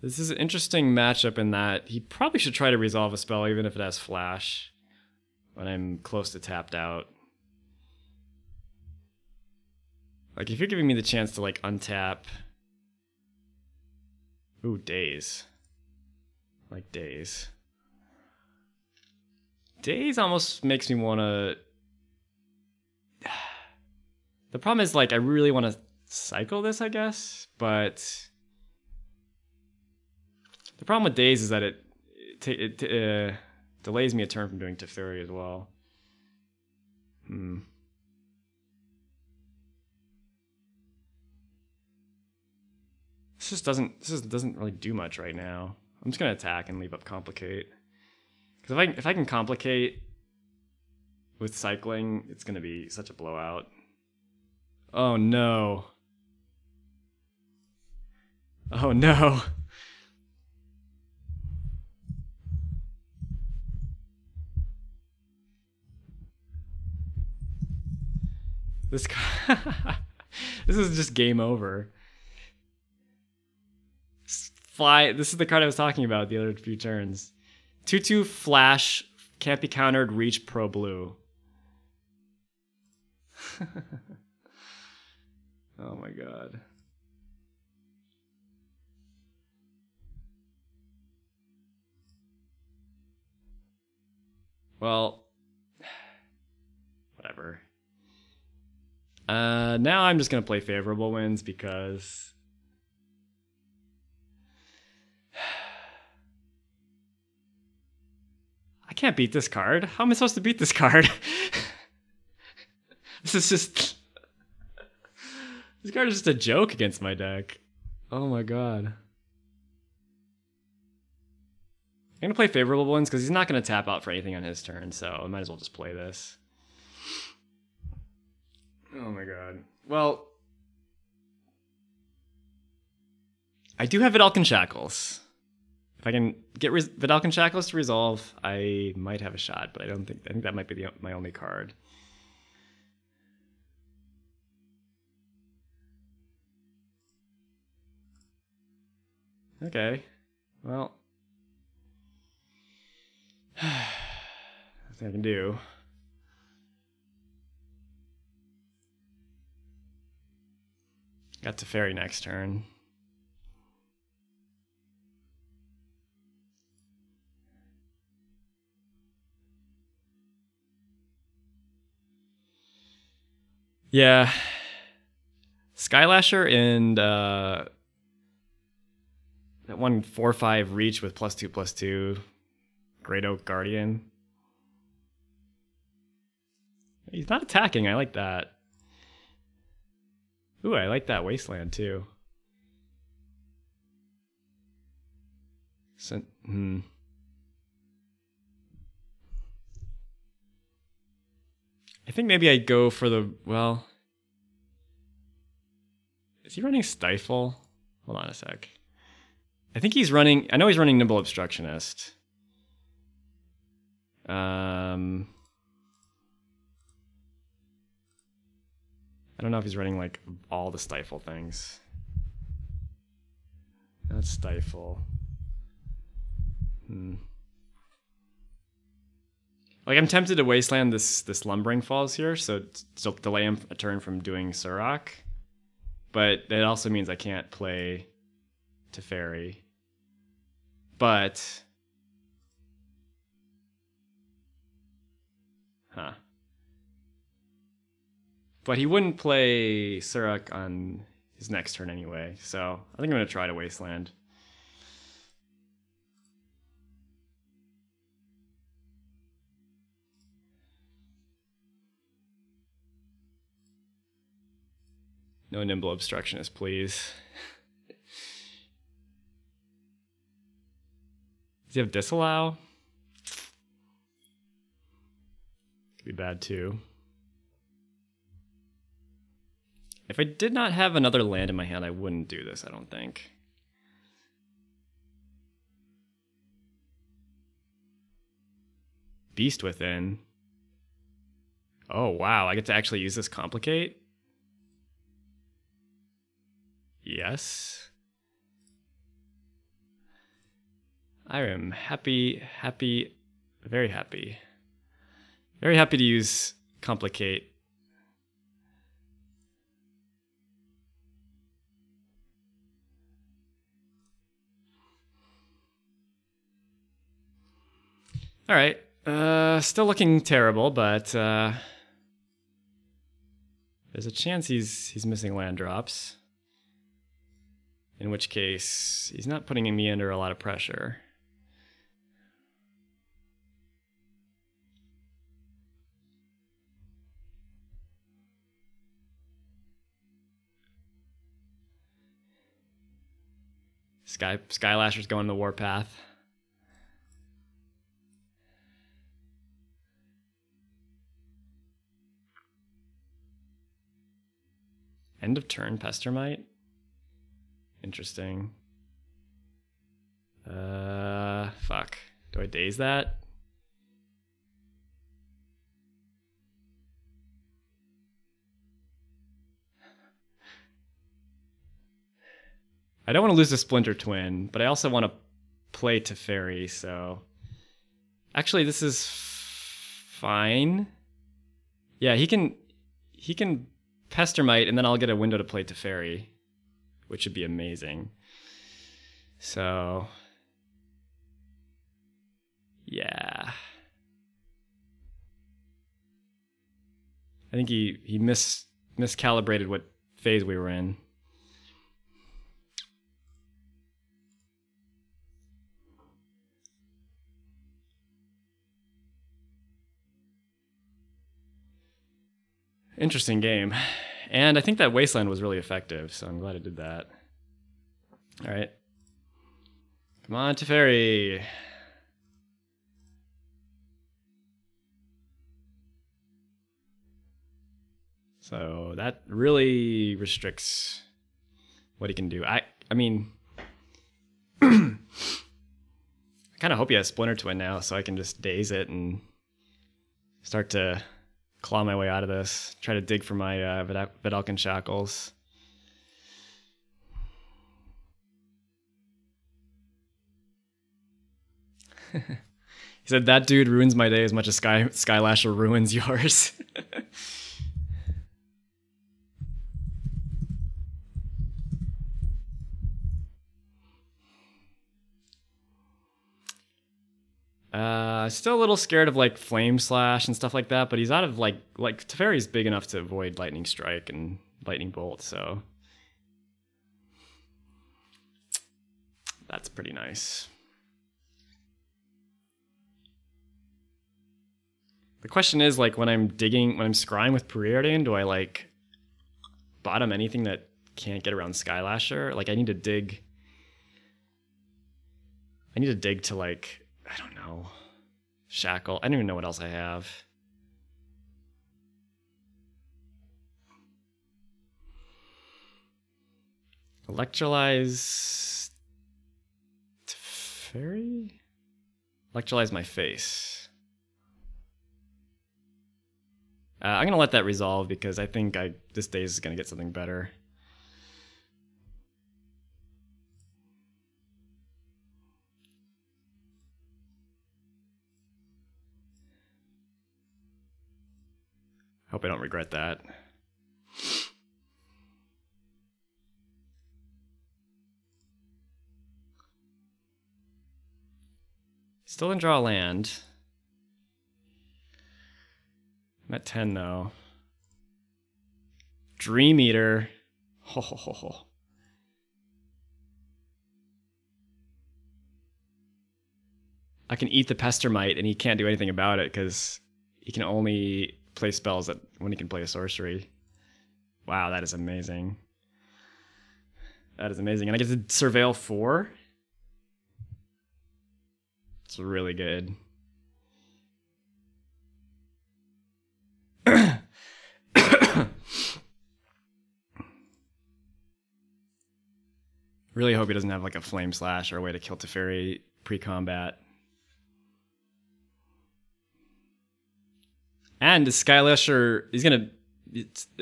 This is an interesting matchup in that he probably should try to resolve a spell even if it has flash when I'm close to tapped out. Like if you're giving me the chance to like untap. Ooh, Daze. Like Daze. Daze almost makes me want to. The problem is like I really want to cycle this, I guess, but the problem with Daze is that it delays me a turn from doing Teferi as well. This doesn't really do much right now. I'm just gonna attack and leave up Complicate. Because if I can Complicate with cycling, it's gonna be such a blowout. Oh no. Oh no. This is just game over. Fly. This is the card I was talking about the other few turns. 2/2 flash, can't be countered, reach pro blue. Oh my god. Well, whatever. Now I'm just gonna play Favorable Winds because I can't beat this card. How am I supposed to beat this card? This card is just a joke against my deck. Oh my god. I'm gonna play Favorable Winds because he's not gonna tap out for anything on his turn, so I might as well just play this. Oh my god. Well, I do have Vidalcan Shackles. If I can get Vidalcan Shackles to resolve, I might have a shot, but I think that might be my only card. Okay. Well, nothing I can do. Got Teferi next turn. Yeah. Skylasher and that one 4/5 reach with +2/+2. Great Oak Guardian. He's not attacking. I like that. Ooh, I like that Wasteland too. So, I think maybe I go for the, well, is he running Stifle? Hold on a sec. I think he's running, I know he's running Nimble Obstructionist. I don't know if he's running like all the Stifle things. Not Stifle. Like, I'm tempted to Wasteland this Lumbering Falls here, so to delay him a turn from doing Surrak. But it also means I can't play Teferi. But... Huh. But he wouldn't play Surrak on his next turn anyway, so I think I'm going to try to Wasteland. No Nimble Obstructionist, please. Does he have Disallow? Could be bad too. If I did not have another land in my hand, I wouldn't do this, I don't think. Beast Within. Oh, wow. I get to actually use this Complicate? Yes. I am happy, very happy. Very happy to use Complicate. All right. Still looking terrible, but there's a chance he's missing land drops. In which case, he's not putting me under a lot of pressure. Skylasher's going the Warpath. End of turn Pestermite? Interesting. Fuck. Do I daze that? I don't want to lose the Splinter Twin, but I also want to play Teferi, so... Actually, this is fine. Yeah, he can Pestermite, and then I'll get a window to play Teferi, which would be amazing. So... yeah. I think he miscalibrated what phase we were in. Interesting game. And I think that Wasteland was really effective, so I'm glad I did that. All right. Come on, Teferi. So that really restricts what he can do. I mean, I kind of hope he has Splinter Twin now, so I can just daze it and start to claw my way out of this. Try to dig for my Vedalken Shackles. He said, that dude ruins my day as much as Skylasher ruins yours. Still a little scared of like Flame Slash and stuff like that, but he's out of like Teferi's big enough to avoid Lightning Strike and Lightning Bolt, so that's pretty nice. The question is, like, when I'm scrying with Preordain, do I like bottom anything that can't get around Skylasher? Like, I need to dig to, like, I don't know, Shackle. I don't even know what else I have. Electrolyze Teferi? Electrolyze my face. I'm going to let that resolve because I think this daze is going to get something better. Hope I don't regret that. Still didn't draw a land. I'm at 10 though. Dream Eater. Ho, ho, ho, ho. I can eat the Pestermite and he can't do anything about it because he can only play spells when he can play a sorcery. Wow, that is amazing. That is amazing. And I get to Surveil 4. It's really good. Really hope he doesn't have like a Flame Slash or a way to kill Teferi pre-combat. And the Skylasher, he's gonna.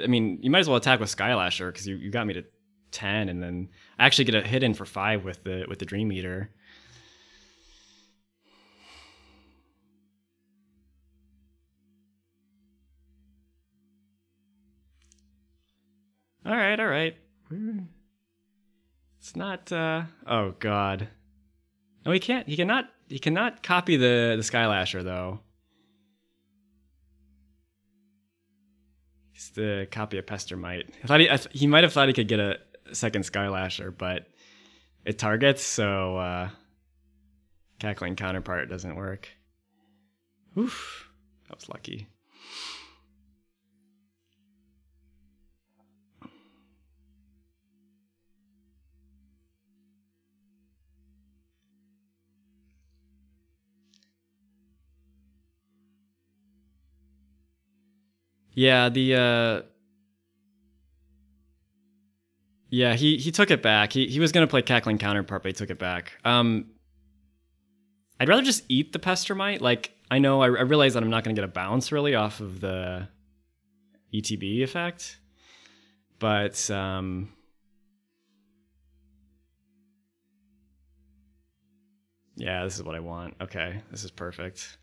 I mean, you might as well attack with Skylasher because you got me to 10, and then I actually get a hit in for 5 with the Dream Eater. All right. It's not. Oh God. No, he can't. He cannot copy the Skylasher though. He's the copy of Pestermite. I thought he might have thought he could get a second Skylasher, but it targets, so Cackling Counterpart doesn't work. Oof, that was lucky. Yeah, he took it back. He was gonna play Cackling Counterpart, but he took it back. I'd rather just eat the Pestermite. Like, I realize that I'm not gonna get a bounce really off of the ETB effect, but yeah, this is what I want. Okay, this is perfect.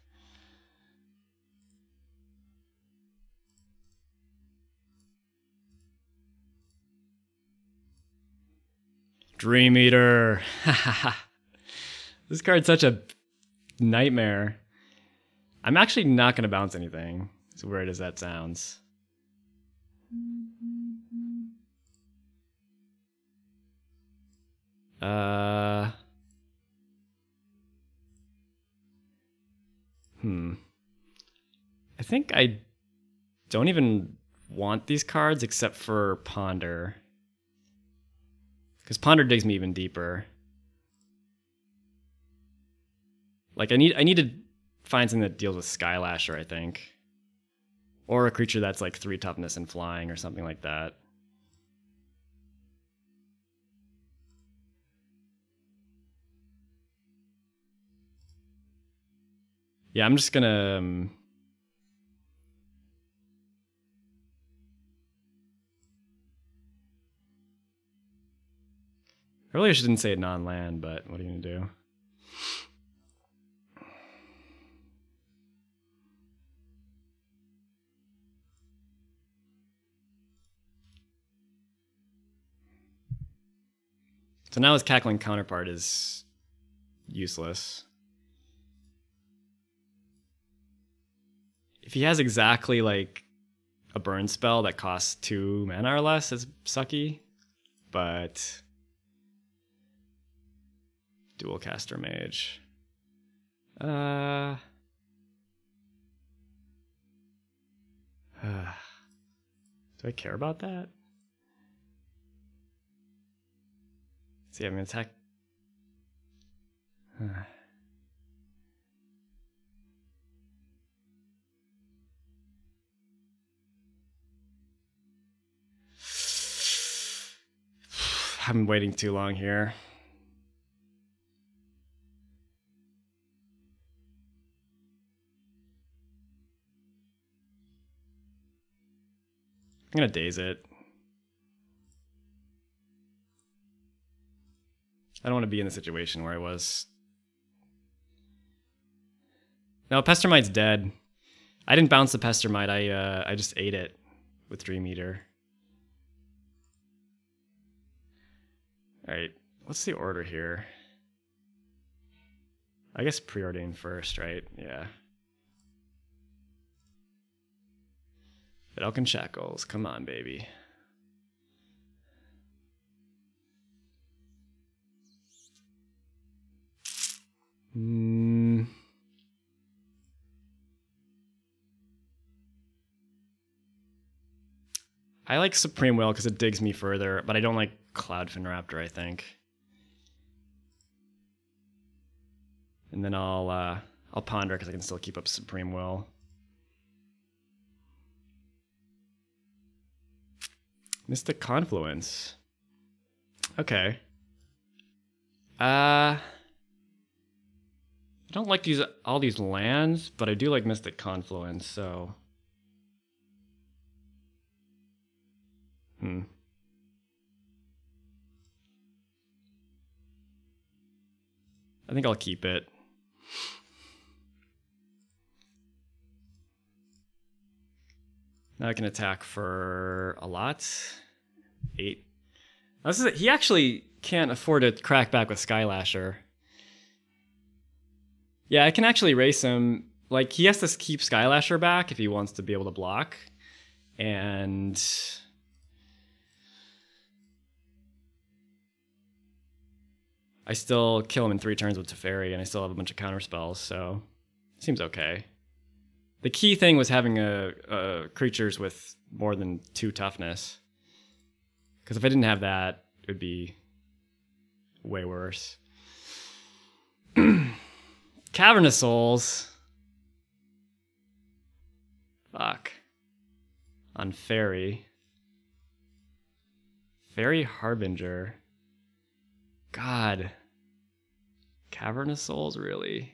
Dream Eater. This card's such a nightmare. I'm actually not going to bounce anything, as weird as that sounds. I think I don't even want these cards except for Ponder. Because Ponder digs me even deeper. Like, I need to find something that deals with Skylasher, I think. Or a creature that's like 3 toughness and flying or something like that. Yeah, I'm just gonna... I really shouldn't say non-land, but what are you gonna do? So now his Cackling Counterpart is useless. if he has exactly like a burn spell that costs 2 mana or less, it's sucky. But Duelcaster Mage. Do I care about that? See, I'm gonna attack. I'm waiting too long here. I'm gonna daze it. I don't want to be in the situation where I was. No, Pestermite's dead. I didn't bounce the Pestermite. I just ate it with Dream Eater. All right, what's the order here? I guess preordain first, right? Yeah. But Elkin Shackles, come on, baby. I like Supreme Will because it digs me further, but I don't like Cloudfin Raptor, I think. And then I'll ponder because I can still keep up Supreme Will. Mystic Confluence. Okay. I don't like all these lands, but I do like Mystic Confluence, so. I think I'll keep it. Now I can attack for a lot. 8. Now this is he actually can't afford to crack back with Skylasher. Yeah, I can actually race him. Like, he has to keep Skylasher back if he wants to be able to block. And I still kill him in 3 turns with Teferi, and I still have a bunch of counter spells, so seems okay. The key thing was having a creatures with more than 2 toughness. Because if I didn't have that, it would be way worse. Cavernous Souls. Fuck. On Fairy. Fairy Harbinger. God. Cavernous Souls, really?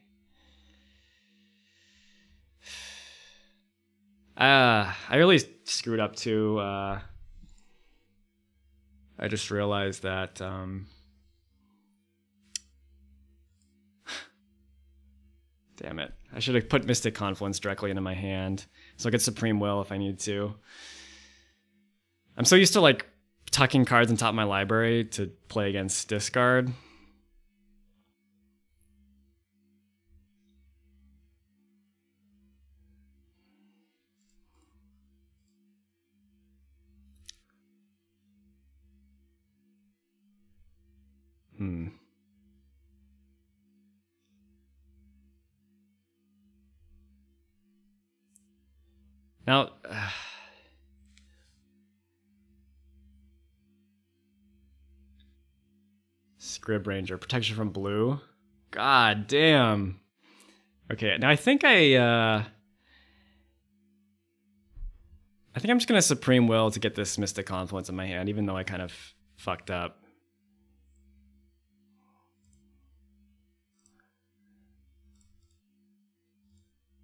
I really screwed up too. I just realized that damn it. I should have put Mystic Confluence directly into my hand so I could Supreme Will if I need to. I'm so used to like tucking cards on top of my library to play against discard. Now, Scrib Ranger, protection from blue. God damn. Okay, now I think I'm just gonna Supreme Will to get this Mystic Confluence in my hand, even though I kind of fucked up.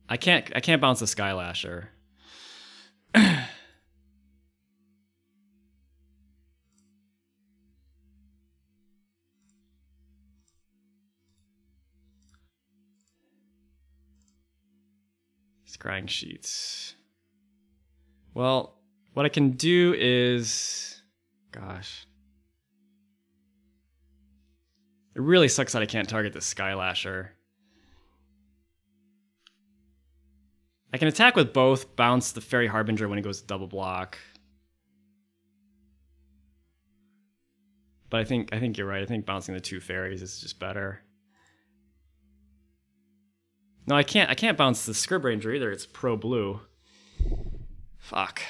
I can't bounce the Skylasher. Scrying Sheets. Well, what I can do is, gosh. It really sucks that I can't target the Skylasher. I can attack with both, bounce the Fairy Harbinger when he goes to double block. But I think you're right. I think bouncing the 2 fairies is just better. No, I can't bounce the Scrib Ranger either. It's pro blue. Fuck.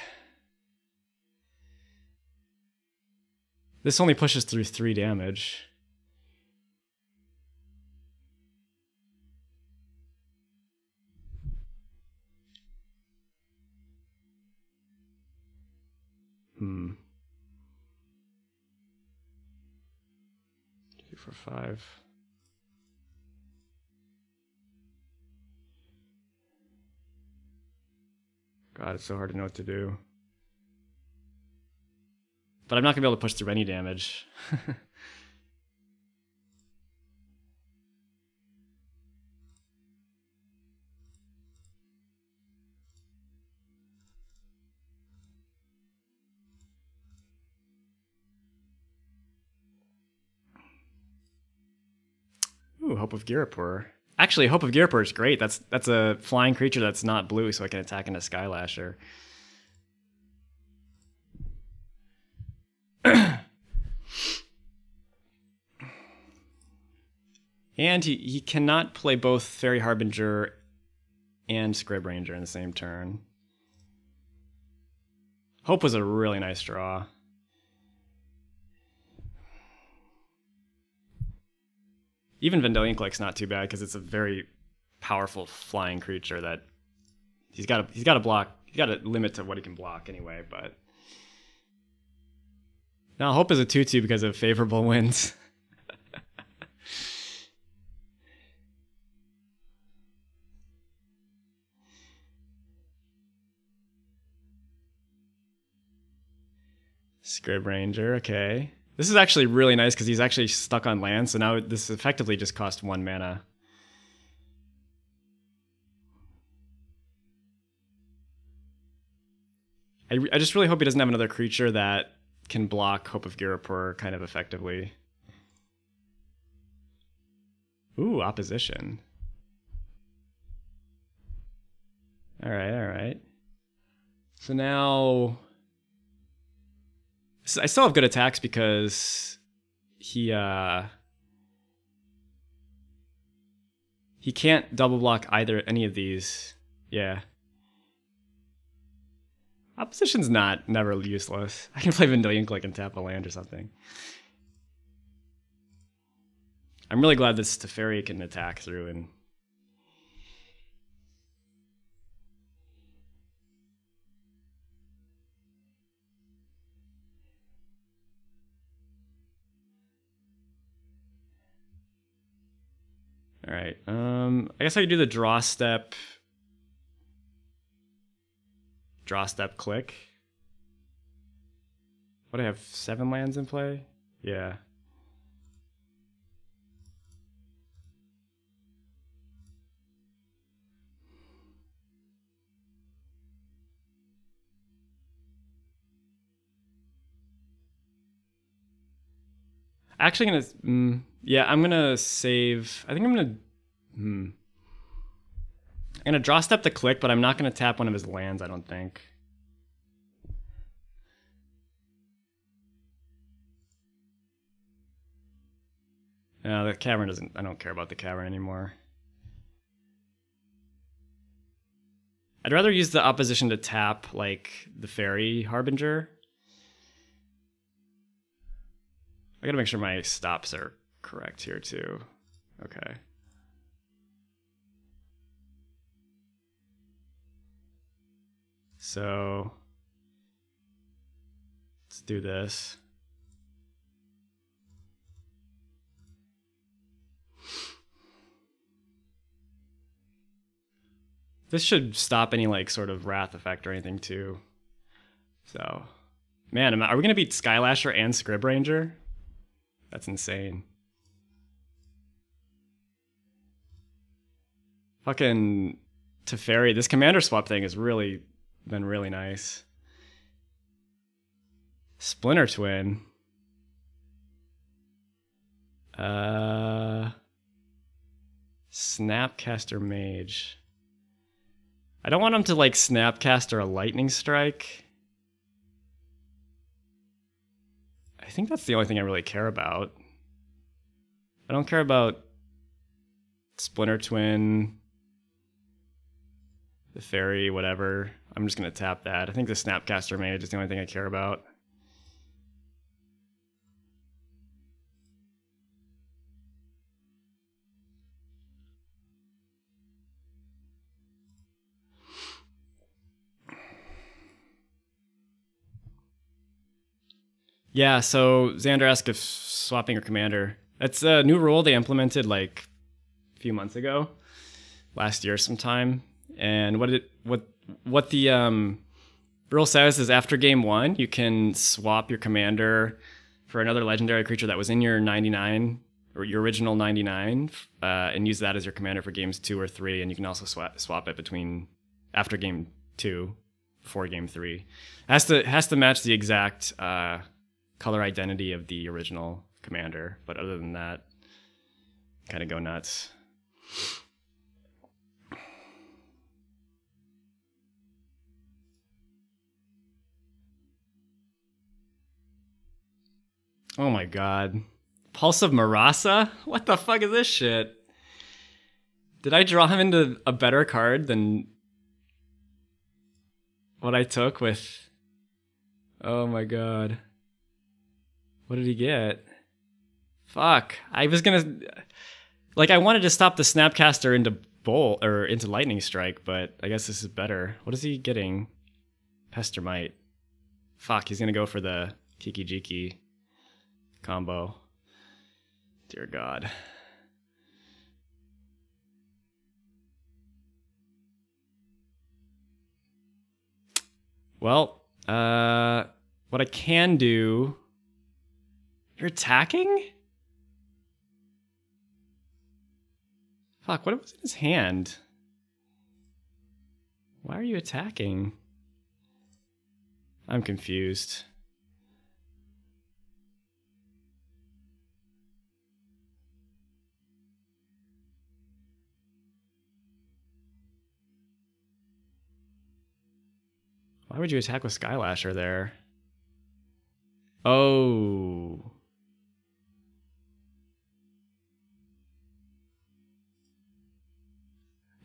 This only pushes through 3 damage. Hmm. 2 for 5. God, it's so hard to know what to do. But I'm not going to be able to push through any damage. Ooh, Hope of Girapur. Actually, Hope of Girapur is great. That's a flying creature that's not blue, so I can attack into Skylasher. And he cannot play both Fairy Harbinger and Scrib Ranger in the same turn. Hope was a really nice draw. Even Vendilion Click's not too bad because it's a very powerful flying creature that he's got to block. He's got a limit to what he can block anyway. But now Hope is a 2/2 because of favorable winds. Scrib Ranger, okay. This is actually really nice because he's actually stuck on land, so now this effectively just cost 1 mana. I just really hope he doesn't have another creature that can block Hope of Girapur kind of effectively. Ooh, opposition. Alright, alright. So now I still have good attacks because he can't double block any of these. Yeah. Opposition's never useless. I can play Vendilion Click and tap a land or something. I'm really glad this Teferi can attack through and all right. I guess I could do the draw step click. What do I have? 7 lands in play? Yeah. Actually gonna yeah, I'm gonna save. I think I'm gonna draw step the click, but I'm not gonna tap one of his lands, I don't think. No, the cavern doesn't. I don't care about the cavern anymore. I'd rather use the opposition to tap like the Fairy Harbinger. I gotta make sure my stops are correct here too. Okay. So let's do this. This should stop any like sort of wrath effect or anything too. So, man, are we gonna beat Skylasher and Scrib Ranger? That's insane. Fucking Teferi, this commander swap thing has really been really nice. Splinter Twin. Snapcaster Mage. I don't want him to like Snapcaster or a lightning strike. I think that's the only thing I really care about. I don't care about Splinter Twin, the fairy, whatever. I'm just gonna tap that. I think the Snapcaster Mage is the only thing I care about. Yeah, so Xander asked if swapping your commander. That's a new rule they implemented like a few months ago, last year sometime. And what the rule says is after game 1, you can swap your commander for another legendary creature that was in your 99 or your original 99, and use that as your commander for games 2 or 3. And you can also swap it between after game 2, before game 3. It has to match the exact color identity of the original commander, but other than that, kind of go nuts. Oh my god. Pulse of Marasa? What the fuck is this shit? Did I draw him into a better card than what I took with... Oh my god. What did he get? Fuck. I was gonna... Like, I wanted to stop the Snapcaster into Bolt, or into Lightning Strike, but I guess this is better. What is he getting? Pestermite. Fuck, he's gonna go for the Kiki Jiki combo. Dear God. Well, what I can do... You're attacking? Fuck, what was in his hand? Why are you attacking? I'm confused. Why would you attack with Skylasher there? Oh.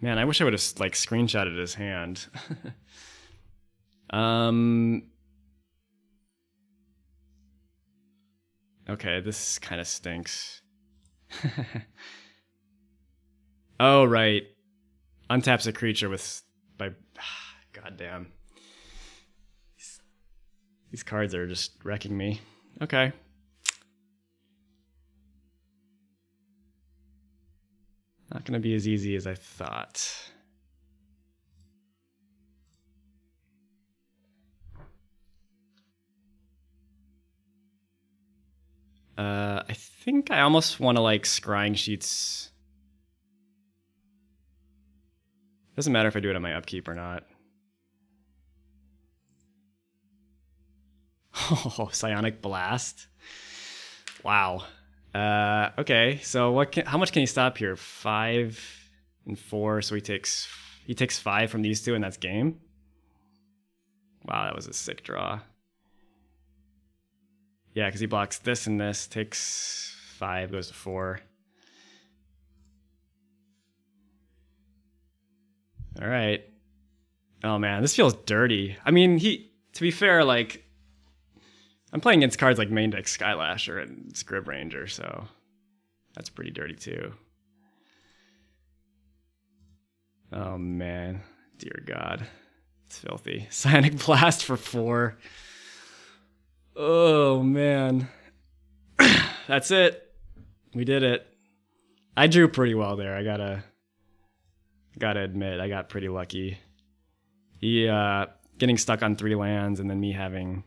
Man, I wish I would have like screenshotted his hand. Okay, this kind of stinks. Oh, right. Untaps a creature with goddamn. These cards are just wrecking me. Okay. Not going to be as easy as I thought. I think I almost want to like scrying sheets. Doesn't matter if I do it on my upkeep or not. Oh, Psionic Blast. Wow. Okay, so how much can he stop here? 5 and 4, so he takes 5 from these two, and that's game. Wow, that was a sick draw. Yeah, because he blocks this and this, takes 5, goes to 4. All right. Oh man, this feels dirty. I mean, to be fair, like, I'm playing against cards like Main Deck Skylasher and Scrib Ranger, so that's pretty dirty too. Oh man, dear God, it's filthy. Psionic Blast for 4. Oh man, that's it. We did it. I drew pretty well there. I gotta admit, I got pretty lucky. He getting stuck on 3 lands, and then me having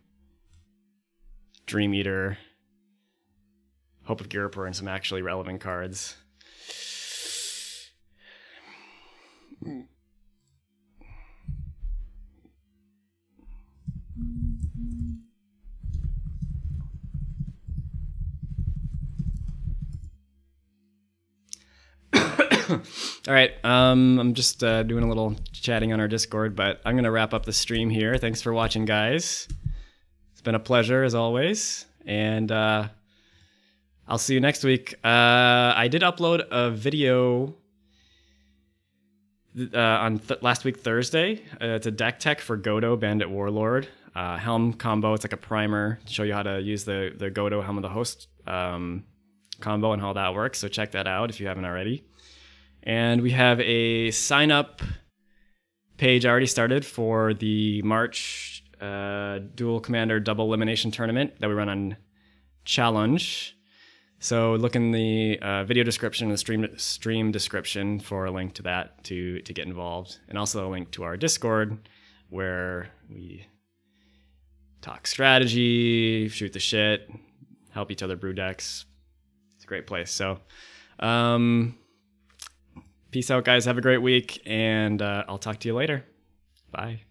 Dream Eater, Hope of Girapur, and some actually relevant cards. All right, I'm just doing a little chatting on our Discord, but I'm gonna wrap up the stream here. Thanks for watching, guys. It's been a pleasure as always, and I'll see you next week. I did upload a video on last week Thursday. It's a deck tech for Godo Bandit Warlord helm combo. It's like a primer to show you how to use the Godo Helm of the Host combo and how that works. So check that out if you haven't already. And we have a sign up page already started for the March Duel Commander Double Elimination Tournament that we run on Challenge. So look in the video description and the stream description for a link to that to get involved. And also a link to our Discord where we talk strategy, shoot the shit, help each other brew decks. It's a great place. So peace out, guys. Have a great week, and I'll talk to you later. Bye.